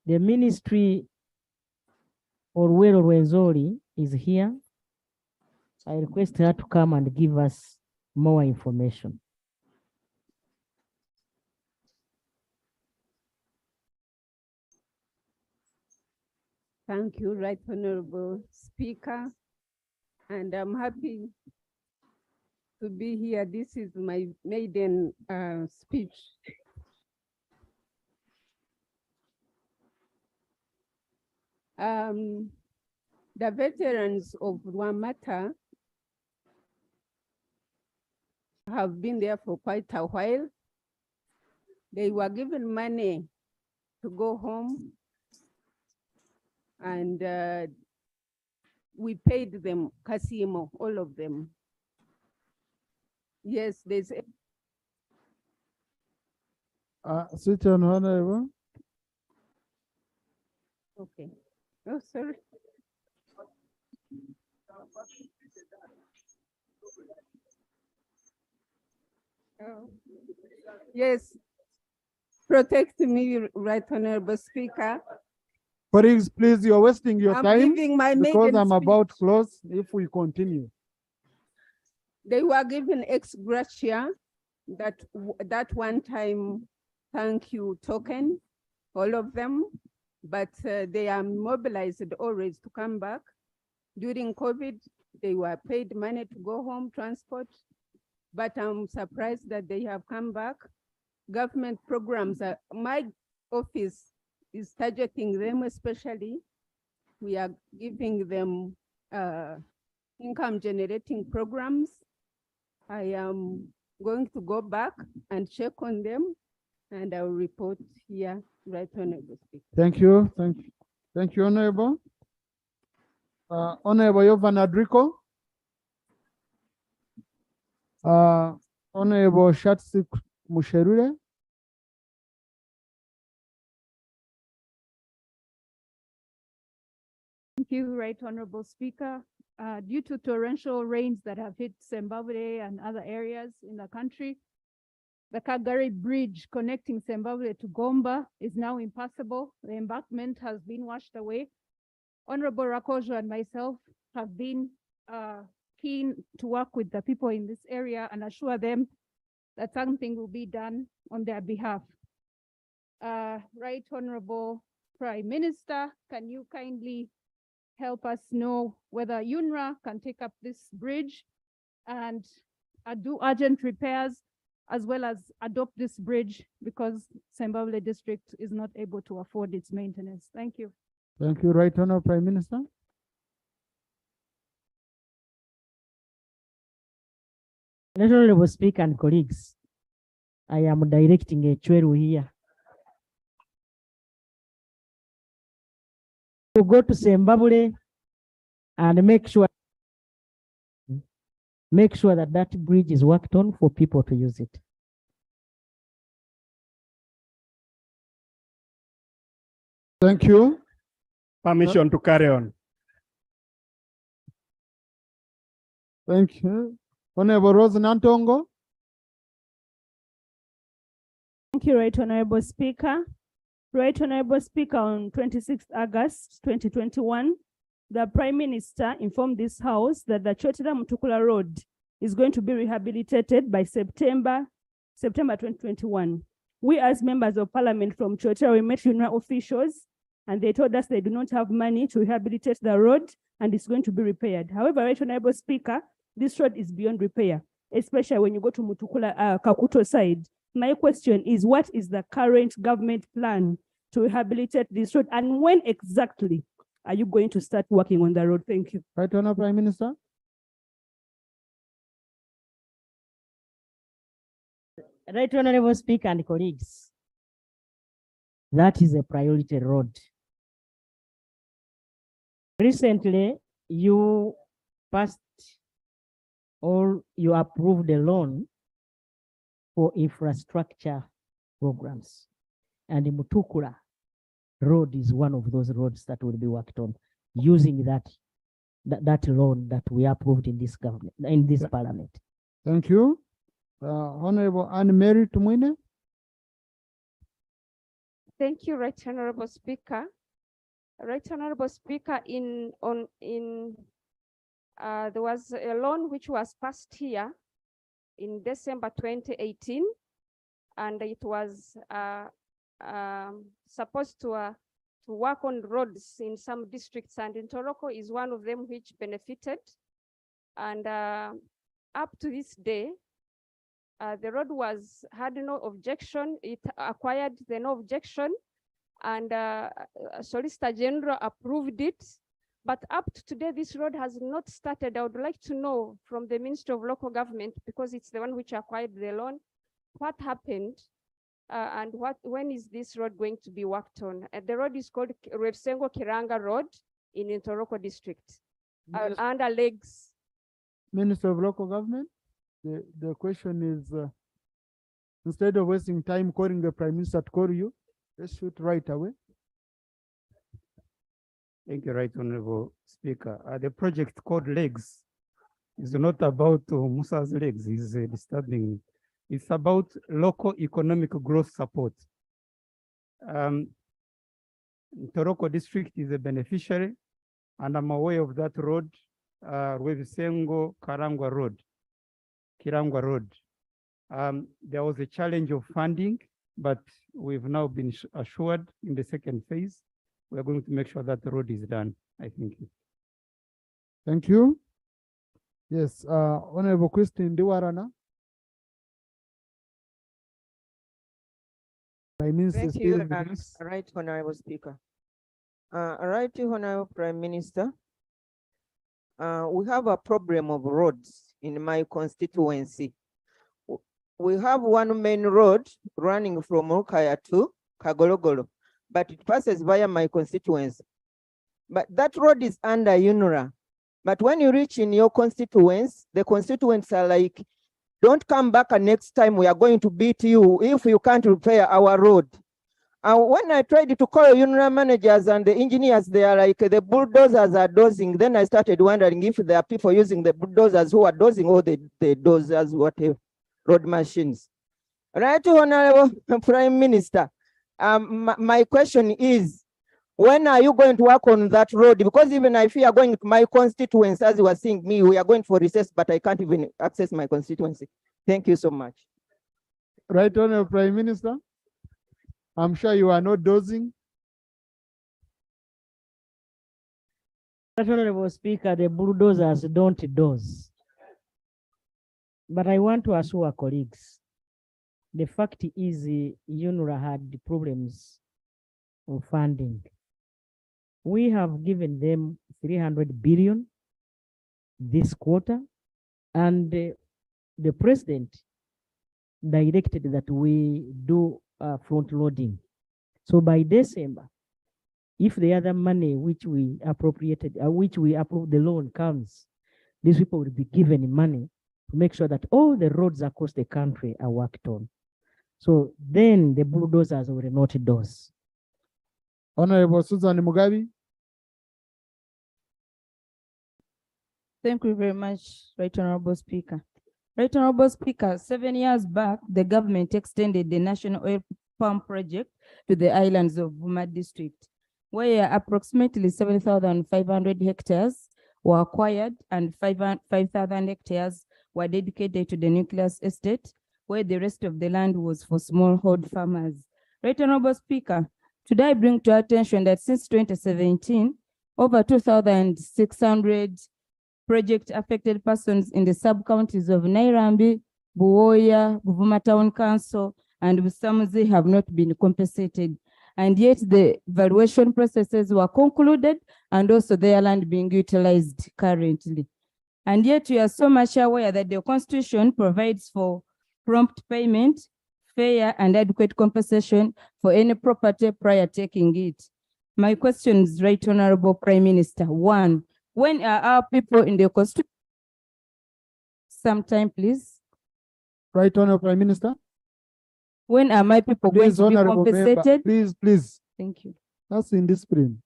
The Ministry Orwelo Rwenzori is here. I request her to come and give us more information. Thank you, Right Honorable Speaker. And I'm happy to be here. This is my maiden speech. The veterans of Rwamata have been there for quite a while. They were given money to go home, and we paid them Kasimo, all of them. Yes, there's Sit on Honorable. okay. Oh, sorry. Oh. Yes, protect me, Right Honorable Speaker. Colleagues, please, you're wasting your I'm time giving my because maiden I'm speech. about to close if we continue. They were given ex gratia, that one time thank you token, all of them, but they are mobilized always to come back. During COVID, they were paid money to go home, transport, but I'm surprised that they have come back. Government programs, my office is targeting them especially. We are giving them income generating programs. I am going to go back and check on them, and I will report here, Right Honorable Speaker. Thank you, thank you, Honorable. Honorable Yovan Adrico. Honorable Shatsik Musherure. Thank you, Right Honorable Speaker. Due to torrential rains that have hit Zimbabwe and other areas in the country, the Kagari Bridge connecting Zimbabwe to Gomba is now impassable. The embankment has been washed away. Honorable Rakojo and myself have been keen to work with the people in this area and assure them that something will be done on their behalf. Right Honorable Prime Minister, can you kindly help us know whether UNRA can take up this bridge and do urgent repairs, as well as adopt this bridge, because Zimbabwe district is not able to afford its maintenance. Thank you. Thank you, Right Honorable Prime Minister. Honorable Speaker and colleagues, I am directing a Chweru here to go to Zimbabwe and make sure that that bridge is worked on for people to use it. Thank you. Permission to carry on. Thank you. Honorable Rose Nantongo. Thank you, Right Honorable Speaker. Right Honorable Speaker, on 26th August 2021, the Prime Minister informed this House that the Chwetera Mutukula Road is going to be rehabilitated by September 2021. We as members of Parliament from Chwetera, we met UNRA officials and they told us they do not have money to rehabilitate the road and it's going to be repaired. However, Right Honorable Speaker, this road is beyond repair, especially when you go to Mutukula, Kakuto side. My question is, what is the current government plan to rehabilitate this road, and when exactly are you going to start working on the road? Thank you. Right Honorable Prime Minister. Right Honorable Speaker and colleagues, that is a priority road. Recently, you passed or you approved a loan for infrastructure programs, and the Mutukula Road is one of those roads that will be worked on using that loan that we approved in this government, in this parliament. Thank you. Honorable Anne-Mary Tumwine. Thank you, Right Honorable Speaker. Right Honorable Speaker, there was a loan which was passed here in December 2018, and it was supposed to work on roads in some districts, and in Toroko is one of them which benefited. And up to this day, the road had no objection. It acquired the no objection, and Solicitor General approved it. But up to today, this road has not started. I would like to know from the Ministry of Local Government, because it's the one which acquired the loan, what happened and when is this road going to be worked on? The road is called Rwefsengo Kiranga Road in Ntoroko district, under legs. Minister of Local Government. The question is, instead of wasting time calling the Prime Minister to call you, let's shoot right away. Thank you, Right Honorable Speaker. The project called LEGS is not about Musa's legs, is disturbing. It's about local economic growth support. Toroko district is a beneficiary, and I'm aware of that road, Rwefsengo Kirangwa Road. There was a challenge of funding, but we've now been assured in the second phase, we're going to make sure that the road is done. I thank you. Thank you. Yes, Honorable Christine Diwarana. Prime Minister. Thank you, Right Honorable Speaker. Right Honorable Prime Minister, we have a problem of roads in my constituency. we have one main road running from Okaya to Kagologolo, but it passes via my constituency. But that road is under UNRA. But when you reach in your constituents, the constituents are like, don't come back and next time we are going to beat you if you can't repair our road. And when I tried to call UNRA managers and the engineers, they are like, the bulldozers are dozing. Then I started wondering if there are people using the bulldozers who are dozing or the dozers, whatever, road machines. Right, Honorable Prime Minister, my question is, when are you going to work on that road? Because even if you are going to my constituents, as you were seeing me, we are going for recess, but I can't even access my constituency. Thank you so much. Right, Honorable Prime Minister. I'm sure you are not dozing. Right, Honorable Speaker, the bulldozers don't doze. But I want to assure our colleagues, the fact is UNRA had problems of funding. We have given them 300 billion this quarter, and the president directed that we do front loading. So by December, if the other money which we appropriated, which we approved the loan comes, these people will be given money to make sure that all the roads across the country are worked on. So then the bulldozers will not doze. Honorable Susan Mugabe. Thank you very much, Right Honorable Speaker. Right Honorable Speaker, 7 years back, the government extended the National Oil Palm Project to the islands of Buma District, where approximately 7,500 hectares were acquired and 5,000 hectares were dedicated to the nucleus estate, where the rest of the land was for smallhold farmers. Right Honorable Speaker, today I bring to our attention that since 2017, over 2,600 project affected persons in the sub-counties of Nairambi, Buoya, Buvuma Town Council, and Busamuzi have not been compensated. And yet the valuation processes were concluded and also their land being utilized currently. And yet we are so much aware that the Constitution provides for prompt payment, fair and adequate compensation for any property prior taking it. My question is, Right Honorable Prime Minister. One, when are our people in the Constitution? Sometime, please. Right Honorable Prime Minister. When are my people going to be compensated? Please, please. Thank you. That's indiscipline.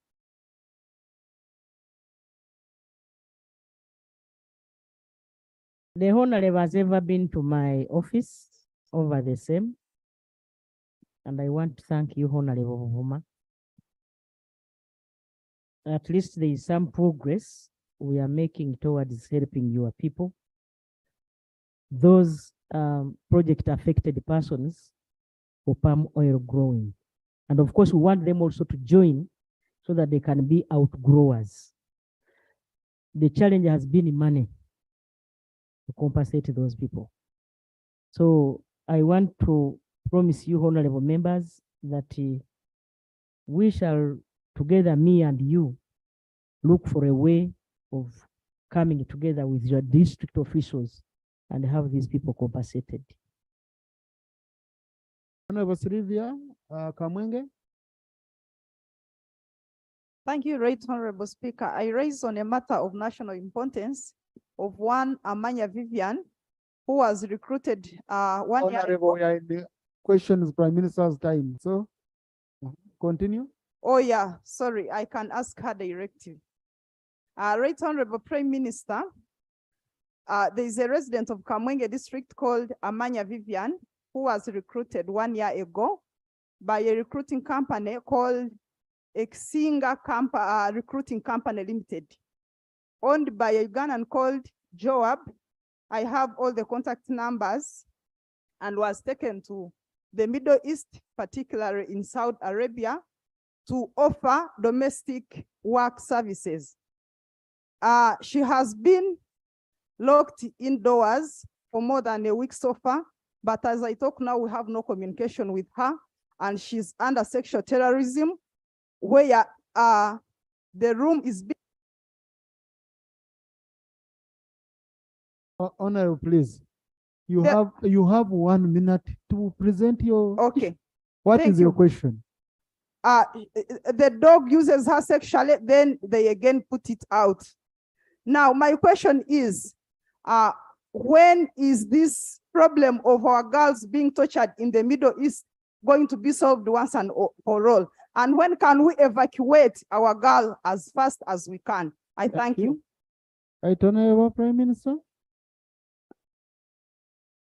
The Honorable has ever been to my office over the same. And I want to thank you, Honorable Buvuma. At least there is some progress we are making towards helping your people. Those project affected persons for palm oil growing. And of course, we want them also to join so that they can be outgrowers. The challenge has been money to compensate those people. So I want to promise you, honorable members, that we shall together, me and you, look for a way of coming together with your district officials and have these people compensated. Honorable Sylvia Kamwenge. Thank you, Right Honorable Speaker. I raise on a matter of national importance of one Amanya Vivian, who was recruited 1 year ago. We are in the questions Prime Minister's time. So continue. Oh yeah, sorry, I can ask her directly. Right Honorable Prime Minister, there is a resident of Kamwenge district called Amanya Vivian, who was recruited 1 year ago by a recruiting company called Exinga Recruiting Company Limited, owned by a Ugandan called Joab. I have all the contact numbers, and was taken to the Middle East, particularly in Saudi Arabia, to offer domestic work services. She has been locked indoors for more than a week so far, but as I talk now, we have no communication with her, and she's under sexual terrorism, where the room is being. Honorable, please. You have 1 minute to present your. Okay. What Thank is your you. question? The dog uses her sexually, then they again put it out. Now, my question is, when is this problem of our girls being tortured in the Middle East going to be solved once and for all? And when can we evacuate our girl as fast as we can? I thank you. Right Honorable Prime Minister.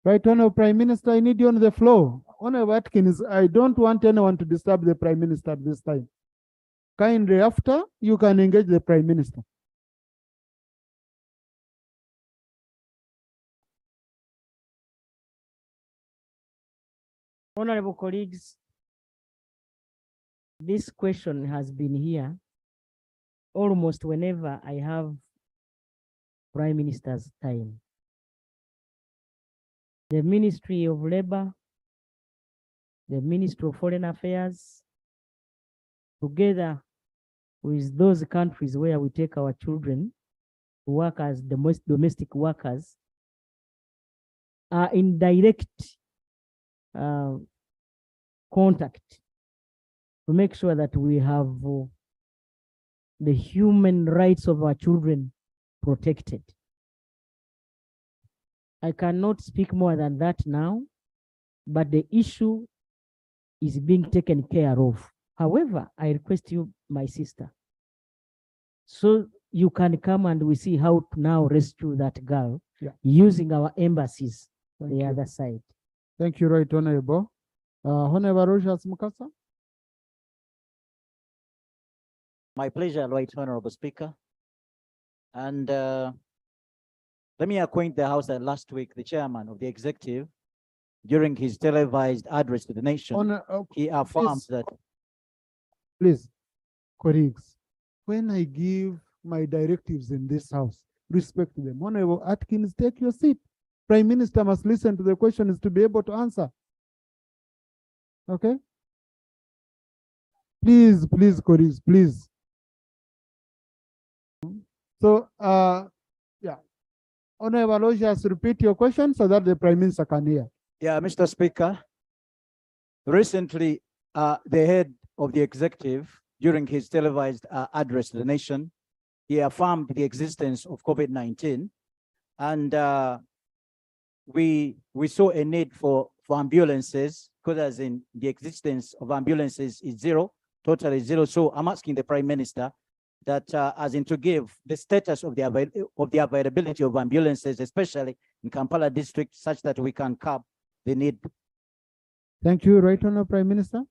Right Honorable Prime Minister, I need you on the floor. Honorable Atkins, I don't want anyone to disturb the Prime Minister at this time. Kindly after, you can engage the Prime Minister. Honorable colleagues, this question has been here almost whenever I have Prime Minister's time. The Ministry of Labor, the Ministry of Foreign Affairs, together with those countries where we take our children to work as domestic workers, are in direct contact to make sure that we have the human rights of our children protected. I cannot speak more than that now, but the issue is being taken care of. However, I request you, my sister, so you can come and we see how to now rescue that girl using our embassies on the other side. Thank you, Right Honorable. Honorable Rojas Mukasa. My pleasure, Right Honorable Speaker. And let me acquaint the House that last week, the chairman of the executive, during his televised address to the nation, he affirmed that. Please, colleagues, when I give my directives in this house, respect them. Honorable Atkins, take your seat. Prime Minister must listen to the questions to be able to answer. Okay? Please, colleagues, please. So, yeah. Honorable Aloysius, repeat your question so that the Prime Minister can hear. Yeah, Mr. Speaker, recently, the head of the executive, during his televised address to the nation, he affirmed the existence of COVID-19, and we saw a need for ambulances, because as in the existence of ambulances is zero, totally zero. So I'm asking the Prime Minister that as in to give the status of the availability of ambulances, especially in Kampala district, such that we can curb the need. Thank you, Right Honorable Prime Minister.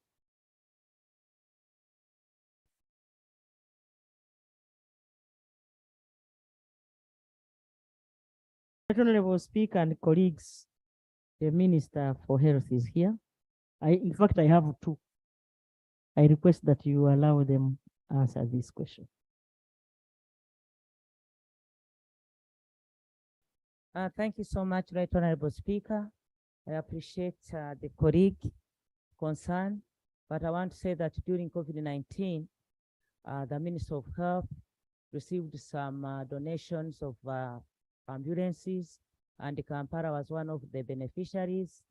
Honorable Speaker and colleagues, the Minister for Health is here. In fact, I have two. I request that you allow them answer this question. Thank you so much, Right Honorable Speaker. I appreciate the colleague concern, but I want to say that during COVID-19, the Minister of Health received some donations of ambulances, and Kampala was one of the beneficiaries.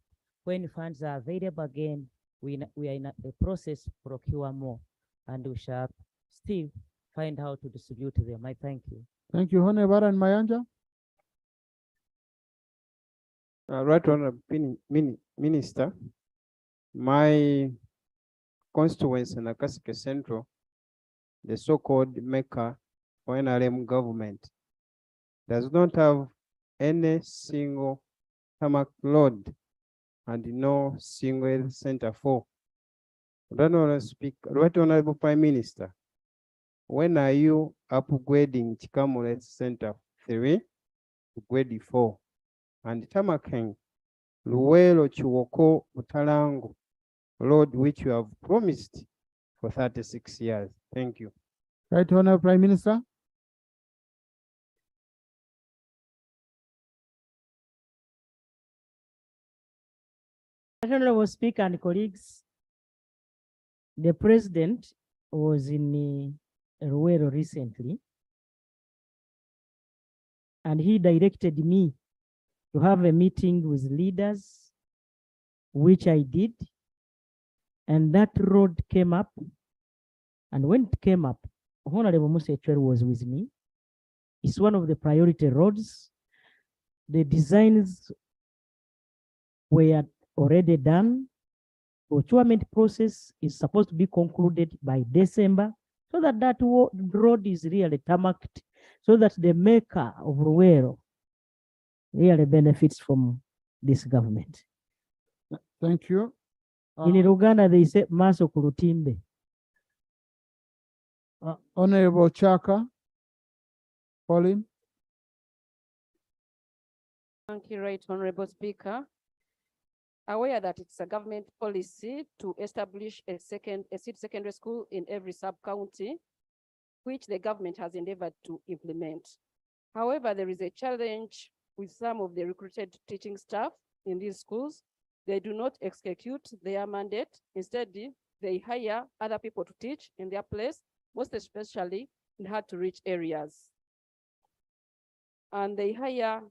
When funds are available again, we are in a process to procure more, and we shall still find how to distribute them. I thank you. Thank you, Honorable and Mayanja. Right Honorable Minister, my constituency in Nakaseke Central, the so-called Mecca for NRM government, does not have any single tarmac road and no single center for. Right Honorable Prime Minister, when are you upgrading Chikamulet Center 3 to grade 4? And Tamakeng, Luwelo Chiwoko Utalango road, which you have promised for 36 years. Thank you. Right Honorable Prime Minister. Honorable Speaker and colleagues, the President was in Ruwero recently, and he directed me to have a meeting with leaders, which I did. And that road came up. And when it came up, Honorable Musa Echweri was with me. It's one of the priority roads. The designs were already done. Procurement process is supposed to be concluded by December, so that that road is really tarmacked, so that the maker of Ruwero really benefits from this government. Thank you. In Uganda, they say maso kulutimbe. Honorable Chaka, Pauline. Thank you, Right Honorable Speaker. Aware that it's a government policy to establish a seed secondary school in every sub-county, which the government has endeavored to implement. However, there is a challenge with some of the recruited teaching staff in these schools. They do not execute their mandate. Instead, they hire other people to teach in their place, most especially in hard-to-reach areas. And they hire,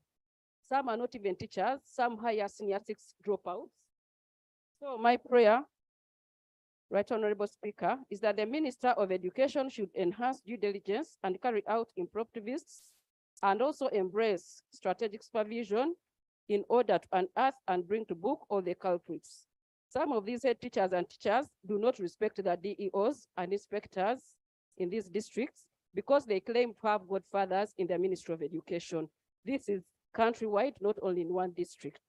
some are not even teachers, some hire senior 6 dropouts. So my prayer, Right Honorable Speaker, is that the Minister of Education should enhance due diligence and carry out impromptu visits, and also embrace strategic supervision in order to unearth and bring to book all the culprits. Some of these head teachers and teachers do not respect the DEOs and inspectors in these districts because they claim to have godfathers in the Ministry of Education. This is countrywide, not only in one district.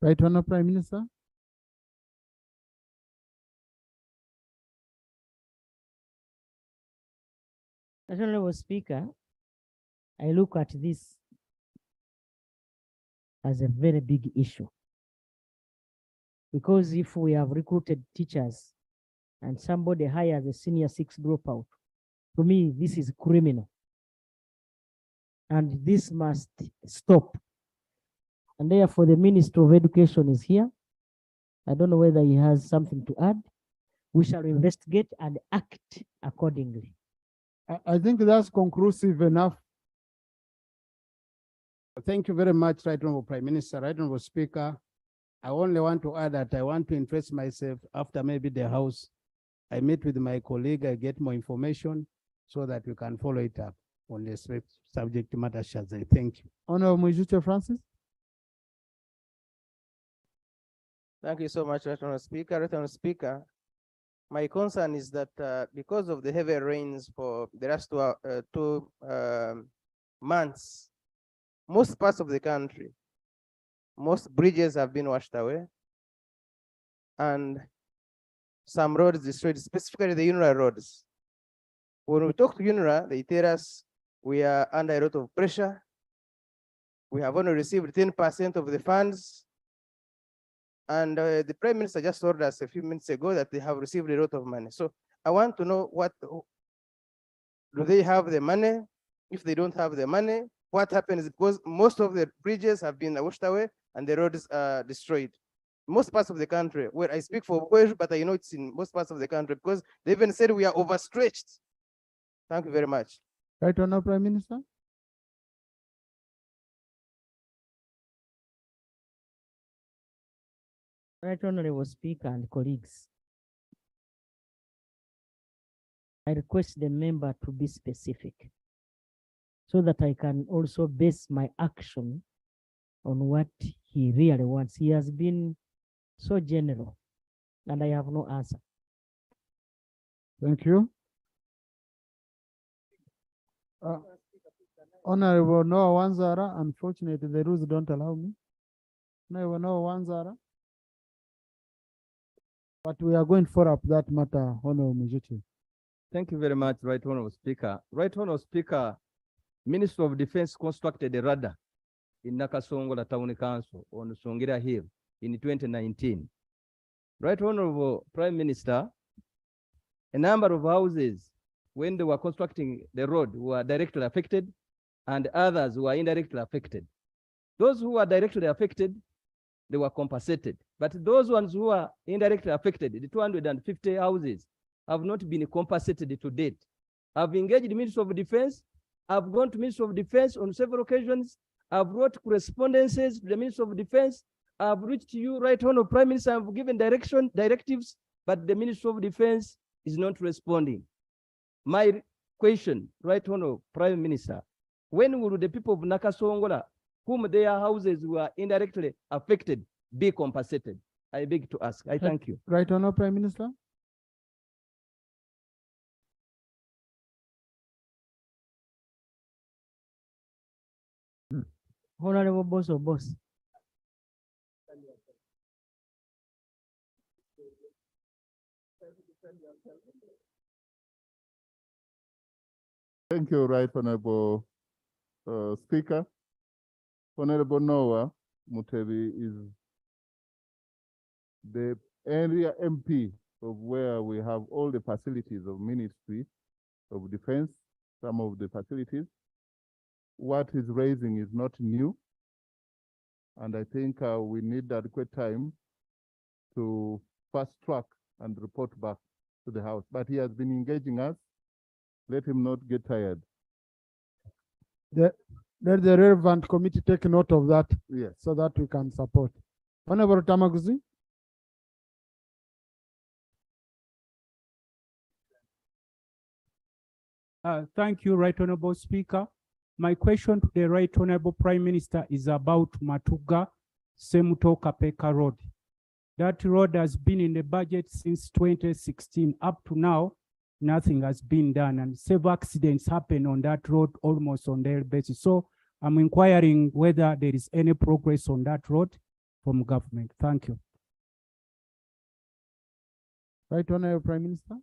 Right Honorable Prime Minister. Honorable Speaker, I look at this as a very big issue. Because if we have recruited teachers and somebody hires a senior 6 dropout, to me, this is criminal. And this must stop. And therefore, the Minister of Education is here. I don't know whether he has something to add. We shall investigate and act accordingly. I think that's conclusive enough. Thank you very much, Right Honorable Prime Minister, Right Honorable Speaker. I only want to add that I want to interest myself after maybe the House. I meet with my colleague, I get more information so that we can follow it up on the subject matter. Thank you. Honorable Mwijute Francis. Thank you so much, Right Honorable Speaker. Right Honorable Speaker, my concern is that because of the heavy rains for the last two months, most parts of the country, most bridges have been washed away, and some roads destroyed, specifically the UNRA roads. When we talk to UNRA, they tell us we are under a lot of pressure. We have only received 10% of the funds. And the Prime Minister just told us a few minutes ago that they have received a lot of money. So I want to know, do they have the money? If they don't have the money, what happens? Because most of the bridges have been washed away and the roads are destroyed. Most parts of the country, where I speak for Bweru, but I know it's in most parts of the country because they even said we are overstretched. Thank you very much. Right Honorable Prime Minister. Right Honorable Speaker and colleagues, I request the member to be specific so that I can also base my action on what he really wants. He has been so general and I have no answer. Thank you. Honorable Noah Wanzara, unfortunately the rules don't allow me. Honorable Noah Wanzara. But we are going to follow up that matter, Honorable Mwijute. Thank you very much, Right Honorable Speaker. Right Honorable Speaker, Minister of Defense constructed a radar in Nakasongola Town Council on Songera Hill in 2019. Right Honorable Prime Minister, a number of houses, when they were constructing the road, were directly affected, and others were indirectly affected. Those who were directly affected, they were compensated. But those ones who are indirectly affected, the 250 houses, have not been compensated to date. I've engaged the Ministry of Defense. I've gone to Ministry of Defense on several occasions. I've wrote correspondences to the Minister of Defense. I've reached you, Right Honorable Prime Minister. I've given directives, but the Minister of Defense is not responding. My question, Right Honorable Prime Minister, when will the people of Nakasongola, whom their houses were indirectly affected, be compensated? I beg to ask. I thank you. Right Honorable Prime Minister. Honorable Boss or Boss. Thank you, Right Honorable Speaker. Honorable Noah Mutebi is the area MP of where we have all the facilities of Ministry of Defense, some of the facilities. What he's raising is not new. And I think we need adequate time to fast track and report back to the House. But he has been engaging us. Let him not get tired. Let the relevant committee take note of that. Yes. So that we can support. Honorable Tamaguzi. Thank you, Right Honorable Speaker. My question to the Right Honorable Prime Minister is about Matuga Semuto Kapeka Road. That road has been in the budget since 2016. Up to now, nothing has been done, and several accidents happen on that road almost on daily basis. So I'm inquiring whether there is any progress on that road from government. Thank you. Right Honorable Prime Minister.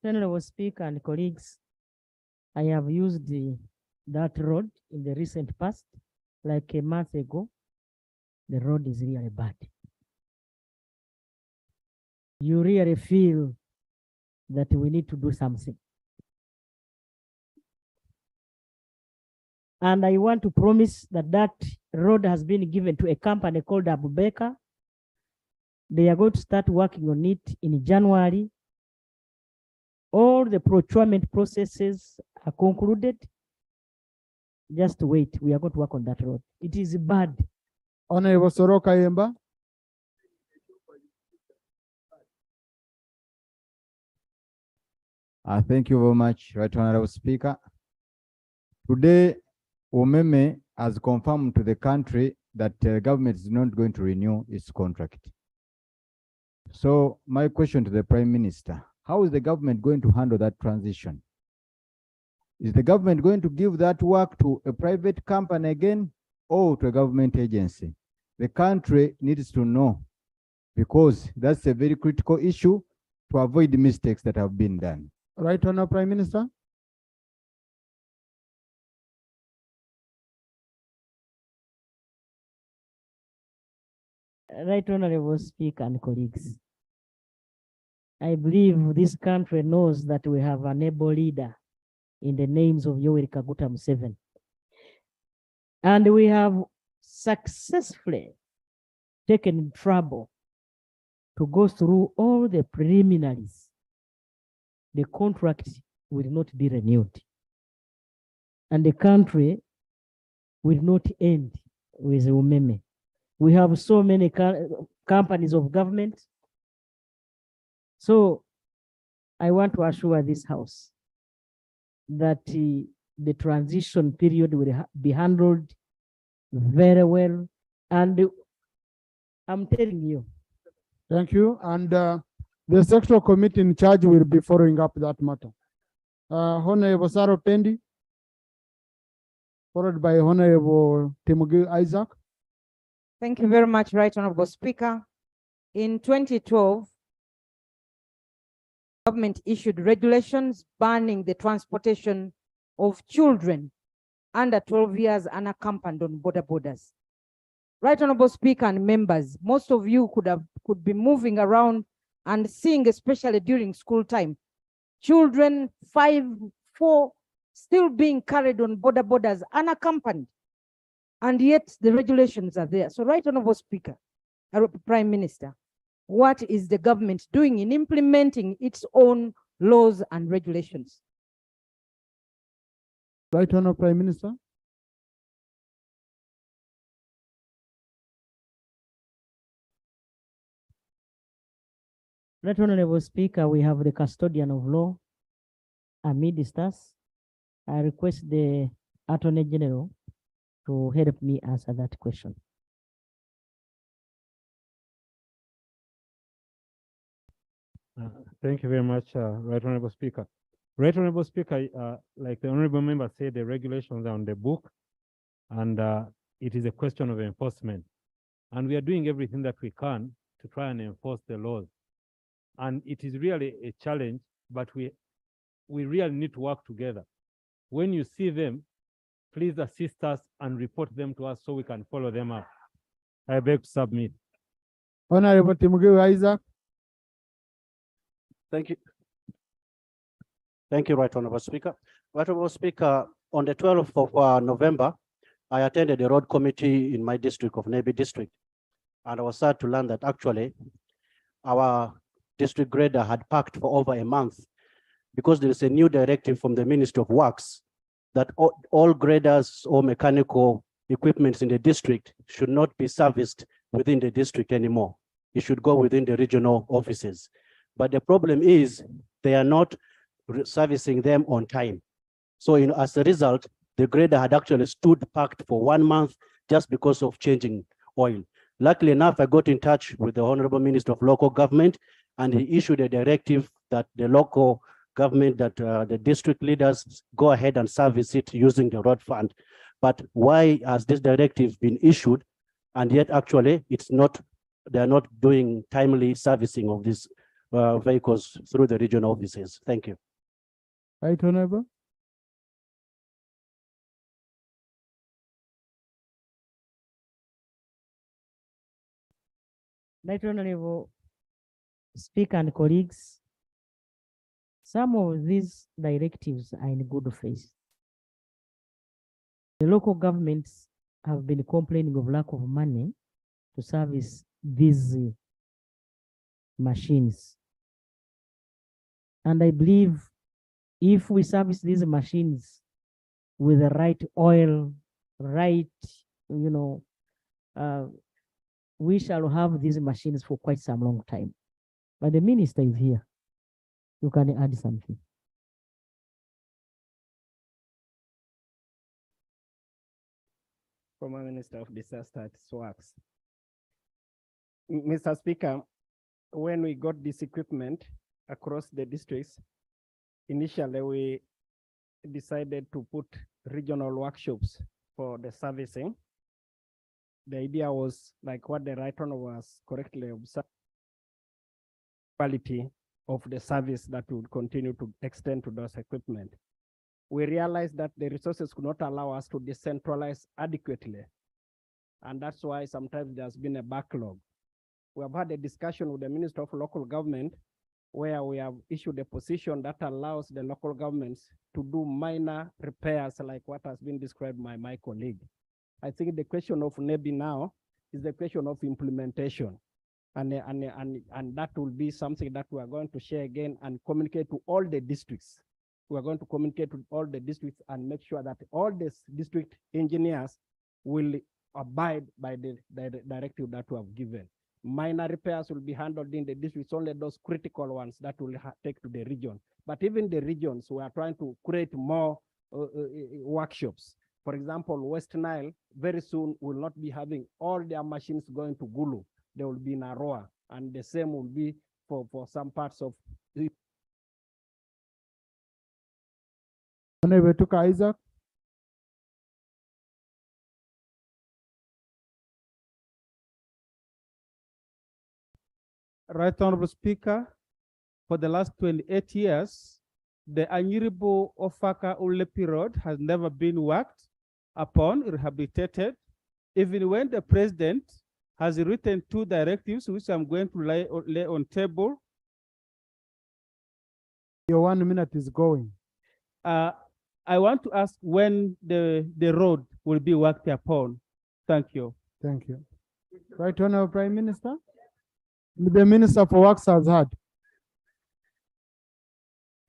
Honorable Speaker and colleagues, I have used that road in the recent past, like a month ago. The road is really bad. You really feel that we need to do something. And I want to promise that that road has been given to a company called Abubeka. They are going to start working on it in January. All the procurement processes are concluded. Just wait, we are going to work on that road. It is bad. Honorable Soroka Yemba. Thank you very much, Right Honorable Speaker. Today, Umeme has confirmed to the country that the government is not going to renew its contract. So my question to the Prime Minister, how is the government going to handle that transition? Is the government going to give that work to a private company again or to a government agency? The country needs to know, because that's a very critical issue to avoid the mistakes that have been done. Right Honorable Prime Minister. Right Honorable Speaker and colleagues, I believe this country knows that we have an able leader in the names of Yoweri Kaguta Museveni. And we have successfully taken trouble to go through all the preliminaries. The contract will not be renewed. And the country will not end with Umeme. We have so many companies of government. So I want to assure this House that the transition period will be handled very well. And I'm telling you. Thank you. And the sectoral committee in charge will be following up that matter. Honorable Saro Pendi, followed by Honorable Temugi Isaac. Thank you very much, Right Honorable Speaker. In 2012, government issued regulations banning the transportation of children under 12 years unaccompanied on borders. Right Honorable Speaker and members, most of you could be moving around and seeing, especially during school time, children 5, 4 still being carried on borders unaccompanied. And yet the regulations are there. So Right Honorable Speaker, Prime Minister, what is the government doing in implementing its own laws and regulations? Right Honorable Prime Minister. Right Honorable Speaker, we have the custodian of law amidst us. I request the Attorney General to help me answer that question. Thank you very much, Right Honorable Speaker. Right Honorable Speaker, like the Honorable Member said, the regulations are on the book, and it is a question of enforcement. And we are doing everything that we can to try and enforce the laws. And it is really a challenge, but we really need to work together. When you see them, please assist us and report them to us so we can follow them up. I beg to submit. Honorable Timuge Isaac. Thank you. Thank you, Right Honorable Speaker. Right Honorable Speaker, on the 12th of November, I attended a road committee in my district of Nebi District. And I was sad to learn that actually our district grader had parked for over a month because there is a new directive from the Ministry of Works that all graders or mechanical equipments in the district should not be serviced within the district anymore. It should go within the regional offices. But the problem is they are not servicing them on time. So as a result, the grader had actually stood parked for 1 month just because of changing oil. Luckily enough, I got in touch with the Honorable Minister of Local Government, and he issued a directive that the local government, that the district leaders go ahead and service it using the road fund. But why has this directive been issued, and yet actually they're not doing timely servicing of these vehicles through the regional offices? Thank you. Right Honorable. Right Honorable Speaker and colleagues, some of these directives are in good faith. The local governments have been complaining of lack of money to service these machines. And I believe if we service these machines with the right oil, right, we shall have these machines for quite some long time. But the minister is here. You can add something. Former Minister of Disaster Works. Mr. Speaker, when we got this equipment across the districts, initially we decided to put regional workshops for the servicing. The idea was, like what the Right Honourable was correctly observed, quality of the service that would continue to extend to those equipment. We realized that the resources could not allow us to decentralize adequately. And that's why sometimes there's been a backlog. We have had a discussion with the Minister of Local Government where we have issued a position that allows the local governments to do minor repairs like what has been described by my colleague. I think the question of NEBI now is the question of implementation. And that will be something that we are going to share again and communicate to all the districts. We are going to communicate with all the districts and make sure that all the district engineers will abide by the directive that we have given. Minor repairs will be handled in the districts, only those critical ones that will take to the region. But even the regions, we are trying to create more workshops. For example, West Nile very soon will not be having all their machines going to Gulu. They will be in Aroa, and the same will be for some parts of the. Honorable Tuka Isaac. Right Honorable Speaker, for the last 28 years, the Anyiribo Ofaka Ulepi Road has never been worked upon, rehabilitated, even when the president has written 2 directives, which I'm going to lay on table. Your 1 minute is going. I want to ask when the road will be worked upon. Thank you. Thank you. Right Honorable Prime Minister. The Minister for Works has had.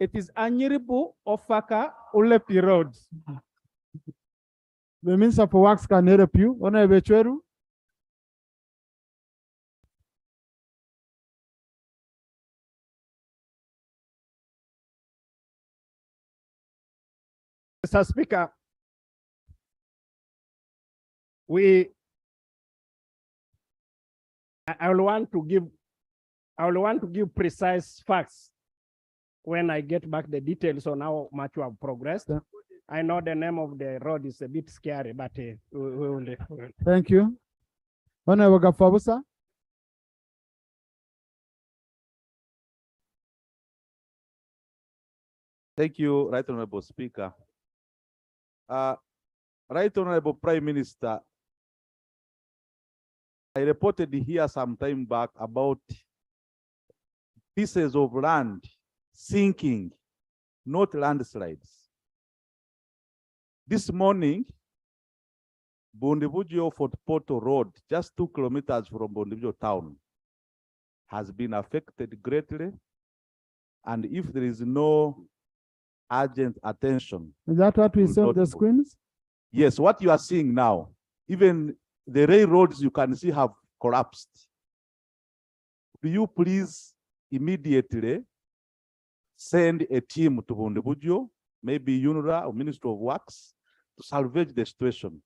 It is Anyiribo Ofaka Ulepi Road. The Minister for Works can help you. Honorable Chweru. Mr. Speaker, I will want to give precise facts when I get back the details on how much we have progressed. Yeah. I know the name of the road is a bit scary, but we will. Thank you. Honorable Gafabusa. Thank you, Right Honorable Speaker. Right Honorable Prime Minister, I reported here some time back about pieces of land sinking, not landslides. This morning, Bundibugyo Fort Portal Road, just 2 kilometers from Bundibugyo town, has been affected greatly. And if there is no urgent attention. Is that what we will saw on not the move. screens? Yes, what you are seeing now, even the railroads you can see have collapsed. Do you please immediately send a team to Bundibugyo, maybe UNRA or Ministry of Works, to salvage the situation?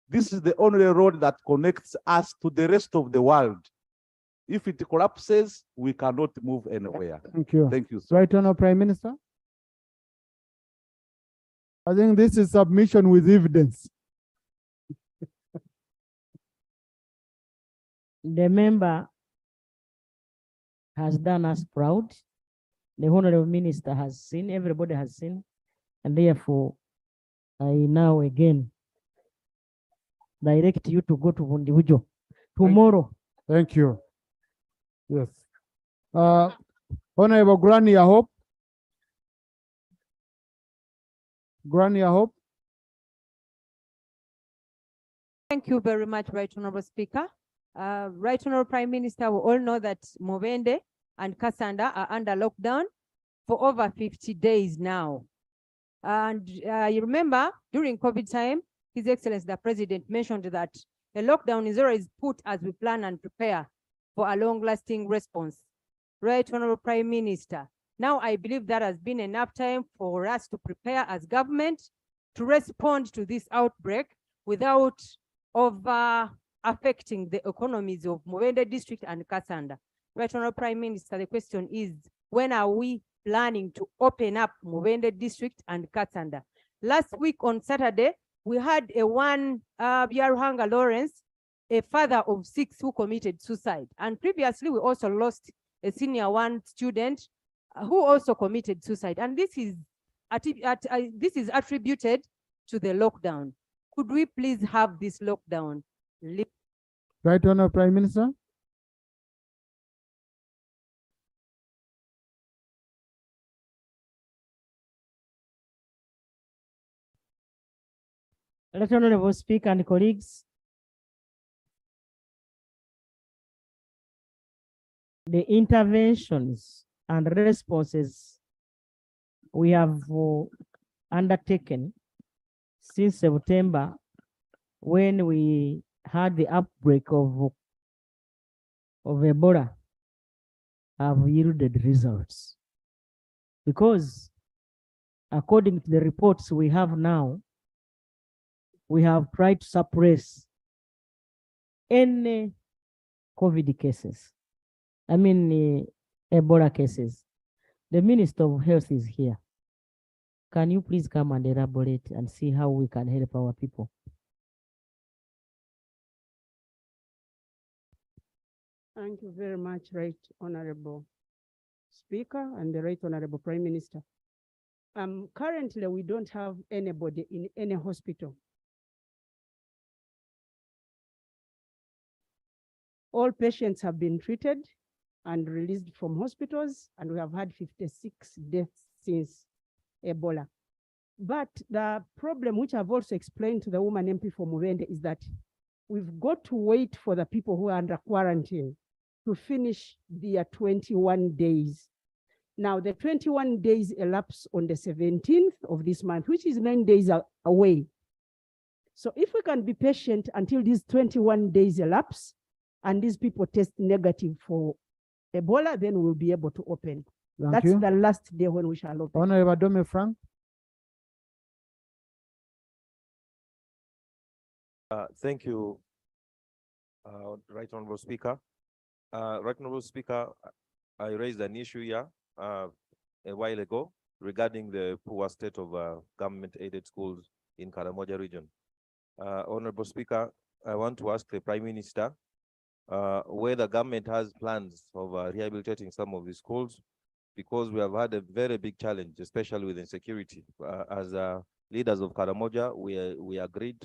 This is the only road that connects us to the rest of the world. If it collapses, we cannot move anywhere. Thank you. Thank you, sir. Right Honorable Prime Minister. I think this is submission with evidence. The member has done us proud. The Honorable Minister has seen, everybody has seen, and therefore I now again direct you to go to Bundibugyo tomorrow. Thank you. Yes. Honorable Granny, I hope. Granny, I hope. Thank you very much, Right Honorable Speaker. Right Honorable Prime Minister, we all know that Mubende and Kasanda are under lockdown for over 50 days now. And you remember during COVID time, His Excellency the President mentioned that a lockdown is always put as we plan and prepare for a long-lasting response. Right Honorable Prime Minister, now I believe that has been enough time for us to prepare as government to respond to this outbreak without affecting the economies of Mubende District and Kasanda. Right Honorable Prime Minister, the question is, when are we planning to open up Mubende District and Kasanda? Last week on Saturday, we had a Biaruhanga Lawrence, a father of 6 who committed suicide. And previously, we also lost a senior 1 student who also committed suicide. And this is attributed to the lockdown. Could we please have this lockdown lifted? Right Honorable Prime Minister. Right Honorable Speaker and colleagues, the interventions and responses we have undertaken since September, when we had the outbreak of Ebola, have yielded results. Because according to the reports we have now, we have tried to suppress any COVID cases. I mean, Ebola cases. The Minister of Health is here. Can you please come and elaborate and see how we can help our people? Thank you very much, Right Honorable Speaker and the Right Honorable Prime Minister. Currently, we don't have anybody in any hospital. All patients have been treated and released from hospitals, and we have had 56 deaths since Ebola. But the problem, which I've also explained to the woman MP for Mubende, is that we've got to wait for the people who are under quarantine to finish their 21 days. Now, the 21 days elapse on the 17th of this month, which is 9 days away. So if we can be patient until these 21 days elapse and these people test negative for Ebola, then we'll be able to open. Thank That's you. the last day when we shall open. Honorable Dome Frank. Thank you, Right Honorable Speaker. Right Honorable Speaker, I raised an issue here a while ago regarding the poor state of government-aided schools in Karamoja region. Honorable Speaker, I want to ask the Prime Minister whether government has plans of rehabilitating some of the schools, because we have had a very big challenge, especially with insecurity. As leaders of Karamoja, we agreed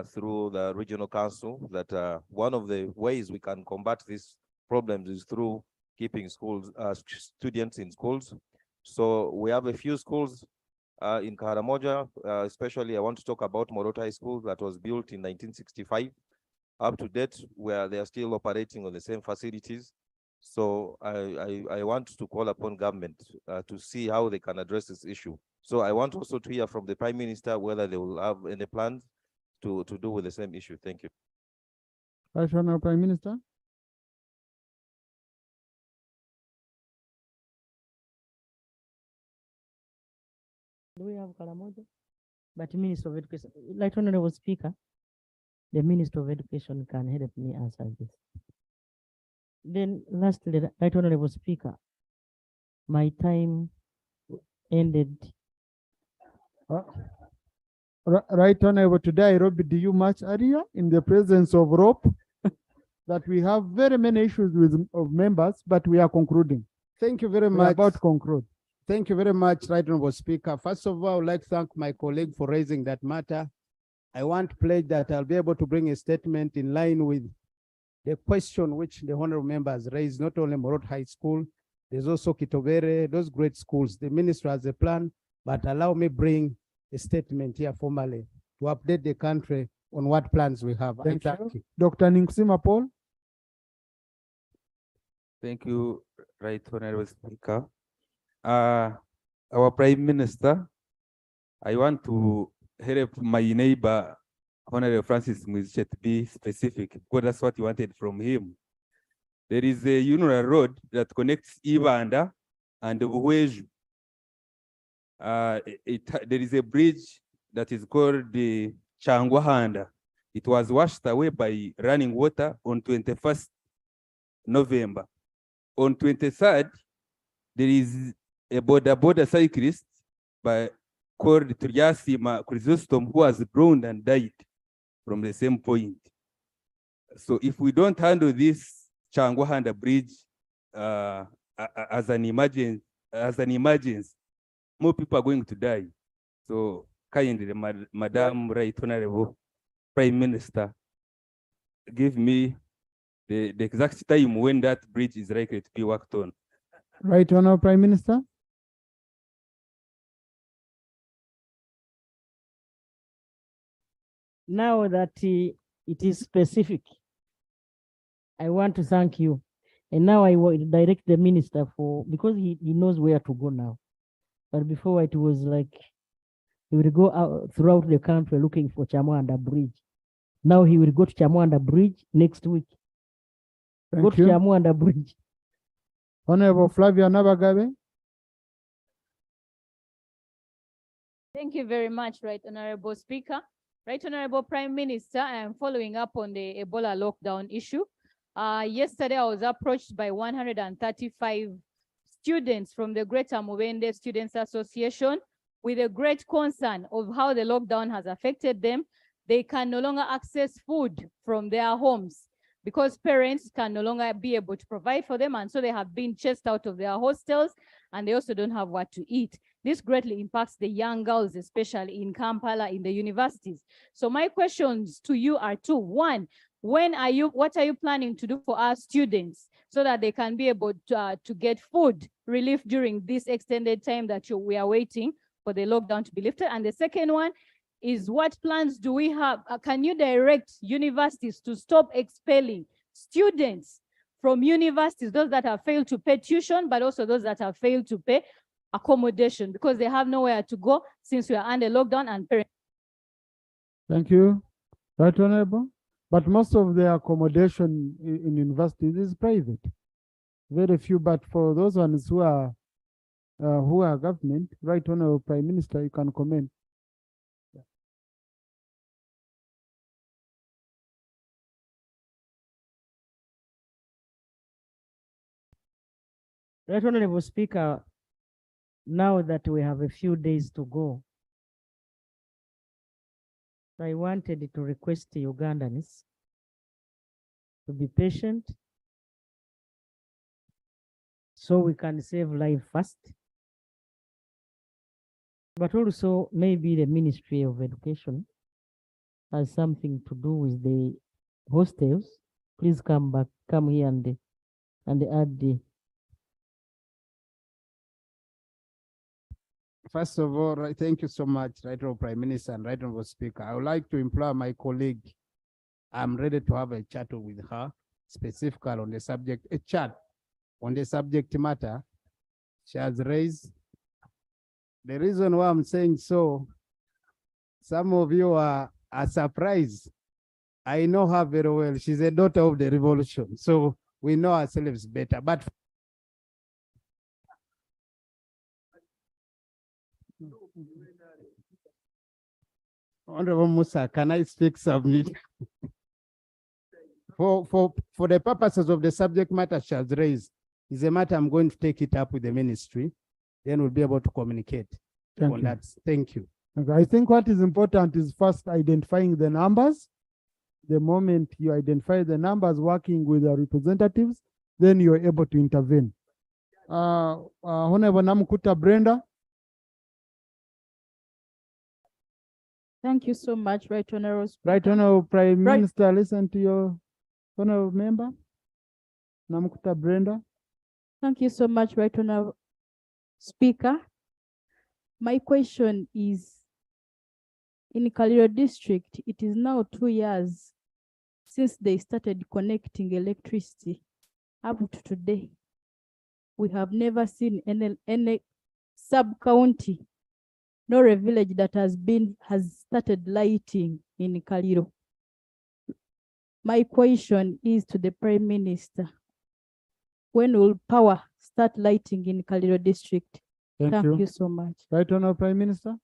through the regional council that one of the ways we can combat these problems is through keeping schools, students in schools. So we have a few schools in Karamoja, especially I want to talk about Morotai School that was built in 1965. Up to date, where they are still operating on the same facilities. So I want to call upon government to see how they can address this issue. So I want also to hear from the Prime Minister whether they will have any plans to do with the same issue. Thank you. Right Honorable Prime Minister. Do we have Karamoja? But Minister of Education, like Honorable Speaker, the Minister of Education can help me answer this. Then lastly, Right Honorable Speaker, my time ended. Right Honorable, today, Robbie, do you much area in the presence of ROP that we have very many issues with of members, but we are concluding. Thank you very We are much. about to conclude. Thank you very much, Right Honorable Speaker. First of all, I would like to thank my colleague for raising that matter. I want to pledge that I'll be able to bring a statement in line with the question which the honorable members raised, not only Morot High School, there's also Kitobere, those great schools. The minister has a plan, but allow me bring a statement here formally to update the country on what plans we have. Thank you. Dr. Nkusima Paul. Thank you, Right Honorable Speaker. Our Prime Minister, I want to help my neighbor, Honorable Francis Mwiche, to be specific, because that's what you wanted from him. There is a Unura road that connects Ibanda and Uweju. There is a bridge that is called the Changwahanda. It was washed away by running water on 21st November. On 23rd, there is a border cyclist called Triasima Chrysostom who was drowned and died from the same point. So if we don't handle this Changwahanda bridge as an emergency, more people are going to die. So kindly, Madam Right Honorable Prime Minister, give me the exact time when that bridge is likely to be worked on. Right Honorable Prime Minister. Now that it is specific, I want to thank you. And now I will direct the minister because he knows where to go now. But before it was like, he will go out throughout the country looking for Chamwanda Bridge. Now he will go to Chamwanda Bridge next week. Go to Chamwanda Bridge. Honorable Flavia Nabagabe. Thank you very much, Right Honorable Speaker. Right Honorable Prime Minister, I am following up on the Ebola lockdown issue. Yesterday, I was approached by 135 students from the Greater Mubende Students Association with a great concern of how the lockdown has affected them. They can no longer access food from their homes because parents can no longer be able to provide for them, and so they have been chased out of their hostels, and they also don't have what to eat. This greatly impacts the young girls, especially in Kampala, in the universities. So my questions to you are two. One, what are you planning to do for our students so that they can be able to get food relief during this extended time that we are waiting for the lockdown to be lifted? And the second one is, what plans do we have? Can you direct universities to stop expelling students from universities, those that have failed to pay tuition, but also those that have failed to pay accommodation because they have nowhere to go since we are under lockdown and parents. Thank you. Right, Honorable? But most of the accommodation in universities is private. Very few, but for those ones who are government, Right Honorable Prime Minister, you can comment. Right Honorable Speaker, now that we have a few days to go, I wanted to request Ugandans to be patient so we can save life first. But also maybe the Ministry of Education has something to do with the hostels. Please come back, come here and add the. First of all, thank you so much, Right Honorable Prime Minister and Right Honorable Speaker. I would like to implore my colleague, I'm ready to have a chat with her, specifically on the subject, a chat on the subject matter she has raised. The reason why I'm saying so, some of you are surprised. I know her very well. She's a daughter of the revolution, so we know ourselves better. But Honorable Musa, can I speak submit? For the purposes of the subject matter she has raised, is a matter I'm going to take it up with the ministry, then we'll be able to communicate on that. Thank you. Okay, I think what is important is first identifying the numbers. The moment you identify the numbers working with the representatives, then you're able to intervene. Honorable Namukuta Brenda. Thank you so much, Right Honorable Speaker. Right Honorable Prime Minister, listen to your honorable member. Namukuta Brenda. Thank you so much, Right Honorable Speaker. My question is, in Kaliro District, it is now 2 years since they started connecting electricity. Up to today, we have never seen any sub-county nor a village that has started lighting in Kaliro. My question is to the Prime Minister, when will power start lighting in Kaliro District? Thank you so much. Right Honorable Prime Minister.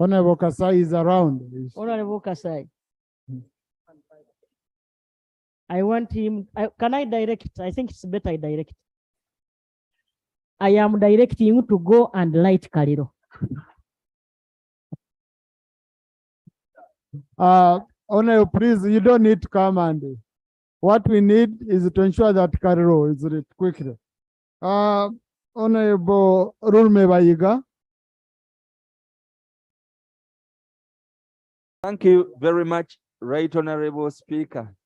Honorable Kasai is around. Honorable Kasai. I want him, can I direct? I think it's better I direct. I am directing you to go and light Kaliro. Honorable, please, you don't need to come and what we need is to ensure that Kaliro is lit quickly. Honorable Rulme Bayiga. Thank you very much, Right Honorable Speaker.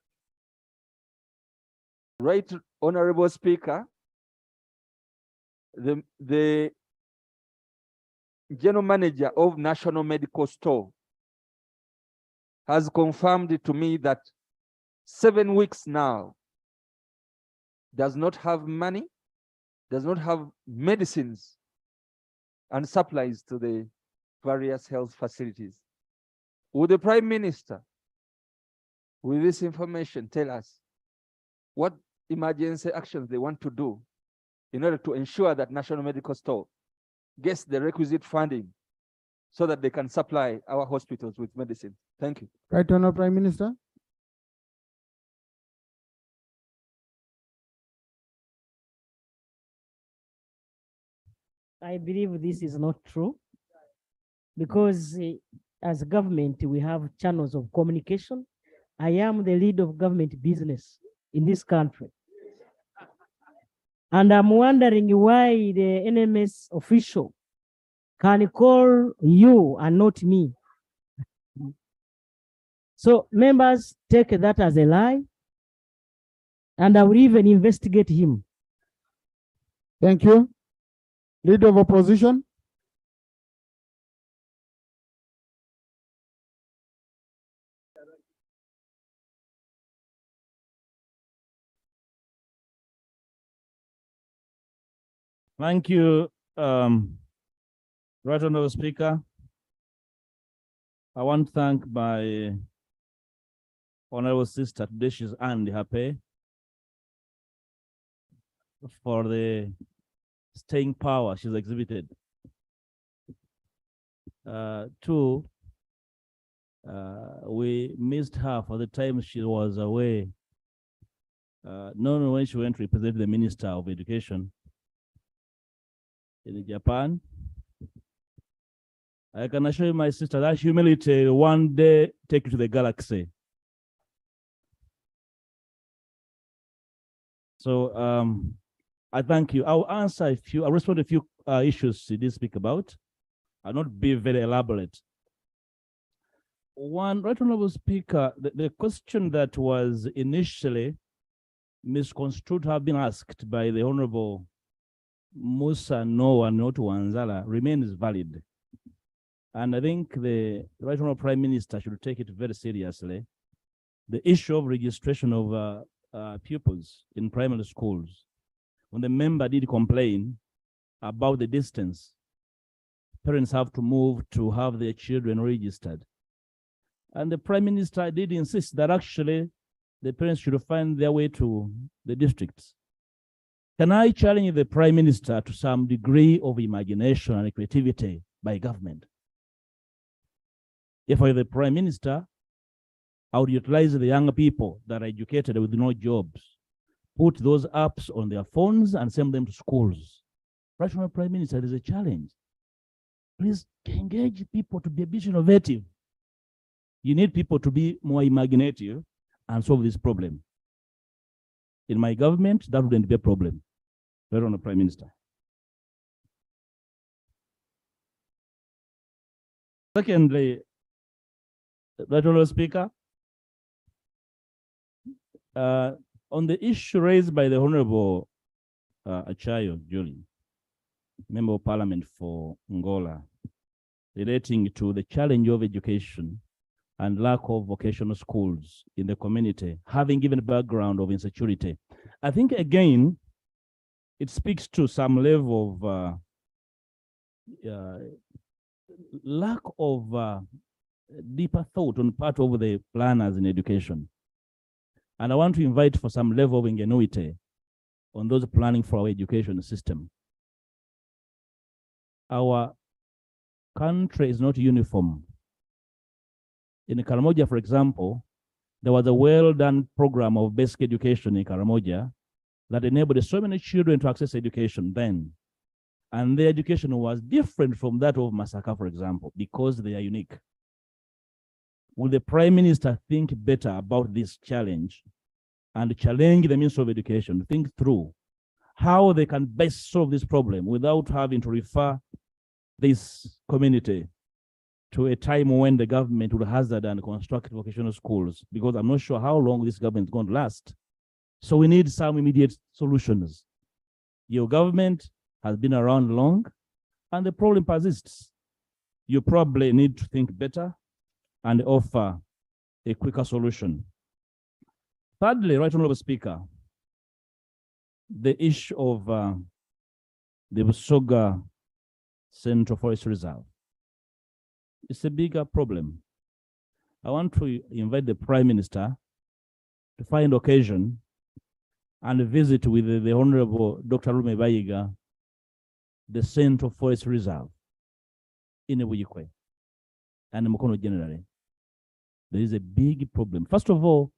Right Honorable Speaker, the General Manager of National Medical Store has confirmed to me that 7 weeks now does not have money, does not have medicines and supplies to the various health facilities. Would the Prime Minister, with this information, tell us what emergency actions they want to do in order to ensure that National Medical Store gets the requisite funding so that they can supply our hospitals with medicine? Thank you. Right Honorable Prime Minister. I believe this is not true because as government, we have channels of communication. I am the lead of government business in this country. And I'm wondering why the NMS official can call you and not me. So members take that as a lie, and I will even investigate him. Thank you. Leader of Opposition. Thank you, Right Honorable Speaker. I want to thank my honorable sister. Today she's earned her pay for the staying power she's exhibited. Two, we missed her for the time she was away. Not when she went to represent the Minister of Education in Japan. I can assure you, my sister, that humility will one day take you to the galaxy. So I thank you. I'll respond to a few issues you did speak about. I'll not be very elaborate. One, Right Honorable Speaker, the question that was initially misconstrued have been asked by the Honorable Musa Noah Notu Wanzala remains valid. And I think the Right Honorable Prime Minister should take it very seriously. The issue of registration of pupils in primary schools. When the member did complain about the distance, parents have to move to have their children registered. And the Prime Minister did insist that actually the parents should find their way to the districts. Can I challenge the Prime Minister to some degree of imagination and creativity by government? If I were the Prime Minister, I would utilize the young people that are educated with no jobs, put those apps on their phones and send them to schools. Right from the Prime Minister, there's a challenge. Please engage people to be a bit innovative. You need people to be more imaginative and solve this problem. In my government, that wouldn't be a problem. Right on the Prime Minister. Secondly, Right Honorable Speaker, on the issue raised by the Honorable Achayo Julie, Member of Parliament for Angola, relating to the challenge of education and lack of vocational schools in the community, having given a background of insecurity. I think, again, it speaks to some level of lack of deeper thought on the part of the planners in education. And I want to invite for some level of ingenuity on those planning for our education system. Our country is not uniform. In Karamoja, for example, there was a well-done program of basic education in Karamoja that enabled so many children to access education then. And their education was different from that of Masaka, for example, because they are unique. Will the Prime Minister think better about this challenge and challenge the Minister of Education, think through how they can best solve this problem without having to refer this community to a time when the government will hazard and construct vocational schools, because I'm not sure how long this government is going to last. So we need some immediate solutions. Your government has been around long and the problem persists. You probably need to think better and offer a quicker solution. Thirdly, Right Honorable Speaker, the issue of the Busoga Central Forest Reserve. It's a bigger problem. I want to invite the Prime Minister to find occasion and visit with the Honorable Dr. Lume Bayiga, the Central Forest Reserve in Ebuyikwe and Mukono generally. There is a big problem. First of all,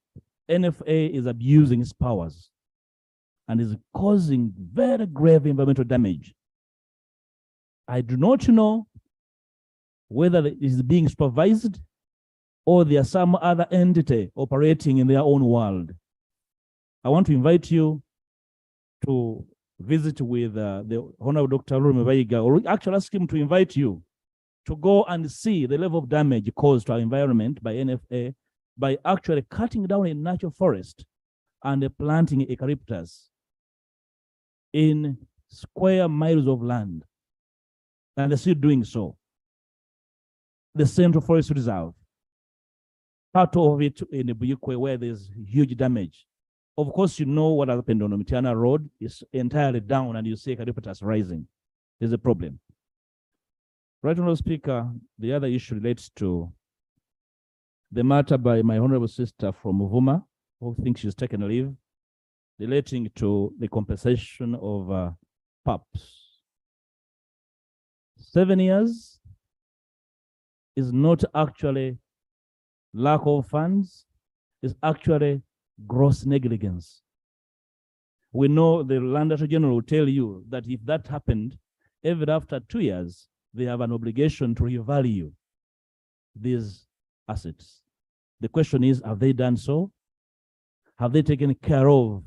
NFA is abusing its powers and is causing very grave environmental damage. I do not know whether it is being supervised or there are some other entity operating in their own world. I want to invite you to visit with the Honorable Dr. Lume Bayiga, or actually ask him to invite you to go and see the level of damage caused to our environment by NFA by actually cutting down a natural forest and planting eucalyptus in square miles of land. And they're still doing so. The Central Forest Reserve, part of it in the Buyukwe where there's huge damage. Of course, you know what happened on Mitiana Road is entirely down, and you see Eucalyptus rising. There's a problem. Right, Honorable Speaker, the other issue relates to the matter by my honorable sister from Uvuma, who thinks she's taken a leave, relating to the compensation of PAPs. 7 years is not actually lack of funds, it's actually gross negligence. We know the Land Attorney General will tell you that if that happened, even after 2 years, they have an obligation to revalue these assets. The question is, have they done so? Have they taken care of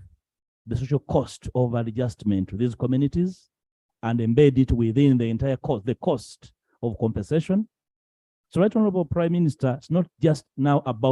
the social cost of adjustment to these communities and embed it within the entire cost, the cost of compensation? So, Right Honorable Prime Minister, it's not just now about